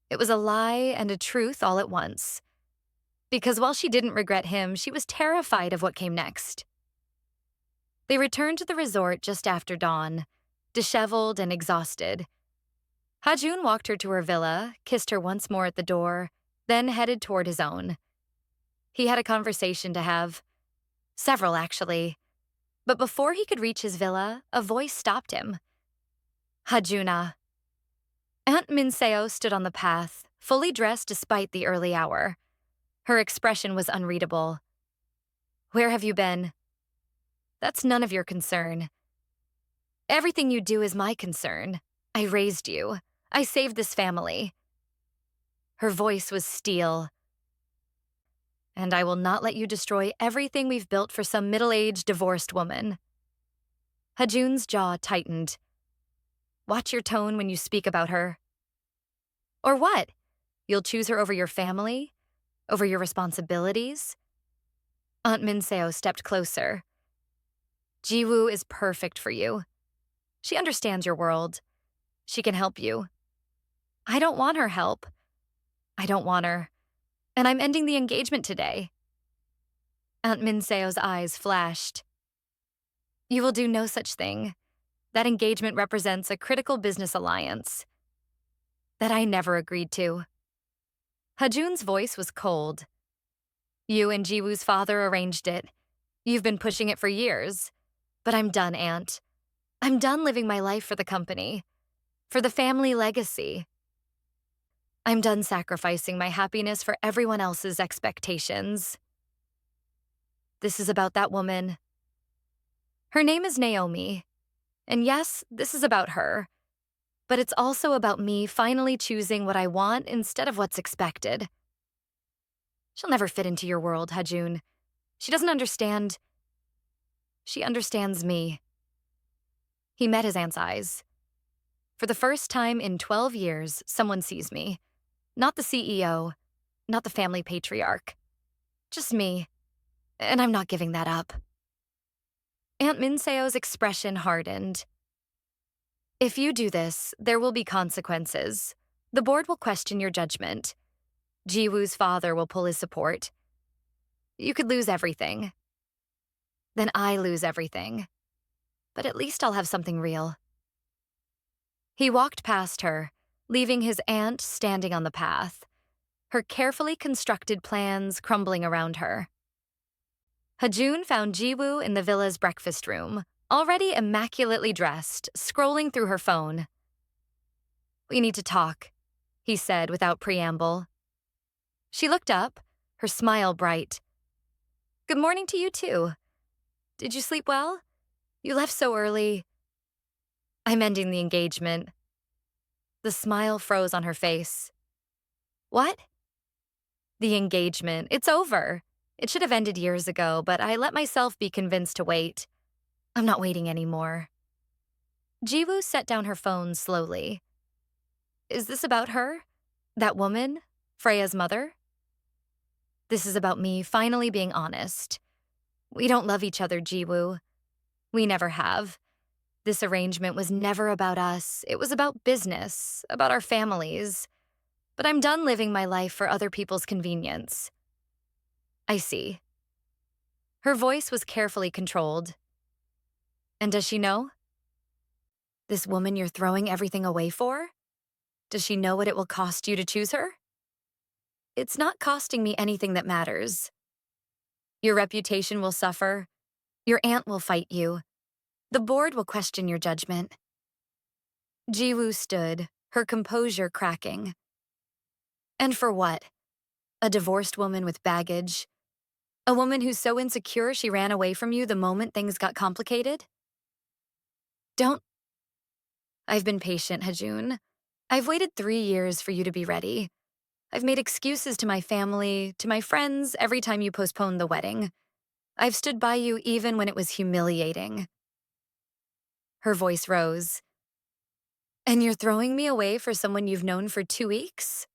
It was a lie and a truth all at once. Because while she didn't regret him, she was terrified of what came next. They returned to the resort just after dawn, disheveled and exhausted. Hajun walked her to her villa, kissed her once more at the door, then headed toward his own. He had a conversation to have. Several, actually. But before he could reach his villa, a voice stopped him. Hajuna. Aunt Minseo stood on the path, fully dressed despite the early hour. Her expression was unreadable. Where have you been? That's none of your concern. Everything you do is my concern. I raised you. I saved this family. Her voice was steel. And I will not let you destroy everything we've built for some middle-aged divorced woman. Hajun's jaw tightened. Watch your tone when you speak about her. Or what? You'll choose her over your family? Over your responsibilities? Aunt Minseo stepped closer. Jiwoo is perfect for you. She understands your world. She can help you. I don't want her help. I don't want her. And I'm ending the engagement today. Aunt Minseo's eyes flashed. You will do no such thing. That engagement represents a critical business alliance that I never agreed to. Hajun's voice was cold. You and Jiwoo's father arranged it. You've been pushing it for years. But I'm done, Aunt. I'm done living my life for the company, for the family legacy. I'm done sacrificing my happiness for everyone else's expectations. This is about that woman. Her name is Naomi. And yes, this is about her. But it's also about me finally choosing what I want instead of what's expected. She'll never fit into your world, Hajun. She doesn't understand. She understands me. He met his aunt's eyes. For the first time in 12 years, someone sees me. Not the CEO, not the family patriarch. Just me. And I'm not giving that up. Aunt Minseo's expression hardened. If you do this, there will be consequences. The board will question your judgment. Jiwoo's father will pull his support. You could lose everything. Then I lose everything. But at least I'll have something real. He walked past her, leaving his aunt standing on the path, her carefully constructed plans crumbling around her. Hajun found Jiwoo in the villa's breakfast room, already immaculately dressed, scrolling through her phone. We need to talk, he said without preamble. She looked up, her smile bright. Good morning to you too. Did you sleep well? You left so early. I'm ending the engagement. The smile froze on her face. What? The engagement. It's over. It should have ended years ago, but I let myself be convinced to wait. I'm not waiting anymore. Jiwoo set down her phone slowly. Is this about her? That woman? Freya's mother? This is about me finally being honest. We don't love each other, Jiwoo. We never have. This arrangement was never about us. It was about business, about our families. But I'm done living my life for other people's convenience. I see. Her voice was carefully controlled. And does she know? This woman you're throwing everything away for? Does she know what it will cost you to choose her? It's not costing me anything that matters. Your reputation will suffer. Your aunt will fight you. The board will question your judgment. Jiwoo stood, her composure cracking. And for what? A divorced woman with baggage? A woman who's so insecure she ran away from you the moment things got complicated? Don't. I've been patient, Hajun. I've waited 3 years for you to be ready. I've made excuses to my family, to my friends, every time you postponed the wedding. I've stood by you even when it was humiliating. Her voice rose. And you're throwing me away for someone you've known for 2 weeks?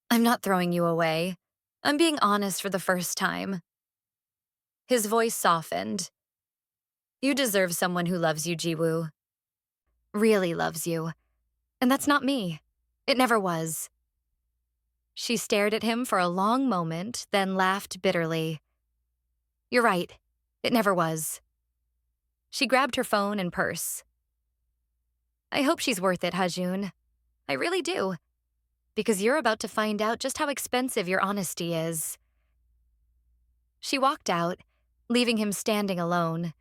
I'm not throwing you away. I'm being honest for the first time. His voice softened. You deserve someone who loves you, Jiwoo. Really loves you. And that's not me. It never was. She stared at him for a long moment, then laughed bitterly. You're right. It never was. She grabbed her phone and purse. I hope she's worth it, Hajun. I really do. Because you're about to find out just how expensive your honesty is. She walked out, leaving him standing alone.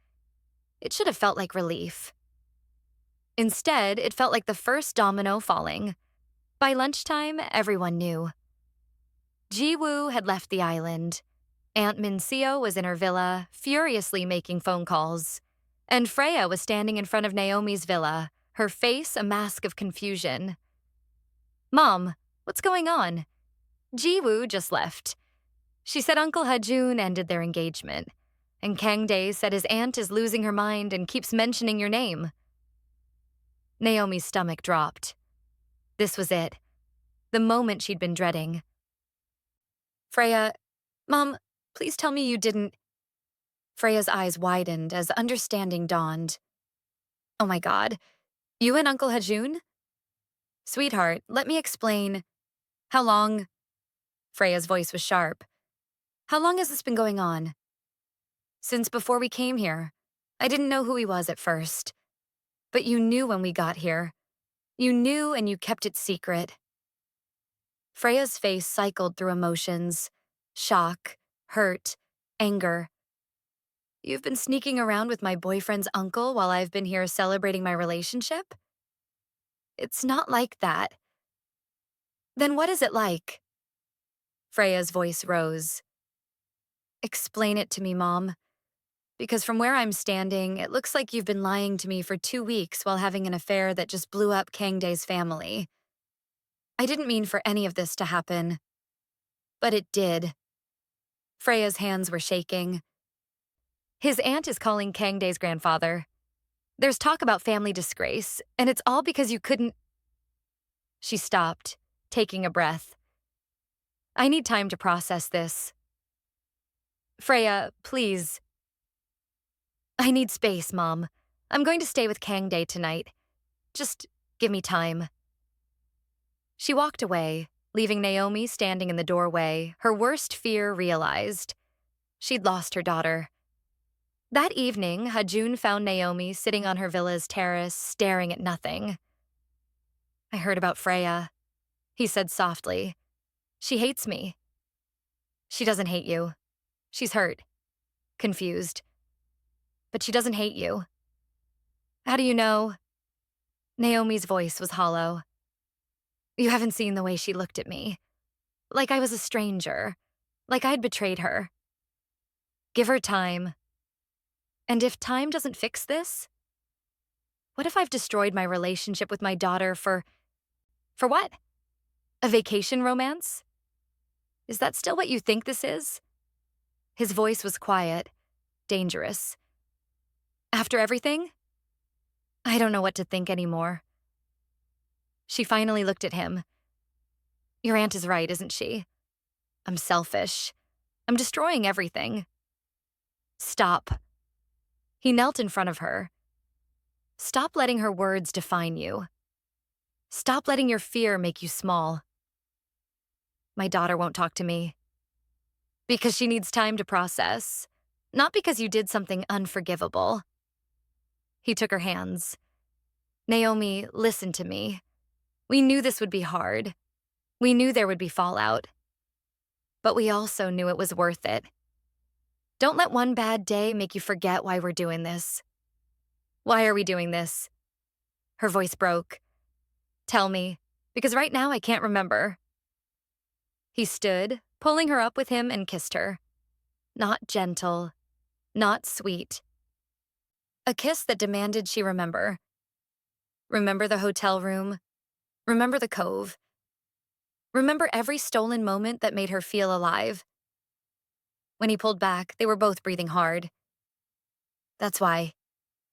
it should have felt like relief. Instead, it felt like the first domino falling. By lunchtime, everyone knew. Ji-woo had left the island. Aunt Min-seo was in her villa, furiously making phone calls. And Freya was standing in front of Naomi's villa, her face a mask of confusion. "Mom, what's going on?" Ji-woo just left. She said Uncle Ha-jun ended their engagement, and Kang-dae said his aunt is losing her mind and keeps mentioning your name. Naomi's stomach dropped. This was it, the moment she'd been dreading. "Freya, Mom, please tell me you didn't..." Freya's eyes widened as understanding dawned. "Oh my God, you and Uncle Ha-jun?" "Sweetheart, let me explain. How long..." Freya's voice was sharp. "How long has this been going on?" "Since before we came here. I didn't know who he was at first. But you knew when we got here. You knew and you kept it secret." Freya's face cycled through emotions. Shock, hurt, anger. "You've been sneaking around with my boyfriend's uncle while I've been here celebrating my relationship?" "It's not like that." "Then what is it like?" Freya's voice rose. "Explain it to me, Mom. Because from where I'm standing, it looks like you've been lying to me for 2 weeks while having an affair that just blew up Kang-dae's family. I didn't mean for any of this to happen. But it did." Freya's hands were shaking. "His aunt is calling Kang-dae's grandfather. There's talk about family disgrace, and it's all because you couldn't..." She stopped, taking a breath. "I need time to process this. Freya, please." "I need space, Mom. I'm going to stay with Kang-dae tonight. Just give me time." She walked away, leaving Naomi standing in the doorway, her worst fear realized. She'd lost her daughter. That evening, Ha-jun found Naomi sitting on her villa's terrace, staring at nothing. "I heard about Freya," he said softly. "She hates me." "She doesn't hate you. She's hurt. Confused. But she doesn't hate you." "How do you know?" Naomi's voice was hollow. "You haven't seen the way she looked at me. Like I was a stranger. Like I'd betrayed her. Give her time. And if time doesn't fix this, what if I've destroyed my relationship with my daughter for what? A vacation romance? Is that still what you think this is?" His voice was quiet, dangerous. "After everything? I don't know what to think anymore." She finally looked at him. "Your aunt is right, isn't she? I'm selfish. I'm destroying everything." "Stop." He knelt in front of her. "Stop letting her words define you. Stop letting your fear make you small." "My daughter won't talk to me." "Because she needs time to process. Not because you did something unforgivable." He took her hands. "Naomi, listen to me. We knew this would be hard. We knew there would be fallout. But we also knew it was worth it. Don't let one bad day make you forget why we're doing this." "Why are we doing this?" Her voice broke. "Tell me, because right now I can't remember." He stood, pulling her up with him and kissed her. Not gentle, not sweet. A kiss that demanded she remember. Remember the hotel room. Remember the cove. Remember every stolen moment that made her feel alive. When he pulled back, they were both breathing hard. "That's why,"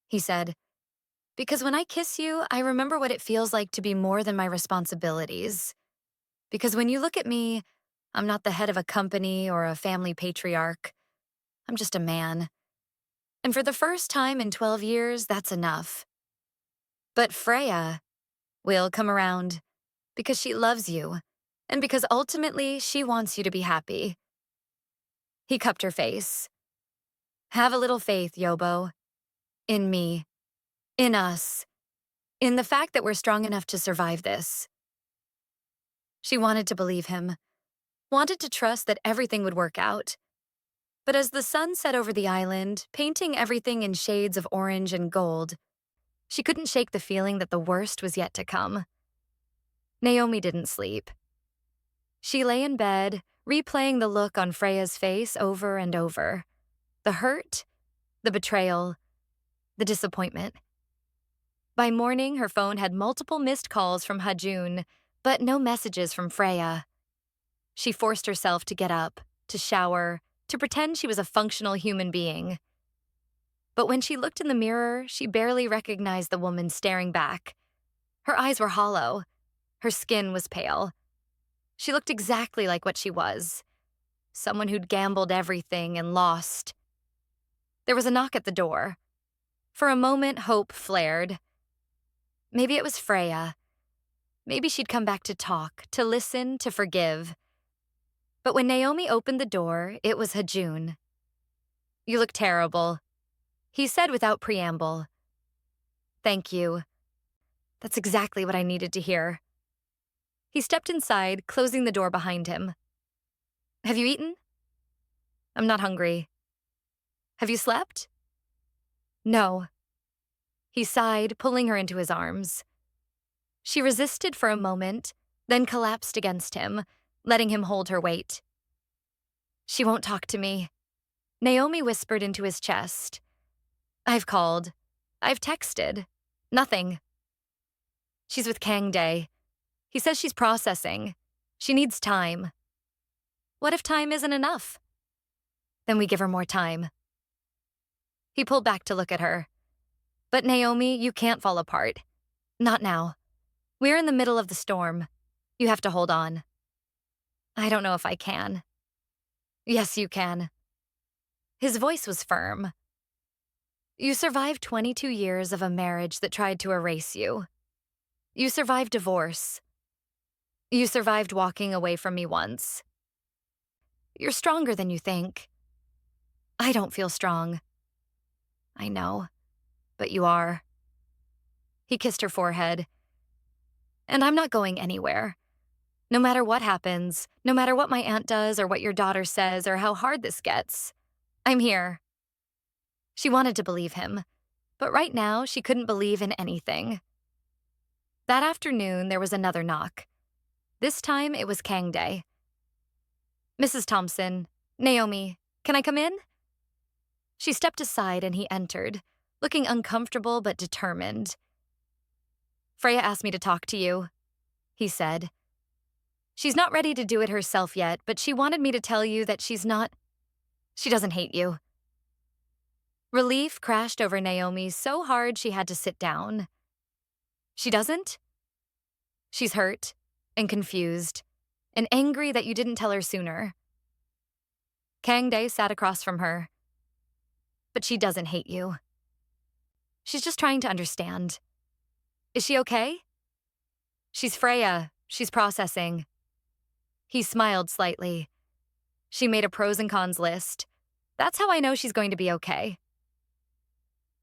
he said. "Because when I kiss you, I remember what it feels like to be more than my responsibilities. Because when you look at me, I'm not the head of a company or a family patriarch. I'm just a man. And for the first time in 12 years, that's enough. But Freya will come around because she loves you and because ultimately she wants you to be happy." He cupped her face. "Have a little faith, Yobo. In me. In us. In the fact that we're strong enough to survive this." She wanted to believe him. Wanted to trust that everything would work out. But as the sun set over the island, painting everything in shades of orange and gold, she couldn't shake the feeling that the worst was yet to come. Naomi didn't sleep. She lay in bed, replaying the look on Freya's face over and over. The hurt, the betrayal, the disappointment. By morning, her phone had multiple missed calls from Hajun, but no messages from Freya. She forced herself to get up, to shower, to pretend she was a functional human being. But when she looked in the mirror, she barely recognized the woman staring back. Her eyes were hollow. Her skin was pale. She looked exactly like what she was. Someone who'd gambled everything and lost. There was a knock at the door. For a moment, hope flared. Maybe it was Freya. Maybe she'd come back to talk, to listen, to forgive. But when Naomi opened the door, it was Hajun. "You look terrible," he said without preamble. "Thank you. That's exactly what I needed to hear." He stepped inside, closing the door behind him. "Have you eaten?" "I'm not hungry." "Have you slept?" "No." He sighed, pulling her into his arms. She resisted for a moment, then collapsed against him, letting him hold her weight. "She won't talk to me," Naomi whispered into his chest. "I've called. I've texted. Nothing. She's with Kang Dae. He says she's processing. She needs time." "What if time isn't enough?" "Then we give her more time." He pulled back to look at her. "But Naomi, you can't fall apart. Not now. We're in the middle of the storm. You have to hold on." "I don't know if I can." "Yes, you can." His voice was firm. "You survived 22 years of a marriage that tried to erase you. You survived divorce. You survived walking away from me once. You're stronger than you think." "I don't feel strong." "I know, but you are." He kissed her forehead. "And I'm not going anywhere. No matter what happens, no matter what my aunt does or what your daughter says or how hard this gets, I'm here." She wanted to believe him, but right now she couldn't believe in anything. That afternoon, there was another knock. This time, it was Kang Dae. "Mrs. Thompson, Naomi, can I come in?" She stepped aside and he entered, looking uncomfortable but determined. "Freya asked me to talk to you," he said. "She's not ready to do it herself yet, but she wanted me to tell you that she doesn't hate you." Relief crashed over Naomi so hard she had to sit down. "She doesn't?" "She's hurt and confused and angry that you didn't tell her sooner." Kang Dae sat across from her. "But she doesn't hate you. She's just trying to understand. Is she okay?" "She's Freya. She's processing." He smiled slightly. "She made a pros and cons list. That's how I know she's going to be okay."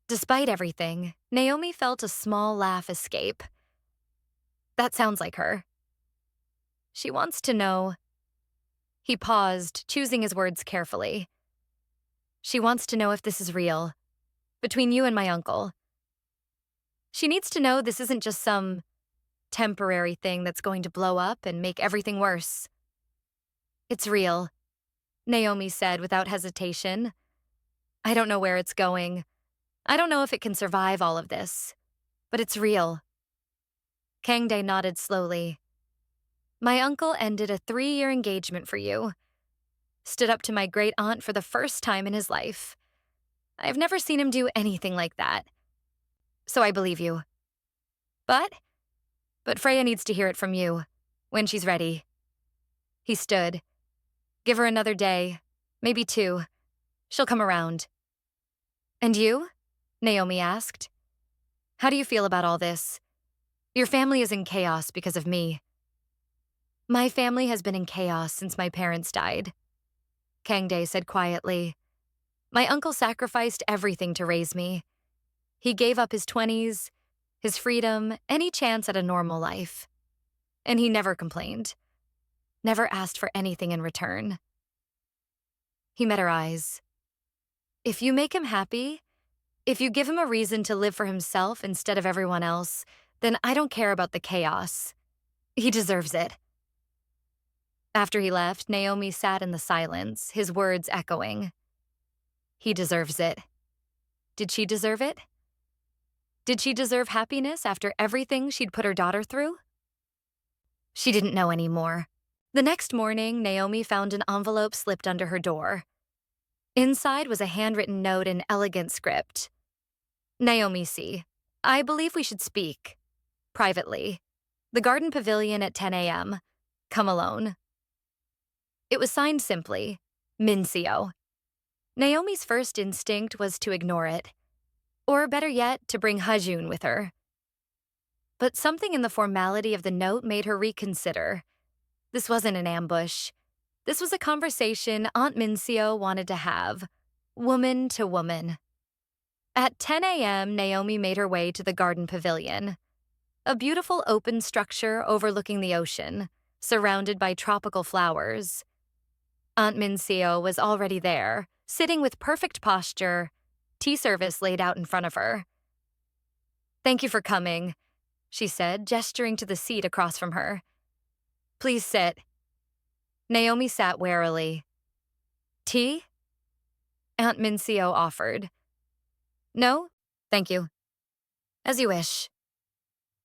Despite everything, Naomi felt a small laugh escape. That sounds like her. She wants to know. He paused, choosing his words carefully. She wants to know if this is real, between you and my uncle. She needs to know this isn't just some temporary thing that's going to blow up and make everything worse. "It's real," Naomi said without hesitation. "I don't know where it's going. I don't know if it can survive all of this, but it's real." Kang Dae nodded slowly. "My uncle ended a 3-year engagement for you. Stood up to my great aunt for the first time in his life. I've never seen him do anything like that. So I believe you. But Freya needs to hear it from you, when she's ready." He stood. "Give her another day, maybe 2. She'll come around." "And you?" Naomi asked. "How do you feel about all this? Your family is in chaos because of me." "My family has been in chaos since my parents died," Kang Dae said quietly. "My uncle sacrificed everything to raise me. He gave up his 20s, his freedom, any chance at a normal life. And he never complained. Never asked for anything in return." He met her eyes. If you make him happy, if you give him a reason to live for himself instead of everyone else, then I don't care about the chaos. He deserves it. After he left, Naomi sat in the silence, his words echoing. He deserves it. Did she deserve it? Did she deserve happiness after everything she'd put her daughter through? She didn't know anymore. The next morning, Naomi found an envelope slipped under her door. Inside was a handwritten note in elegant script. Naomi C., I believe we should speak. Privately. The Garden Pavilion at 10 a.m. Come alone. It was signed simply, Mincio. Naomi's first instinct was to ignore it. Or better yet, to bring Hajun with her. But something in the formality of the note made her reconsider. This wasn't an ambush. This was a conversation Aunt Mincio wanted to have, woman to woman. At 10 a.m., Naomi made her way to the Garden Pavilion, a beautiful open structure overlooking the ocean, surrounded by tropical flowers. Aunt Mincio was already there, sitting with perfect posture, tea service laid out in front of her. Thank you for coming, she said, gesturing to the seat across from her. Please sit. Naomi sat warily. Tea? Aunt Mincio offered. No, thank you. As you wish.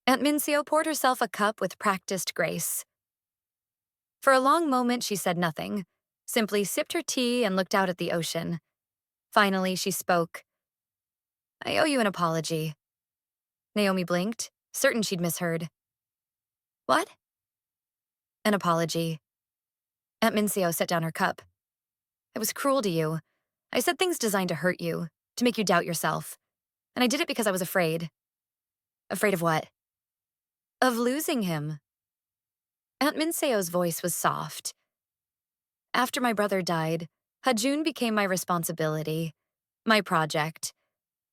Aunt Mincio poured herself a cup with practiced grace. For a long moment, she said nothing, simply sipped her tea and looked out at the ocean. Finally, she spoke. I owe you an apology. Naomi blinked, certain she'd misheard. What? An apology. Aunt Mincio set down her cup. I was cruel to you. I said things designed to hurt you, to make you doubt yourself. And I did it because I was afraid. Afraid of what? Of losing him. Aunt Mincio's voice was soft. After my brother died, Hajun became my responsibility, my project.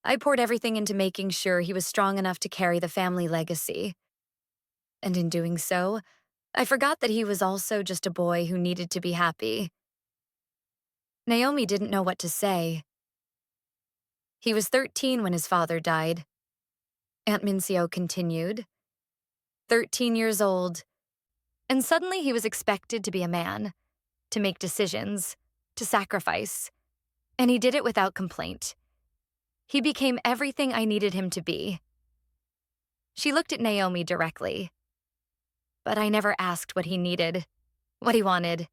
I poured everything into making sure he was strong enough to carry the family legacy. And in doing so, I forgot that he was also just a boy who needed to be happy. Naomi didn't know what to say. He was 13 when his father died. Aunt Mincio continued. 13 years old. And suddenly he was expected to be a man, to make decisions, to sacrifice. And he did it without complaint. He became everything I needed him to be. She looked at Naomi directly. But I never asked what he needed, what he wanted.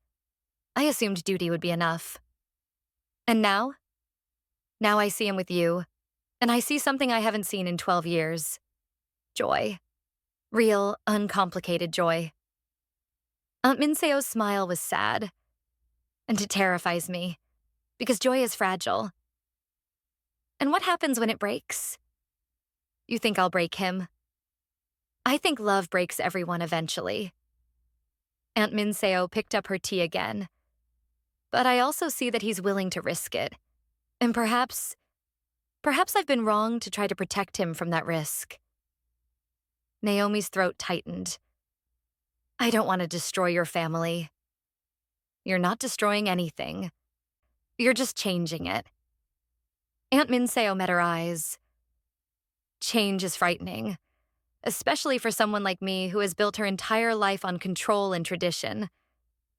I assumed duty would be enough. And now? Now I see him with you, and I see something I haven't seen in 12 years. Joy. Real, uncomplicated joy. Aunt Mincio's smile was sad. And it terrifies me, because joy is fragile. And what happens when it breaks? You think I'll break him? I think love breaks everyone eventually. Aunt Mincio picked up her tea again. But I also see that he's willing to risk it. And perhaps I've been wrong to try to protect him from that risk. Naomi's throat tightened. I don't want to destroy your family. You're not destroying anything. You're just changing it. Aunt Mincio met her eyes. Change is frightening, especially for someone like me who has built her entire life on control and tradition.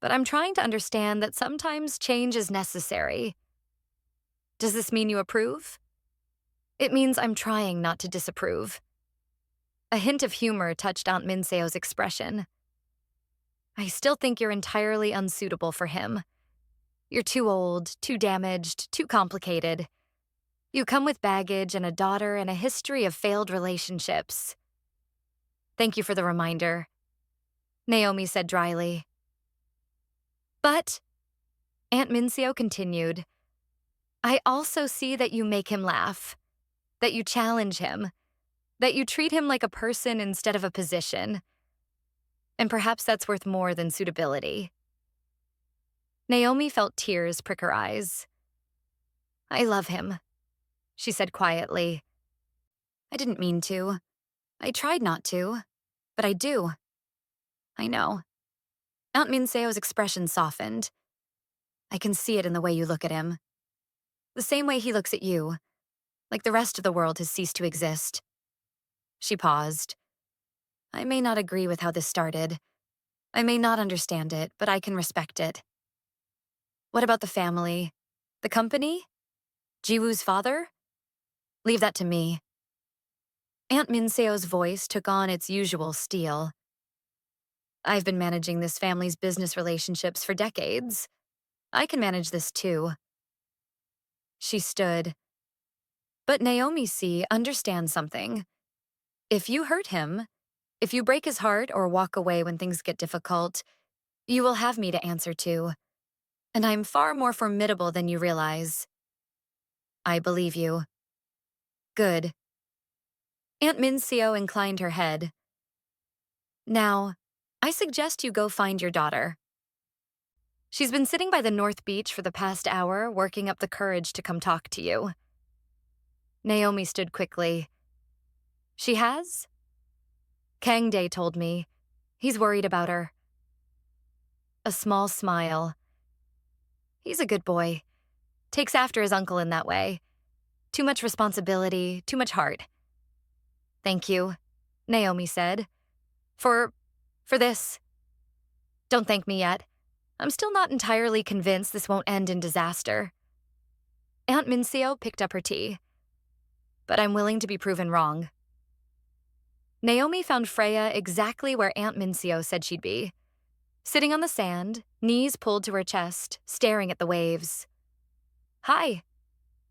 But I'm trying to understand that sometimes change is necessary. Does this mean you approve? It means I'm trying not to disapprove. A hint of humor touched Aunt Mincio's expression. I still think you're entirely unsuitable for him. You're too old, too damaged, too complicated. You come with baggage and a daughter and a history of failed relationships. Thank you for the reminder, Naomi said dryly. But, Aunt Mincio continued, I also see that you make him laugh, that you challenge him, that you treat him like a person instead of a position. And perhaps that's worth more than suitability. Naomi felt tears prick her eyes. I love him, she said quietly. I didn't mean to. I tried not to, but I do. I know. Aunt Mincio's expression softened. I can see it in the way you look at him. The same way he looks at you, like the rest of the world has ceased to exist." She paused. "I may not agree with how this started. I may not understand it, but I can respect it. What about the family? The company? Jiwoo's father? Leave that to me." Aunt Minseo's voice took on its usual steel. "I've been managing this family's business relationships for decades. I can manage this too." She stood. "But Naomi understands something. If you hurt him, if you break his heart or walk away when things get difficult, you will have me to answer to. And I'm far more formidable than you realize." "I believe you." "Good." Aunt Minseo inclined her head. "Now, I suggest you go find your daughter. She's been sitting by the North Beach for the past hour, working up the courage to come talk to you." Naomi stood quickly. "She has?" "Kang Dae told me. He's worried about her." A small smile. "He's a good boy. Takes after his uncle in that way. Too much responsibility, too much heart." "Thank you," Naomi said. For this. Don't thank me yet. I'm still not entirely convinced this won't end in disaster." Aunt Minseo picked up her tea. "But I'm willing to be proven wrong." Naomi found Freya exactly where Aunt Minseo said she'd be. Sitting on the sand, knees pulled to her chest, staring at the waves. "Hi,"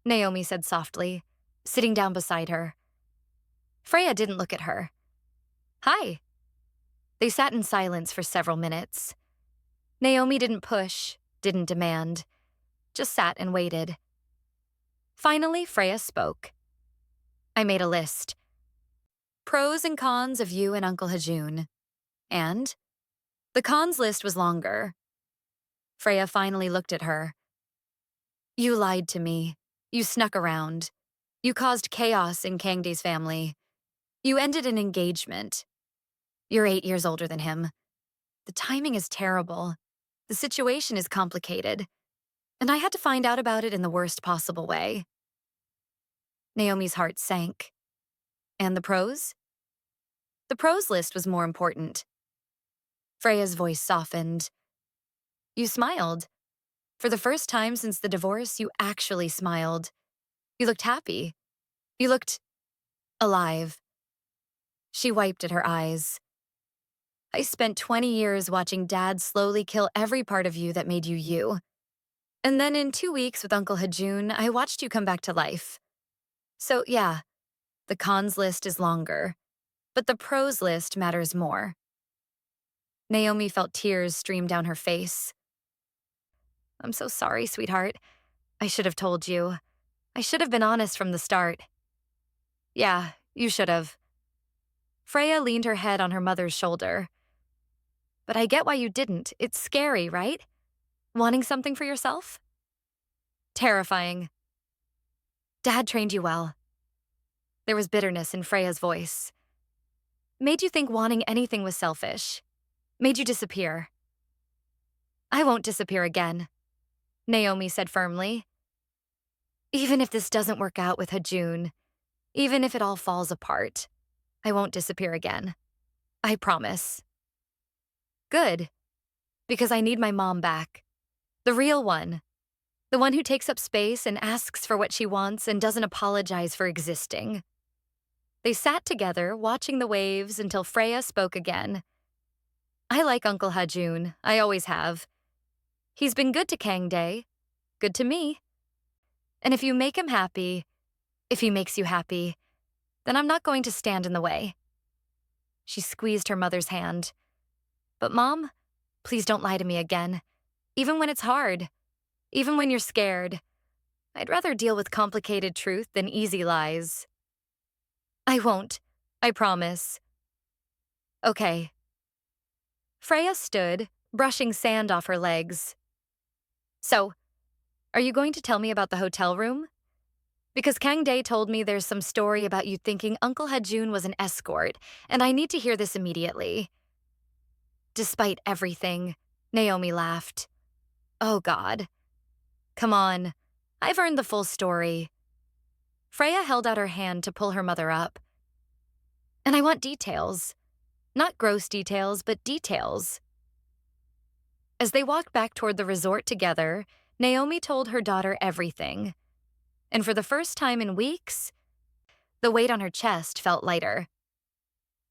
Naomi said softly, sitting down beside her. Freya didn't look at her. "Hi." They sat in silence for several minutes. Naomi didn't push, didn't demand, just sat and waited. Finally, Freya spoke. "I made a list. Pros and cons of you and Uncle Hajun. And the cons list was longer." Freya finally looked at her. "You lied to me. You snuck around. You caused chaos in Kangdae's family. You ended an engagement. You're 8 years older than him. The timing is terrible. The situation is complicated. And I had to find out about it in the worst possible way." Naomi's heart sank. "And the pros?" "The pros list was more important." Freya's voice softened. "You smiled. For the first time since the divorce, you actually smiled. You looked happy. You looked alive." She wiped at her eyes. "I spent 20 years watching Dad slowly kill every part of you that made you you. And then in 2 weeks with Uncle Hajun, I watched you come back to life. So yeah, the cons list is longer, but the pros list matters more." Naomi felt tears stream down her face. "I'm so sorry, sweetheart. I should have told you. I should have been honest from the start." "Yeah, you should have." Freya leaned her head on her mother's shoulder. "But I get why you didn't. It's scary, right? Wanting something for yourself?" "Terrifying." "Dad trained you well." There was bitterness in Freya's voice. "Made you think wanting anything was selfish. Made you disappear." "I won't disappear again," Naomi said firmly. "Even if this doesn't work out with Hajun, even if it all falls apart, I won't disappear again. I promise." "Good. Because I need my mom back. The real one. The one who takes up space and asks for what she wants and doesn't apologize for existing." They sat together, watching the waves until Freya spoke again. "I like Uncle Hajun. I always have. He's been good to Kang Dae. Good to me. And if you make him happy, if he makes you happy, then I'm not going to stand in the way." She squeezed her mother's hand. "But Mom, please don't lie to me again. Even when it's hard. Even when you're scared. I'd rather deal with complicated truth than easy lies." "I won't. I promise." "Okay." Freya stood, brushing sand off her legs. "So, are you going to tell me about the hotel room? Because Kang Dae told me there's some story about you thinking Uncle Hajun was an escort, and I need to hear this immediately." "Despite everything," Naomi laughed. "Oh God. Come on, I've earned the full story. Freya held out her hand to pull her mother up. And I want details. Not gross details, but details. As they walked back toward the resort together, Naomi told her daughter everything. And for the first time in weeks, the weight on her chest felt lighter.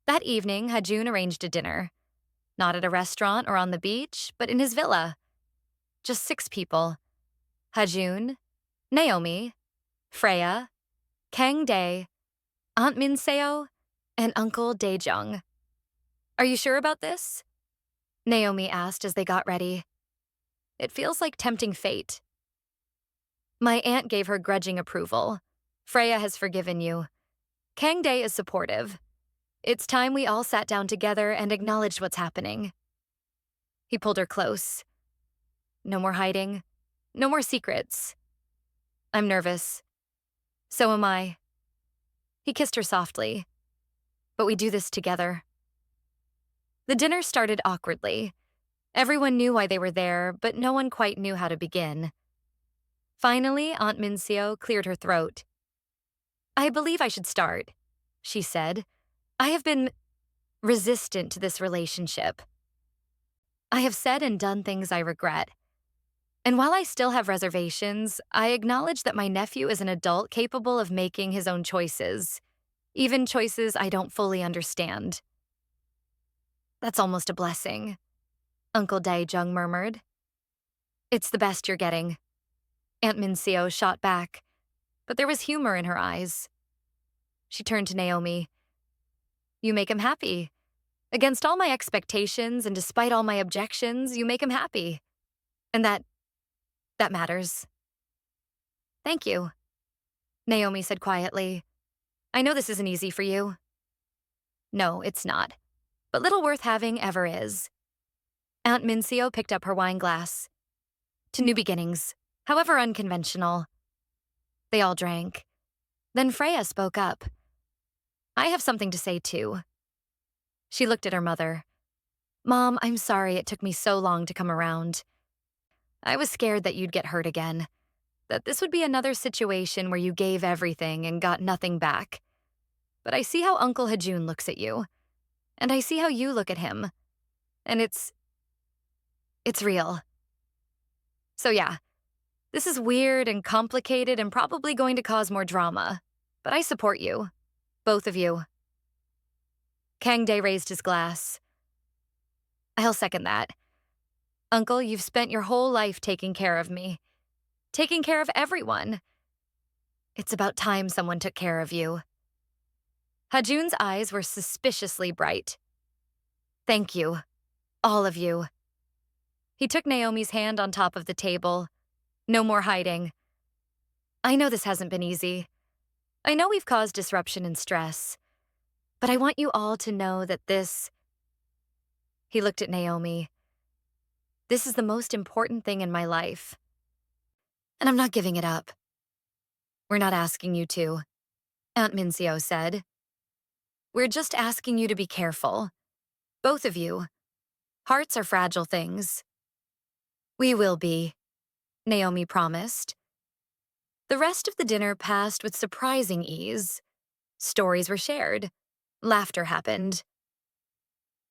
That evening, Hajun arranged a dinner. Not at a restaurant or on the beach, but in his villa. Just 6 people. Hajun, Naomi, Freya, Kang Dae, Aunt Minseo, and Uncle Daejung. Are you sure about this? Naomi asked as they got ready. It feels like tempting fate. My aunt gave her grudging approval. Freya has forgiven you. Kang Dae is supportive. It's time we all sat down together and acknowledged what's happening. He pulled her close. No more hiding. No more secrets. I'm nervous. So am I. He kissed her softly. But we do this together. The dinner started awkwardly. Everyone knew why they were there, but no one quite knew how to begin. Finally, Aunt Minseo cleared her throat. I believe I should start, she said. I have been resistant to this relationship. I have said and done things I regret. And while I still have reservations, I acknowledge that my nephew is an adult capable of making his own choices, even choices I don't fully understand. That's almost a blessing, Uncle Daejung murmured. It's the best you're getting. Aunt Minseo shot back, but there was humor in her eyes. She turned to Naomi. You make him happy. Against all my expectations and despite all my objections, you make him happy. And that matters. Thank you, Naomi said quietly. I know this isn't easy for you. No, it's not. But little worth having ever is. Aunt Minseo picked up her wine glass. To new beginnings, however unconventional. They all drank. Then Freya spoke up. I have something to say too. She looked at her mother. Mom, I'm sorry it took me so long to come around. I was scared that you'd get hurt again. That this would be another situation where you gave everything and got nothing back. But I see how Uncle Hajun looks at you. And I see how you look at him. And it's real. So yeah, this is weird and complicated and probably going to cause more drama. But I support you. Both of you. Kang Dae raised his glass. I'll second that. Uncle, you've spent your whole life taking care of me. Taking care of everyone. It's about time someone took care of you. Hajun's eyes were suspiciously bright. Thank you. All of you. He took Naomi's hand on top of the table. No more hiding. I know this hasn't been easy. I know we've caused disruption and stress. But I want you all to know that this... He looked at Naomi. This is the most important thing in my life. And I'm not giving it up. We're not asking you to, Aunt Minseo said. We're just asking you to be careful. Both of you. Hearts are fragile things. We will be, Naomi promised. The rest of the dinner passed with surprising ease. Stories were shared. Laughter happened.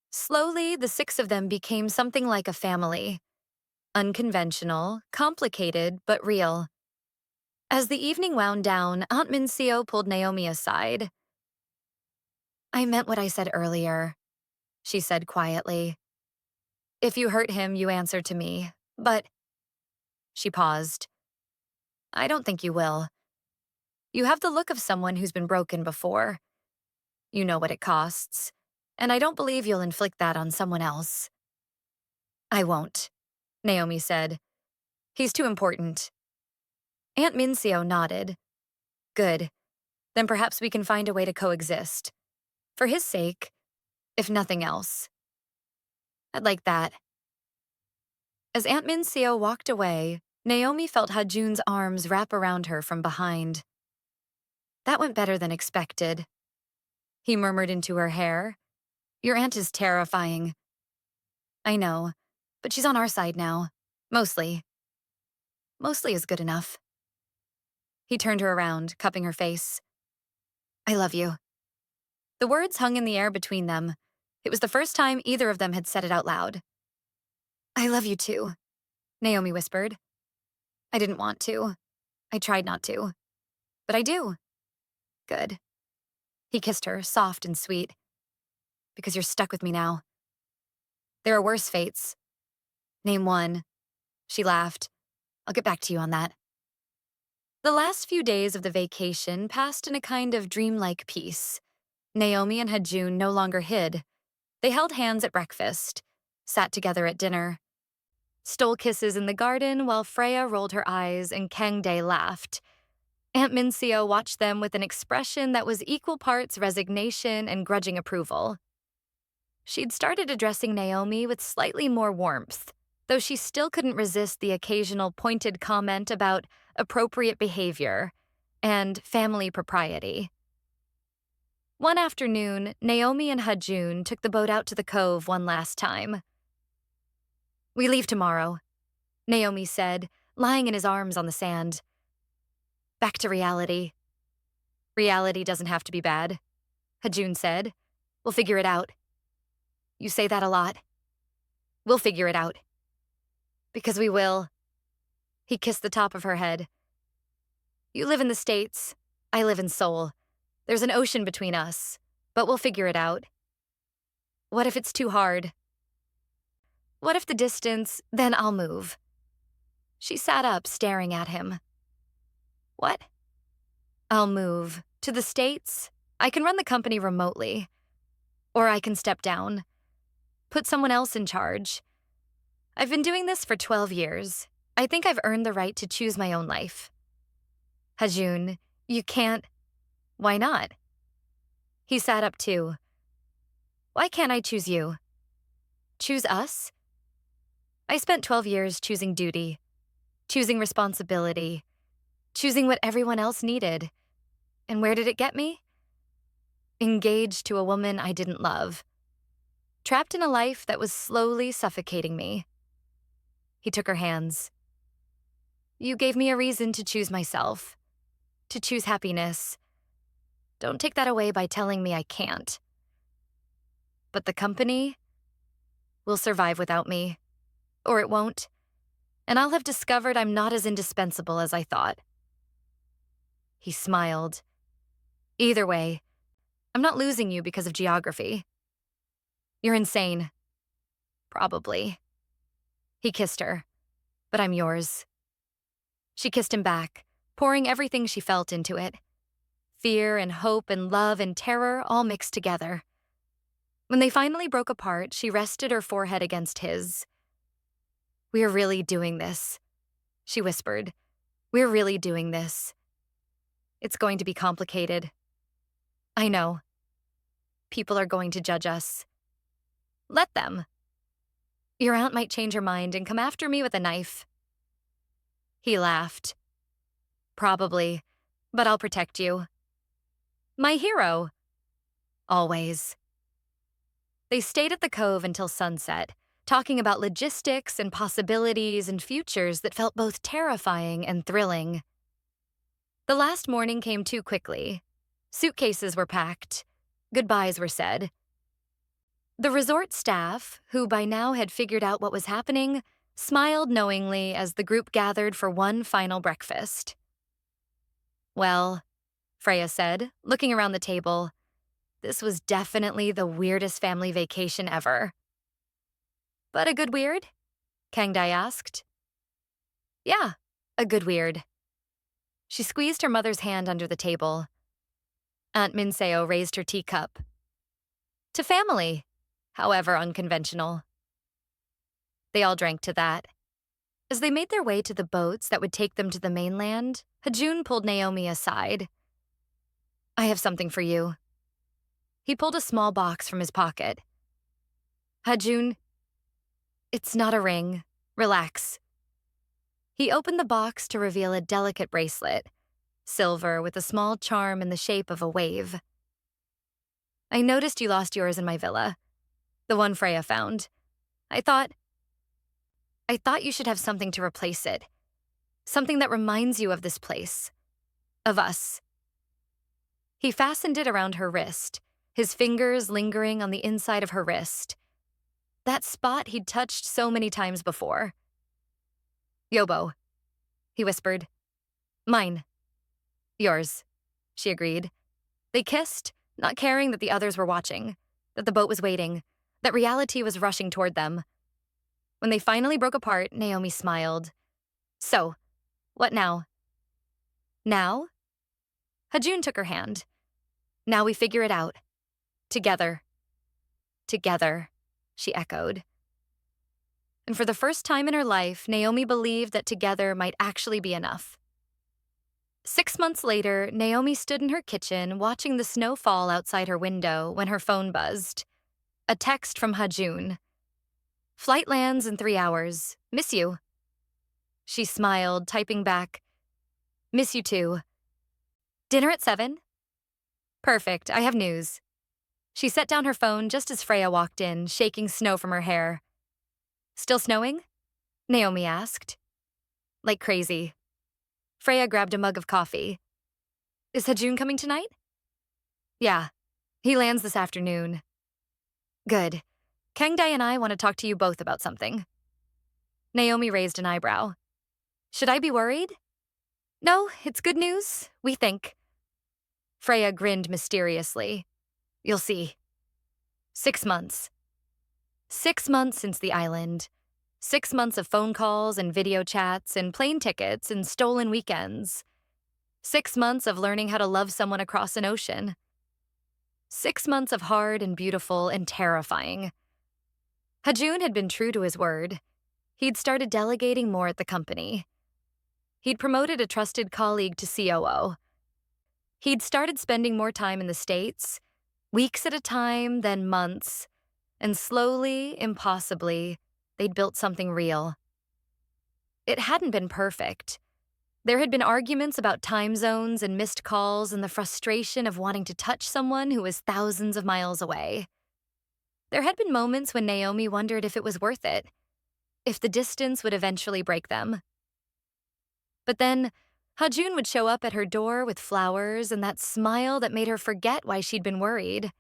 Slowly, the 6 of them became something like a family. Unconventional, complicated, but real. As the evening wound down, Aunt Minseo pulled Naomi aside. I meant what I said earlier, she said quietly. If you hurt him, you answer to me, but... She paused. I don't think you will. You have the look of someone who's been broken before. You know what it costs, and I don't believe you'll inflict that on someone else. I won't, Naomi said. He's too important. Aunt Minseo nodded. Good. Then perhaps we can find a way to coexist. For his sake, if nothing else. I'd like that. As Aunt Minseo walked away, Naomi felt Hajun's arms wrap around her from behind. That went better than expected. He murmured into her hair. Your aunt is terrifying. I know, but she's on our side now. Mostly. Mostly is good enough. He turned her around, cupping her face. I love you. The words hung in the air between them. It was the first time either of them had said it out loud. I love you too, Naomi whispered. I didn't want to. I tried not to. But I do. Good. He kissed her, soft and sweet. Because you're stuck with me now. There are worse fates. Name one. She laughed. I'll get back to you on that. The last few days of the vacation passed in a kind of dreamlike peace. Naomi and Hajun no longer hid. They held hands at breakfast, sat together at dinner, stole kisses in the garden while Freya rolled her eyes and Kangdae laughed. Aunt Mincio watched them with an expression that was equal parts resignation and grudging approval. She'd started addressing Naomi with slightly more warmth, though she still couldn't resist the occasional pointed comment about appropriate behavior and family propriety. One afternoon, Naomi and Hajun took the boat out to the cove one last time. We leave tomorrow, Naomi said, lying in his arms on the sand. Back to reality. Reality doesn't have to be bad, Hajun said. We'll figure it out. You say that a lot. We'll figure it out. Because we will. He kissed the top of her head. You live in the States. I live in Seoul. There's an ocean between us, but we'll figure it out. What if it's too hard? What if the distance, then I'll move. She sat up, staring at him. What? I'll move. To the States? I can run the company remotely. Or I can step down. Put someone else in charge. I've been doing this for 12 years. I think I've earned the right to choose my own life. Hajun, you can't. Why not? He sat up too. Why can't I choose you? Choose us? I spent 12 years choosing duty, choosing responsibility, choosing what everyone else needed. And where did it get me? Engaged to a woman I didn't love. Trapped in a life that was slowly suffocating me. He took her hands. You gave me a reason to choose myself, to choose happiness. Don't take that away by telling me I can't. But the company will survive without me, or it won't, and I'll have discovered I'm not as indispensable as I thought. He smiled. Either way, I'm not losing you because of geography. You're insane. Probably. He kissed her. But I'm yours. She kissed him back, pouring everything she felt into it. Fear and hope and love and terror all mixed together. When they finally broke apart, she rested her forehead against his. We're really doing this, she whispered. We're really doing this. It's going to be complicated. I know. People are going to judge us. Let them. Your aunt might change her mind and come after me with a knife. He laughed. Probably, but I'll protect you. My hero. Always. They stayed at the cove until sunset, talking about logistics and possibilities and futures that felt both terrifying and thrilling. The last morning came too quickly. Suitcases were packed. Goodbyes were said. The resort staff, who by now had figured out what was happening, smiled knowingly as the group gathered for one final breakfast. Well, Freya said, looking around the table, this was definitely the weirdest family vacation ever. But a good weird? Kangdae asked. Yeah, a good weird. She squeezed her mother's hand under the table. Aunt Minseo raised her teacup. To family, however unconventional. They all drank to that. As they made their way to the boats that would take them to the mainland, Hajun pulled Naomi aside. I have something for you. He pulled a small box from his pocket. Hajun, it's not a ring. Relax. He opened the box to reveal a delicate bracelet, silver with a small charm in the shape of a wave. I noticed you lost yours in my villa, the one Freya found. I thought you should have something to replace it. Something that reminds you of this place. Of us. He fastened it around her wrist, his fingers lingering on the inside of her wrist. That spot he'd touched so many times before. Yobo, he whispered. Mine. Yours, she agreed. They kissed, not caring that the others were watching, that the boat was waiting, that reality was rushing toward them. When they finally broke apart, Naomi smiled. So, what now? Now? Hajun took her hand. Now we figure it out. Together. Together, she echoed. And for the first time in her life, Naomi believed that together might actually be enough. 6 months later, Naomi stood in her kitchen watching the snow fall outside her window when her phone buzzed. A text from Hajun. Flight lands in 3 hours. Miss you. She smiled, typing back. Miss you too. Dinner at 7? Perfect, I have news. She set down her phone just as Freya walked in, shaking snow from her hair. Still snowing? Naomi asked. Like crazy. Freya grabbed a mug of coffee. Is Hajun coming tonight? Yeah, he lands this afternoon. Good. Kangdae and I want to talk to you both about something. Naomi raised an eyebrow. Should I be worried? No, it's good news, we think. Freya grinned mysteriously. You'll see. 6 months. 6 months since the island. 6 months of phone calls and video chats and plane tickets and stolen weekends. 6 months of learning how to love someone across an ocean. 6 months of hard and beautiful and terrifying. Hajun had been true to his word. He'd started delegating more at the company. He'd promoted a trusted colleague to COO. He'd started spending more time in the States, weeks at a time, then months, and slowly, impossibly, they'd built something real. It hadn't been perfect. There had been arguments about time zones and missed calls and the frustration of wanting to touch someone who was thousands of miles away. There had been moments when Naomi wondered if it was worth it, if the distance would eventually break them. But then, Hajun would show up at her door with flowers and that smile that made her forget why she'd been worried.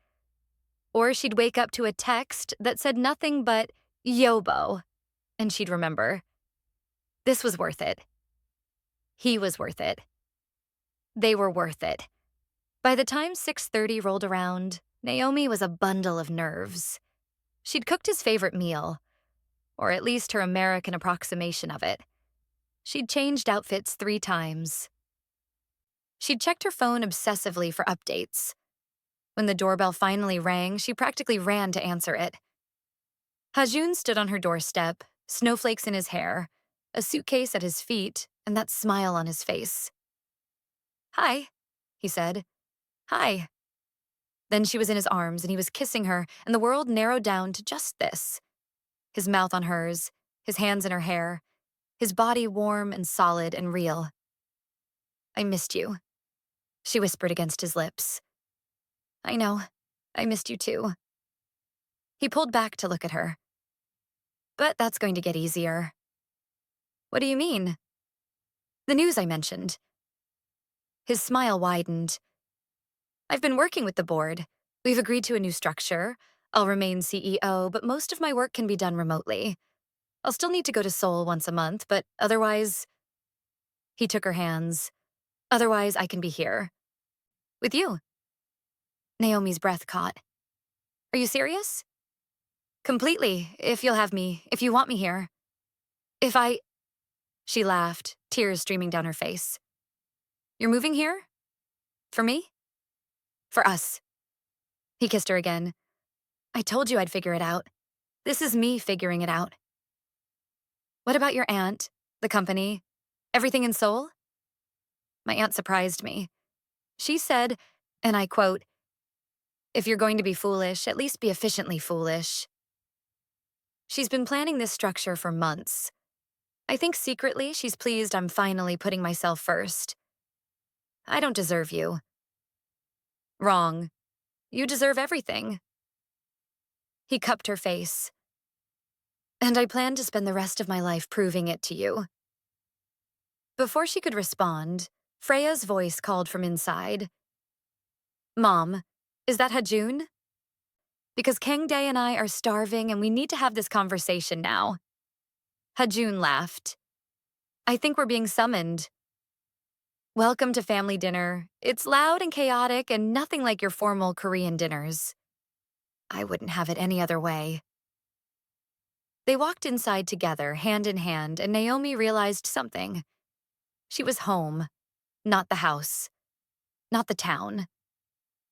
Or she'd wake up to a text that said nothing but, Yobo, and she'd remember. This was worth it. He was worth it. They were worth it. By the time 6:30 rolled around, Naomi was a bundle of nerves. She'd cooked his favorite meal, or at least her American approximation of it. She'd changed outfits 3 times. She'd checked her phone obsessively for updates. When the doorbell finally rang, she practically ran to answer it. Hajun stood on her doorstep, snowflakes in his hair, a suitcase at his feet, and that smile on his face. Hi, he said. Hi. Then she was in his arms, and he was kissing her, and the world narrowed down to just this. His mouth on hers, his hands in her hair, his body warm and solid and real. I missed you, she whispered against his lips. I know, I missed you too. He pulled back to look at her. But that's going to get easier. What do you mean? The news I mentioned. His smile widened. I've been working with the board. We've agreed to a new structure. I'll remain CEO, but most of my work can be done remotely. I'll still need to go to Seoul once a month, but otherwise... He took her hands. Otherwise, I can be here. With you. Naomi's breath caught. Are you serious? Completely, if you'll have me, if you want me here. If I... She laughed, tears streaming down her face. You're moving here? For me? For us. He kissed her again. I told you I'd figure it out. This is me figuring it out. What about your aunt, the company, everything in Seoul? My aunt surprised me. She said, and I quote, if you're going to be foolish, at least be efficiently foolish. She's been planning this structure for months. I think secretly she's pleased I'm finally putting myself first. I don't deserve you. Wrong. You deserve everything. He cupped her face. And I plan to spend the rest of my life proving it to you. Before she could respond, Freya's voice called from inside. Mom, is that Hajun? Because Kang Dae and I are starving and we need to have this conversation now. Hajun laughed. I think we're being summoned. Welcome to family dinner. It's loud and chaotic and nothing like your formal Korean dinners. I wouldn't have it any other way. They walked inside together, hand in hand, and Naomi realized something. She was home, not the house, not the town.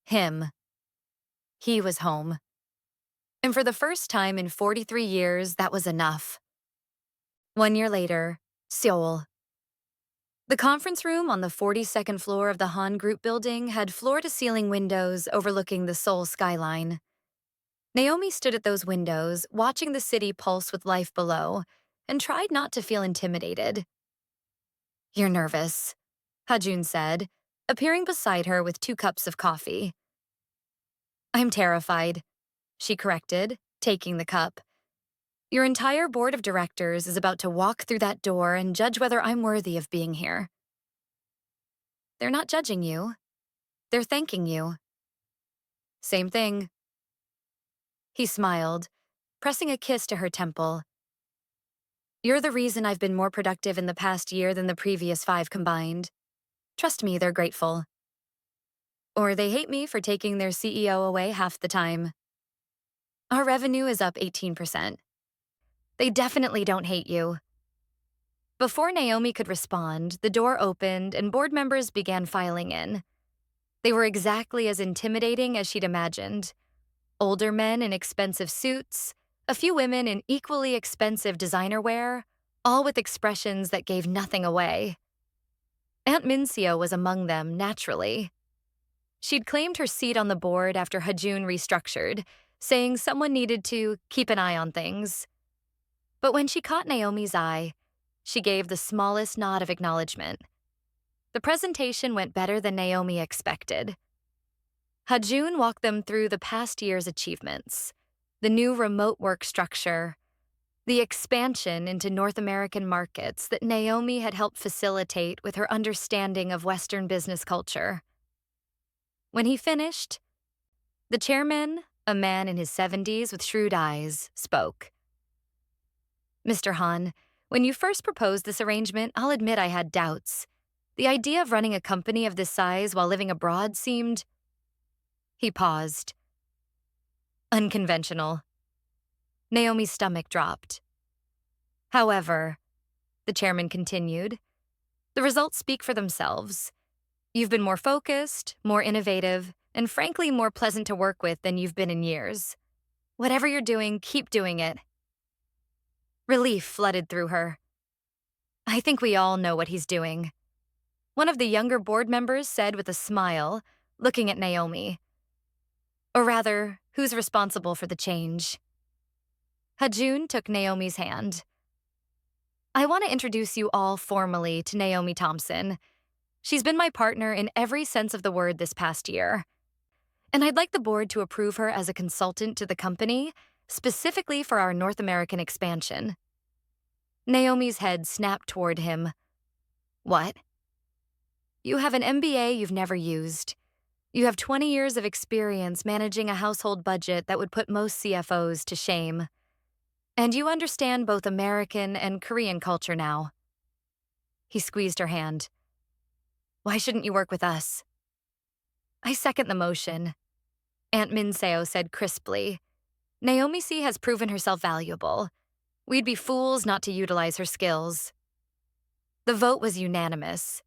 Him. He was home. And for the first time in 43 years, that was enough. 1 year later, Seoul. The conference room on the 42nd floor of the Han Group building had floor-to-ceiling windows overlooking the Seoul skyline. Naomi stood at those windows, watching the city pulse with life below, and tried not to feel intimidated. You're nervous, Hajun said, appearing beside her with 2 cups of coffee. I'm terrified, she corrected, taking the cup. Your entire board of directors is about to walk through that door and judge whether I'm worthy of being here. They're not judging you. They're thanking you. Same thing. He smiled, pressing a kiss to her temple. You're the reason I've been more productive in the past year than the previous 5 combined. Trust me, they're grateful. Or they hate me for taking their CEO away half the time. Our revenue is up 18%. They definitely don't hate you. Before Naomi could respond, the door opened and board members began filing in. They were exactly as intimidating as she'd imagined. Older men in expensive suits, a few women in equally expensive designer wear, all with expressions that gave nothing away. Aunt Mincio was among them, naturally. She'd claimed her seat on the board after Hajun restructured, saying someone needed to keep an eye on things. But when she caught Naomi's eye, she gave the smallest nod of acknowledgement. The presentation went better than Naomi expected. Hajun walked them through the past year's achievements, the new remote work structure, the expansion into North American markets that Naomi had helped facilitate with her understanding of Western business culture. When he finished, the chairman, a man in his 70s with shrewd eyes, spoke. Mr. Han, when you first proposed this arrangement, I'll admit I had doubts. The idea of running a company of this size while living abroad seemed... He paused. Unconventional. Naomi's stomach dropped. However, the chairman continued, the results speak for themselves. You've been more focused, more innovative, and frankly more pleasant to work with than you've been in years. Whatever you're doing, keep doing it. Relief flooded through her. I think we all know what he's doing. One of the younger board members said with a smile, looking at Naomi. Or rather, who's responsible for the change? Hajun took Naomi's hand. I want to introduce you all formally to Naomi Thompson. She's been my partner in every sense of the word this past year. And I'd like the board to approve her as a consultant to the company, specifically for our North American expansion. Naomi's head snapped toward him. What? You have an MBA you've never used. You have 20 years of experience managing a household budget that would put most CFOs to shame. And you understand both American and Korean culture now. He squeezed her hand. Why shouldn't you work with us? I second the motion, Aunt Minseo said crisply. Naomi C. has proven herself valuable. We'd be fools not to utilize her skills. The vote was unanimous.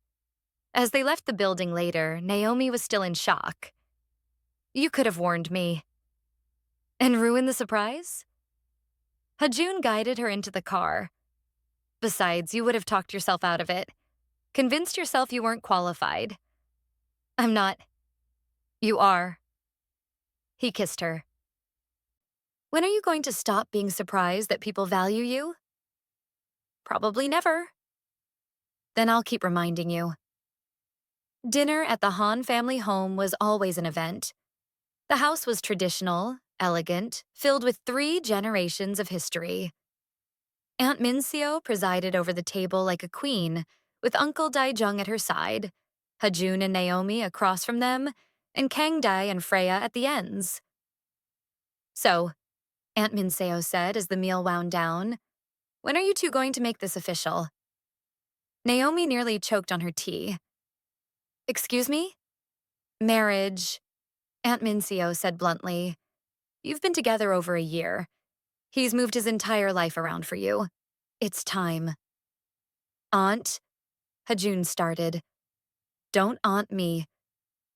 As they left the building later, Naomi was still in shock. You could have warned me. And ruined the surprise? Hajun guided her into the car. Besides, you would have talked yourself out of it. Convinced yourself you weren't qualified. I'm not. You are. He kissed her. When are you going to stop being surprised that people value you? Probably never. Then I'll keep reminding you. Dinner at the Han family home was always an event. The house was traditional, elegant, filled with 3 generations of history. Aunt Mincio presided over the table like a queen, with Uncle Daijung at her side, Hajun and Naomi across from them, and Kangdai and Freya at the ends. "So," Aunt Minseo said as the meal wound down, "when are you two going to make this official?" Naomi nearly choked on her tea. "Excuse me?" "Marriage," Aunt Minseo said bluntly. "You've been together over a year. He's moved his entire life around for you. It's time." "Aunt," Hajun started. "Don't aunt me.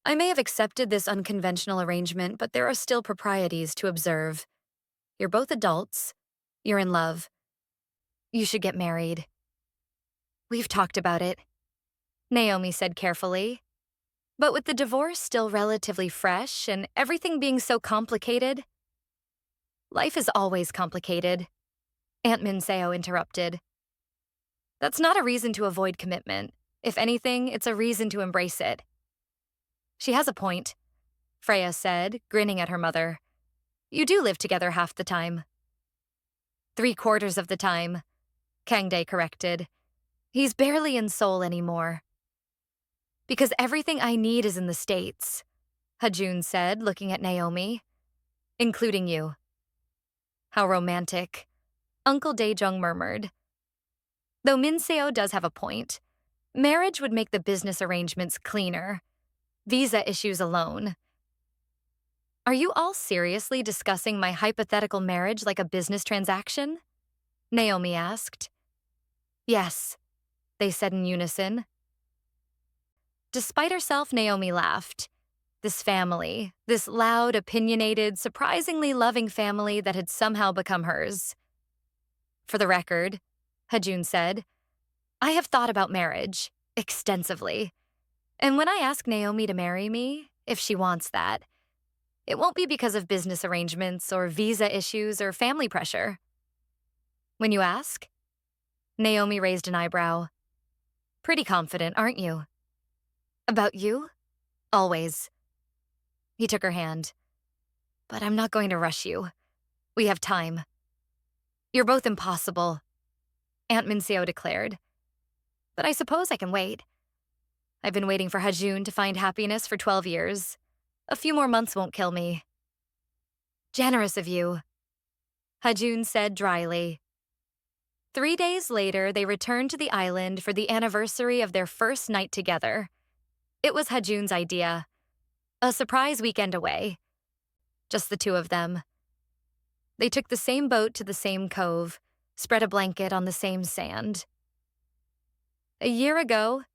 I may have accepted this unconventional arrangement, but there are still proprieties to observe. You're both adults. You're in love. You should get married." "We've talked about it," Naomi said carefully. But with the divorce still relatively fresh and everything being so complicated— "Life is always complicated," Aunt Minseo interrupted. "That's not a reason to avoid commitment. If anything, it's a reason to embrace it." "She has a point," Freya said, grinning at her mother. "You do live together half the time." "3/4 of the time," Kangdae corrected. "He's barely in Seoul anymore." "Because everything I need is in the States," Hajun said, looking at Naomi. "Including you." "How romantic," Uncle Daejung murmured. Though Minseo does have a point. Marriage would make the business arrangements cleaner. Visa issues alone. "Are you all seriously discussing my hypothetical marriage like a business transaction?" Naomi asked. "Yes," they said in unison. Despite herself, Naomi laughed. This family, this loud, opinionated, surprisingly loving family that had somehow become hers. "For the record," Hajun said, "I have thought about marriage, extensively. And when I ask Naomi to marry me, if she wants that, it won't be because of business arrangements or visa issues or family pressure." "When you ask?" Naomi raised an eyebrow. "Pretty confident, aren't you?" "About you? Always." He took her hand. "But I'm not going to rush you. We have time." "You're both impossible," Aunt Minseo declared. "But I suppose I can wait. I've been waiting for Hajun to find happiness for 12 years. A few more months won't kill me." "Generous of you," Hajun said dryly. 3 days later, they returned to the island for the anniversary of their first night together. It was Hajun's idea. A surprise weekend away. Just the two of them. They took the same boat to the same cove, spread a blanket on the same sand. "A year ago,"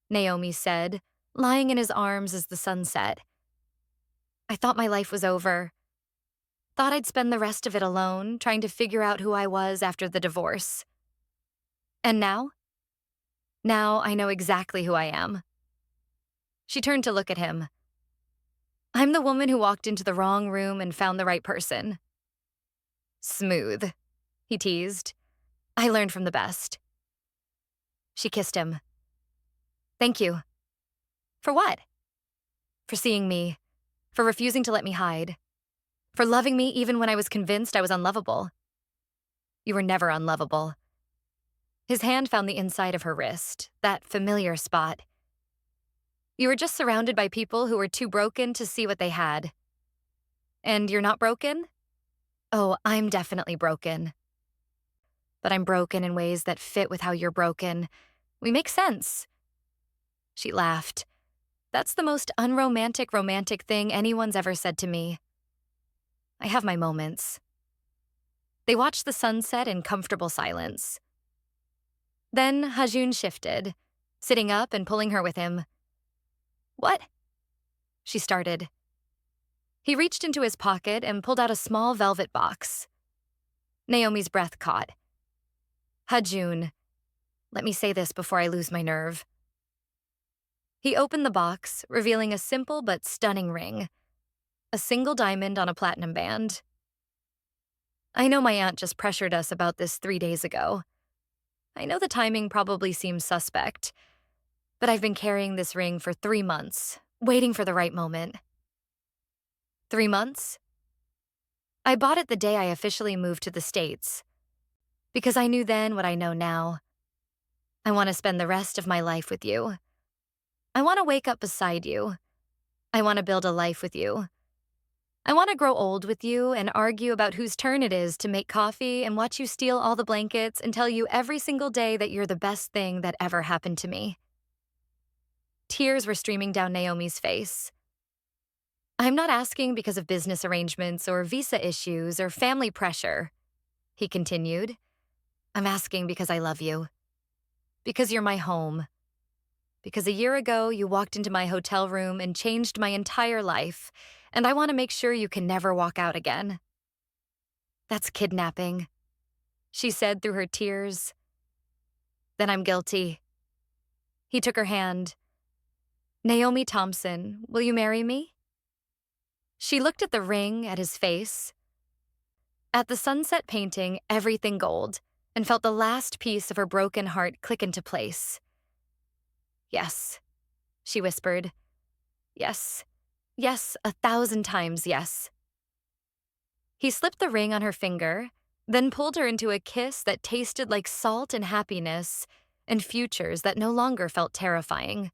Naomi said, lying in his arms as the sun set, "I thought my life was over. Thought I'd spend the rest of it alone, trying to figure out who I was after the divorce. And now? Now I know exactly who I am." She turned to look at him. "I'm the woman who walked into the wrong room and found the right person." "Smooth," he teased. "I learned from the best." She kissed him. "Thank you." "For what?" "For seeing me. For refusing to let me hide. For loving me even when I was convinced I was unlovable." "You were never unlovable." His hand found the inside of her wrist, that familiar spot. "You were just surrounded by people who were too broken to see what they had." "And you're not broken?" "Oh, I'm definitely broken. But I'm broken in ways that fit with how you're broken. We make sense." She laughed. "That's the most unromantic romantic thing anyone's ever said to me." "I have my moments." They watched the sunset in comfortable silence. Then Hajun shifted, sitting up and pulling her with him. "What?" she started. He reached into his pocket and pulled out a small velvet box. Naomi's breath caught. "Hajun, let me say this before I lose my nerve." He opened the box, revealing a simple but stunning ring. A single diamond on a platinum band. "I know my aunt just pressured us about this 3 days ago. I know the timing probably seems suspect, but I've been carrying this ring for 3 months, waiting for the right moment." 3 months? "I bought it the day I officially moved to the States. Because I knew then what I know now. I want to spend the rest of my life with you. I want to wake up beside you. I want to build a life with you. I want to grow old with you and argue about whose turn it is to make coffee and watch you steal all the blankets and tell you every single day that you're the best thing that ever happened to me. Tears were streaming down Naomi's face. I'm not asking because of business arrangements or visa issues or family pressure, he continued. I'm asking because I love you. Because you're my home. Because a year ago you walked into my hotel room and changed my entire life, and I want to make sure you can never walk out again. That's kidnapping, she said through her tears. Then I'm guilty. He took her hand. Naomi Thompson, will you marry me? She looked at the ring, at his face, at the sunset painting, everything gold, and felt the last piece of her broken heart click into place. Yes, she whispered. Yes, yes, 1,000 times yes. He slipped the ring on her finger, then pulled her into a kiss that tasted like salt and happiness and futures that no longer felt terrifying.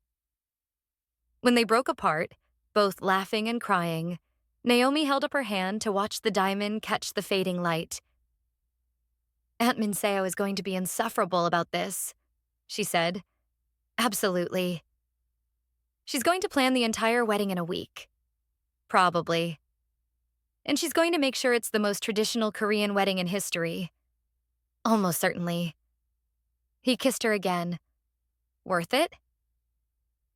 When they broke apart, both laughing and crying, Naomi held up her hand to watch the diamond catch the fading light. Aunt Minseo is going to be insufferable about this, she said. Absolutely. She's going to plan the entire wedding in a week. Probably. And she's going to make sure it's the most traditional Korean wedding in history. Almost certainly. He kissed her again. Worth it?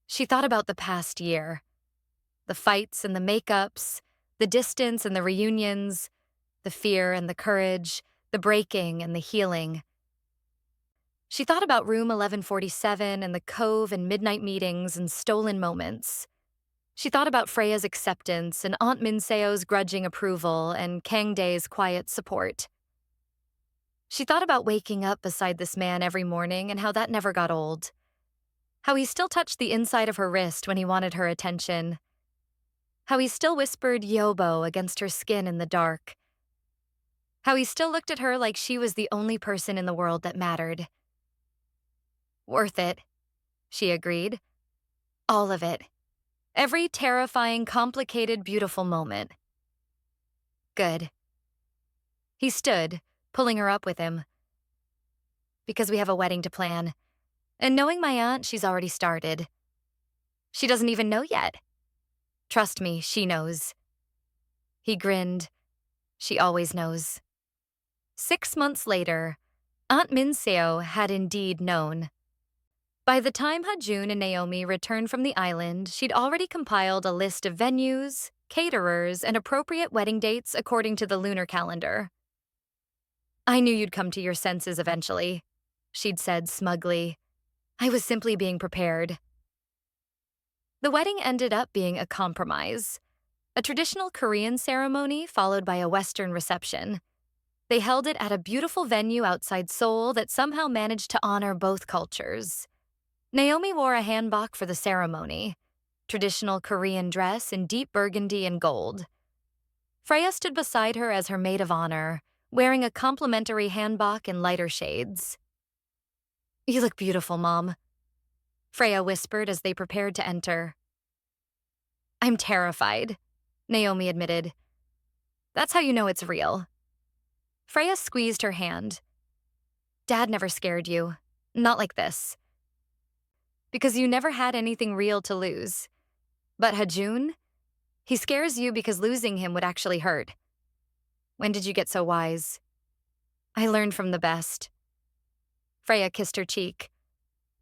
She thought about the past year. The fights and the makeups, the distance and the reunions, the fear and the courage, the breaking and the healing. She thought about room 1147 and the cove and midnight meetings and stolen moments. She thought about Freya's acceptance and Aunt Minseo's grudging approval and Kang Dae's quiet support. She thought about waking up beside this man every morning and how that never got old. How he still touched the inside of her wrist when he wanted her attention. How he still whispered Yobo against her skin in the dark. How he still looked at her like she was the only person in the world that mattered. Worth it, she agreed. All of it. Every terrifying, complicated, beautiful moment. Good. He stood, pulling her up with him. Because we have a wedding to plan. And knowing my aunt, she's already started. She doesn't even know yet. Trust me, she knows. He grinned. She always knows. 6 months later, Aunt Minseo had indeed known. By the time Hajun and Naomi returned from the island, she'd already compiled a list of venues, caterers, and appropriate wedding dates according to the lunar calendar. I knew you'd come to your senses eventually, she'd said smugly. I was simply being prepared. The wedding ended up being a compromise. A traditional Korean ceremony followed by a Western reception. They held it at a beautiful venue outside Seoul that somehow managed to honor both cultures. Naomi wore a hanbok for the ceremony, traditional Korean dress in deep burgundy and gold. Freya stood beside her as her maid of honor, wearing a complimentary hanbok in lighter shades. You look beautiful, Mom, Freya whispered as they prepared to enter. I'm terrified, Naomi admitted. That's how you know it's real. Freya squeezed her hand. Dad never scared you. Not like this. Because you never had anything real to lose. But Hajun? He scares you because losing him would actually hurt. When did you get so wise? I learned from the best. Freya kissed her cheek.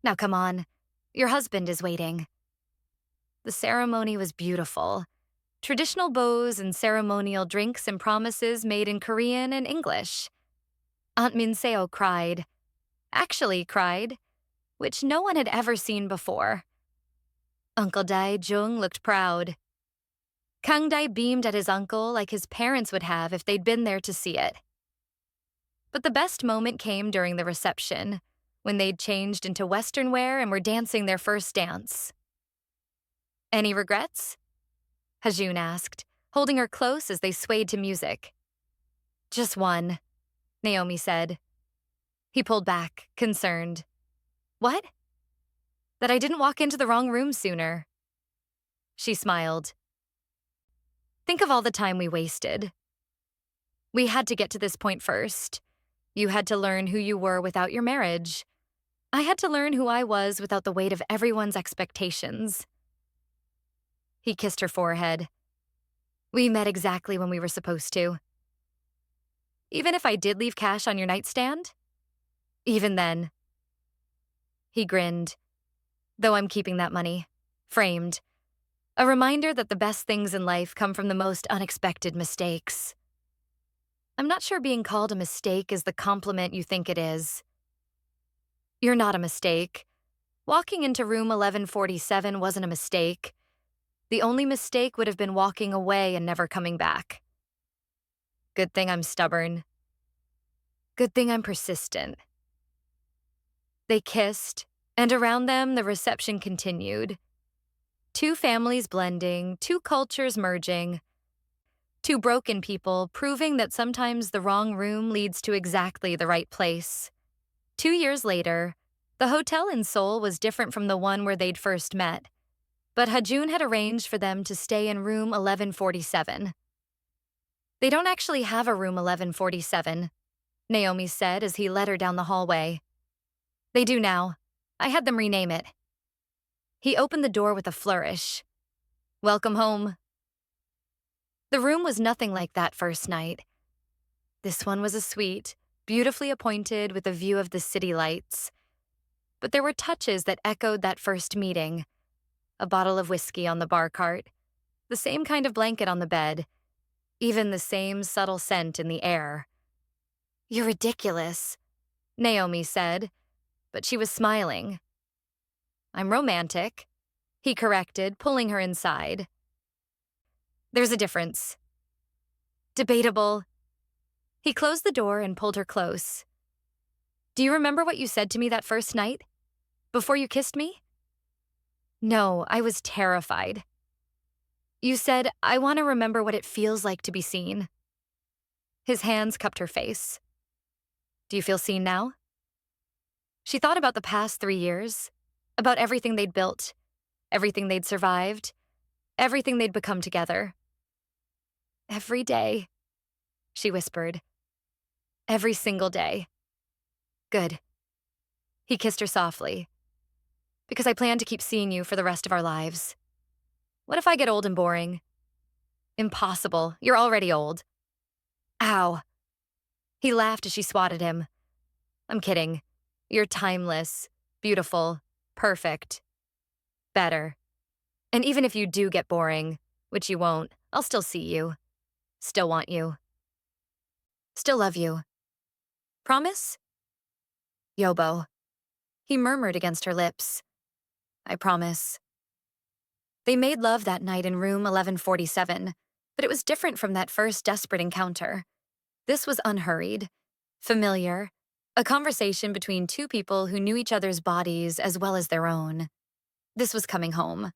Now come on. Your husband is waiting. The ceremony was beautiful. Traditional bows and ceremonial drinks and promises made in Korean and English. Aunt Minseo cried. Actually cried. Which no one had ever seen before. Uncle Dae Jung looked proud. Kang Dae beamed at his uncle like his parents would have if they'd been there to see it. But the best moment came during the reception, when they'd changed into Western wear and were dancing their first dance. Any regrets? Hajun asked, holding her close as they swayed to music. Just one, Naomi said. He pulled back, concerned. What? That I didn't walk into the wrong room sooner. She smiled. Think of all the time we wasted. We had to get to this point first. You had to learn who you were without your marriage. I had to learn who I was without the weight of everyone's expectations. He kissed her forehead. We met exactly when we were supposed to. Even if I did leave cash on your nightstand? Even then. He grinned. Though I'm keeping that money. Framed. A reminder that the best things in life come from the most unexpected mistakes. I'm not sure being called a mistake is the compliment you think it is. You're not a mistake. Walking into room 1147 wasn't a mistake. The only mistake would have been walking away and never coming back. Good thing I'm stubborn. Good thing I'm persistent. They kissed, and around them the reception continued. Two families blending, two cultures merging. Two broken people proving that sometimes the wrong room leads to exactly the right place. 2 years later, the hotel in Seoul was different from the one where they'd first met, but Hajun had arranged for them to stay in room 1147. They don't actually have a room 1147, Naomi said as he led her down the hallway. They do now. I had them rename it. He opened the door with a flourish. Welcome home. The room was nothing like that first night. This one was a suite, beautifully appointed with a view of the city lights. But there were touches that echoed that first meeting. A bottle of whiskey on the bar cart, the same kind of blanket on the bed, even the same subtle scent in the air. You're ridiculous, Naomi said, but she was smiling. I'm romantic, he corrected, pulling her inside. There's a difference. Debatable. He closed the door and pulled her close. Do you remember what you said to me that first night? Before you kissed me? No, I was terrified. You said, I want to remember what it feels like to be seen. His hands cupped her face. Do you feel seen now? She thought about the past 3 years, about everything they'd built, everything they'd survived, everything they'd become together. Every day, she whispered. Every single day. Good. He kissed her softly. Because I plan to keep seeing you for the rest of our lives. What if I get old and boring? Impossible. You're already old. Ow. He laughed as she swatted him. I'm kidding. You're timeless, beautiful, perfect. Better. And even if you do get boring, which you won't, I'll still see you. Still want you. Still love you. Promise? Yobo. He murmured against her lips. I promise. They made love that night in room 1147, but it was different from that first desperate encounter. This was unhurried, familiar, a conversation between two people who knew each other's bodies as well as their own. This was coming home.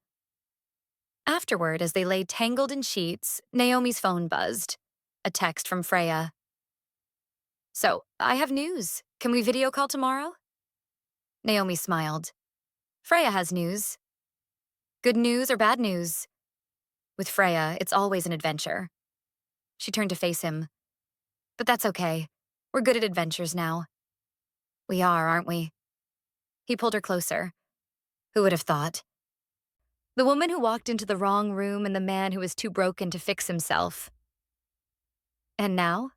Afterward, as they lay tangled in sheets, Naomi's phone buzzed. A text from Freya. So, I have news. Can we video call tomorrow? Naomi smiled. Freya has news. Good news or bad news? With Freya, it's always an adventure. She turned to face him. But that's okay. We're good at adventures now. We are, aren't we? He pulled her closer. Who would have thought? The woman who walked into the wrong room and the man who was too broken to fix himself. And now?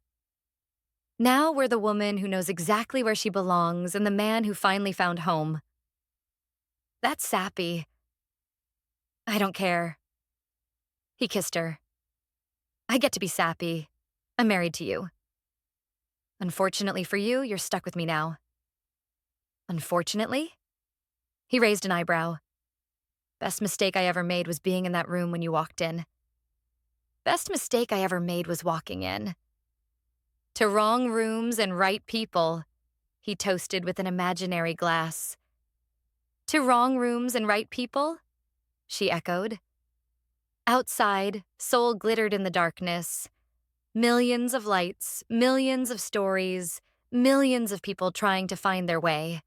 Now we're the woman who knows exactly where she belongs and the man who finally found home. That's sappy. I don't care. He kissed her. I get to be sappy. I'm married to you. Unfortunately for you, you're stuck with me now. Unfortunately? He raised an eyebrow. Best mistake I ever made was being in that room when you walked in. Best mistake I ever made was walking in. To wrong rooms and right people, he toasted with an imaginary glass. To wrong rooms and right people? She echoed. Outside, Seoul glittered in the darkness. Millions of lights, millions of stories, millions of people trying to find their way.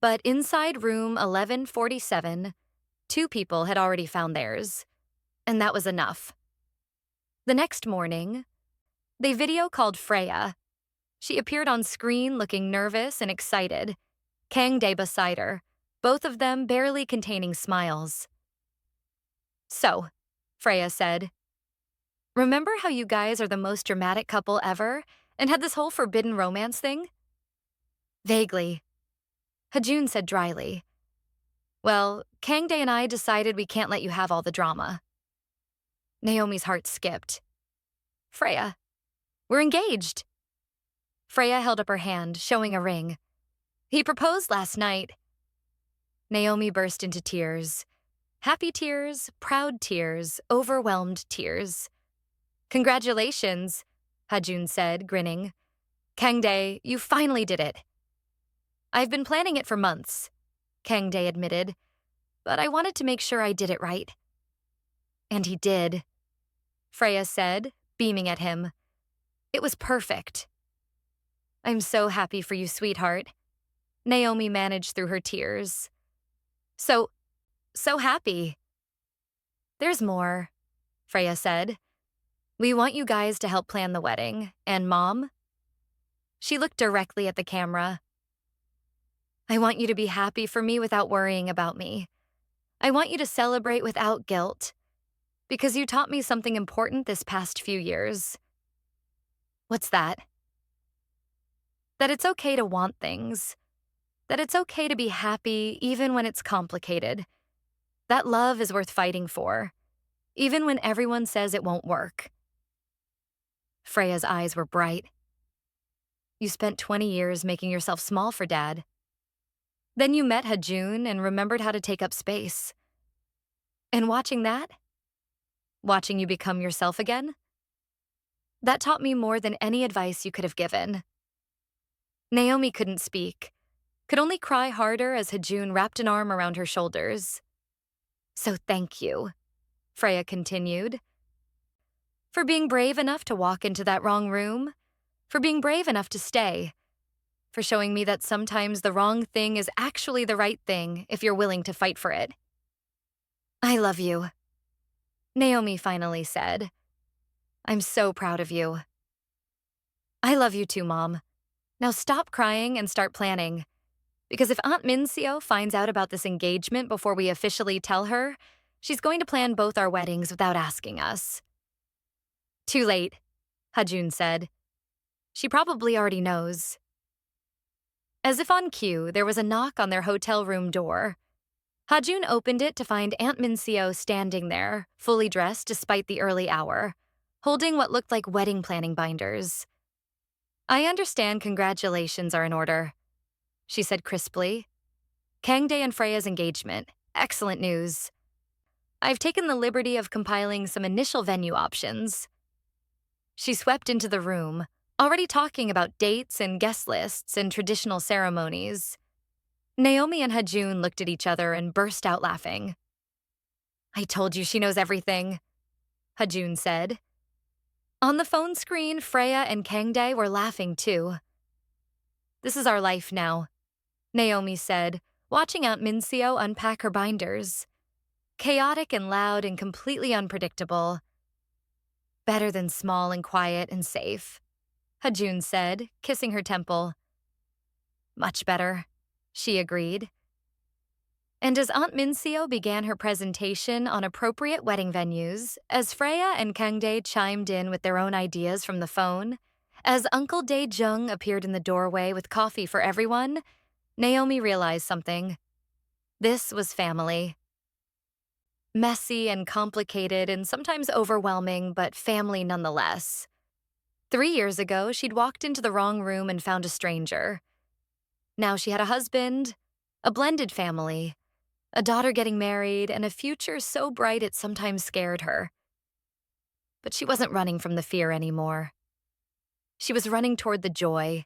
But inside room 1147, two people had already found theirs, and that was enough. The next morning, they video called Freya. She appeared on screen looking nervous and excited, Kang-dae beside her, both of them barely containing smiles. "So," Freya said, "remember how you guys are the most dramatic couple ever and had this whole forbidden romance thing?" "Vaguely," Hajun said dryly. "Well, Kang-dae and I decided we can't let you have all the drama." Naomi's heart skipped. "Freya, we're engaged." Freya held up her hand, showing a ring. "He proposed last night." Naomi burst into tears. Happy tears, proud tears, overwhelmed tears. "Congratulations," Hajun said, grinning. "Kang-dae, you finally did it." "I've been planning it for months," Kang-dae admitted, "but I wanted to make sure I did it right." "And he did," Freya said, beaming at him. "It was perfect." "I'm so happy for you, sweetheart," Naomi managed through her tears. So happy." "There's more," Freya said. "We want you guys to help plan the wedding, and Mom." She looked directly at the camera. "I want you to be happy for me without worrying about me. I want you to celebrate without guilt, because you taught me something important this past few years." "What's that?" "That it's okay to want things. That it's okay to be happy even when it's complicated. That love is worth fighting for, even when everyone says it won't work." Freya's eyes were bright. "You spent 20 years making yourself small for Dad. Then you met Hajun and remembered how to take up space. And watching you become yourself again, that taught me more than any advice you could have given." Naomi couldn't speak, could only cry harder as Hajun wrapped an arm around her shoulders. "So thank you," Freya continued, "for being brave enough to walk into that wrong room, for being brave enough to stay, for showing me that sometimes the wrong thing is actually the right thing if you're willing to fight for it." "I love you," Naomi finally said. "I'm so proud of you." "I love you too, Mom. Now stop crying and start planning. Because if Aunt Mincio finds out about this engagement before we officially tell her, she's going to plan both our weddings without asking us." "Too late," Hajun said. "She probably already knows." As if on cue, there was a knock on their hotel room door. Hajun opened it to find Aunt Mincio standing there, fully dressed despite the early hour, holding what looked like wedding planning binders. "I understand congratulations are in order," she said crisply. "Kang-dae and Freya's engagement. Excellent news. I've taken the liberty of compiling some initial venue options." She swept into the room, already talking about dates and guest lists and traditional ceremonies. Naomi and Hajun looked at each other and burst out laughing. "I told you she knows everything," Hajun said. On the phone screen, Freya and Kang-dae were laughing too. "This is our life now," Naomi said, watching Aunt Mincio unpack her binders. "Chaotic and loud and completely unpredictable. Better than small and quiet and safe," Hajun said, kissing her temple. "Much better," she agreed. And as Aunt Mincio began her presentation on appropriate wedding venues, as Freya and Kang-dae chimed in with their own ideas from the phone, as Uncle Dae-jung appeared in the doorway with coffee for everyone, Naomi realized something. This was family. Messy and complicated and sometimes overwhelming, but family nonetheless. 3 years ago, she'd walked into the wrong room and found a stranger. Now she had a husband, a blended family, a daughter getting married, and a future so bright it sometimes scared her. But she wasn't running from the fear anymore. She was running toward the joy,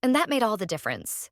and that made all the difference.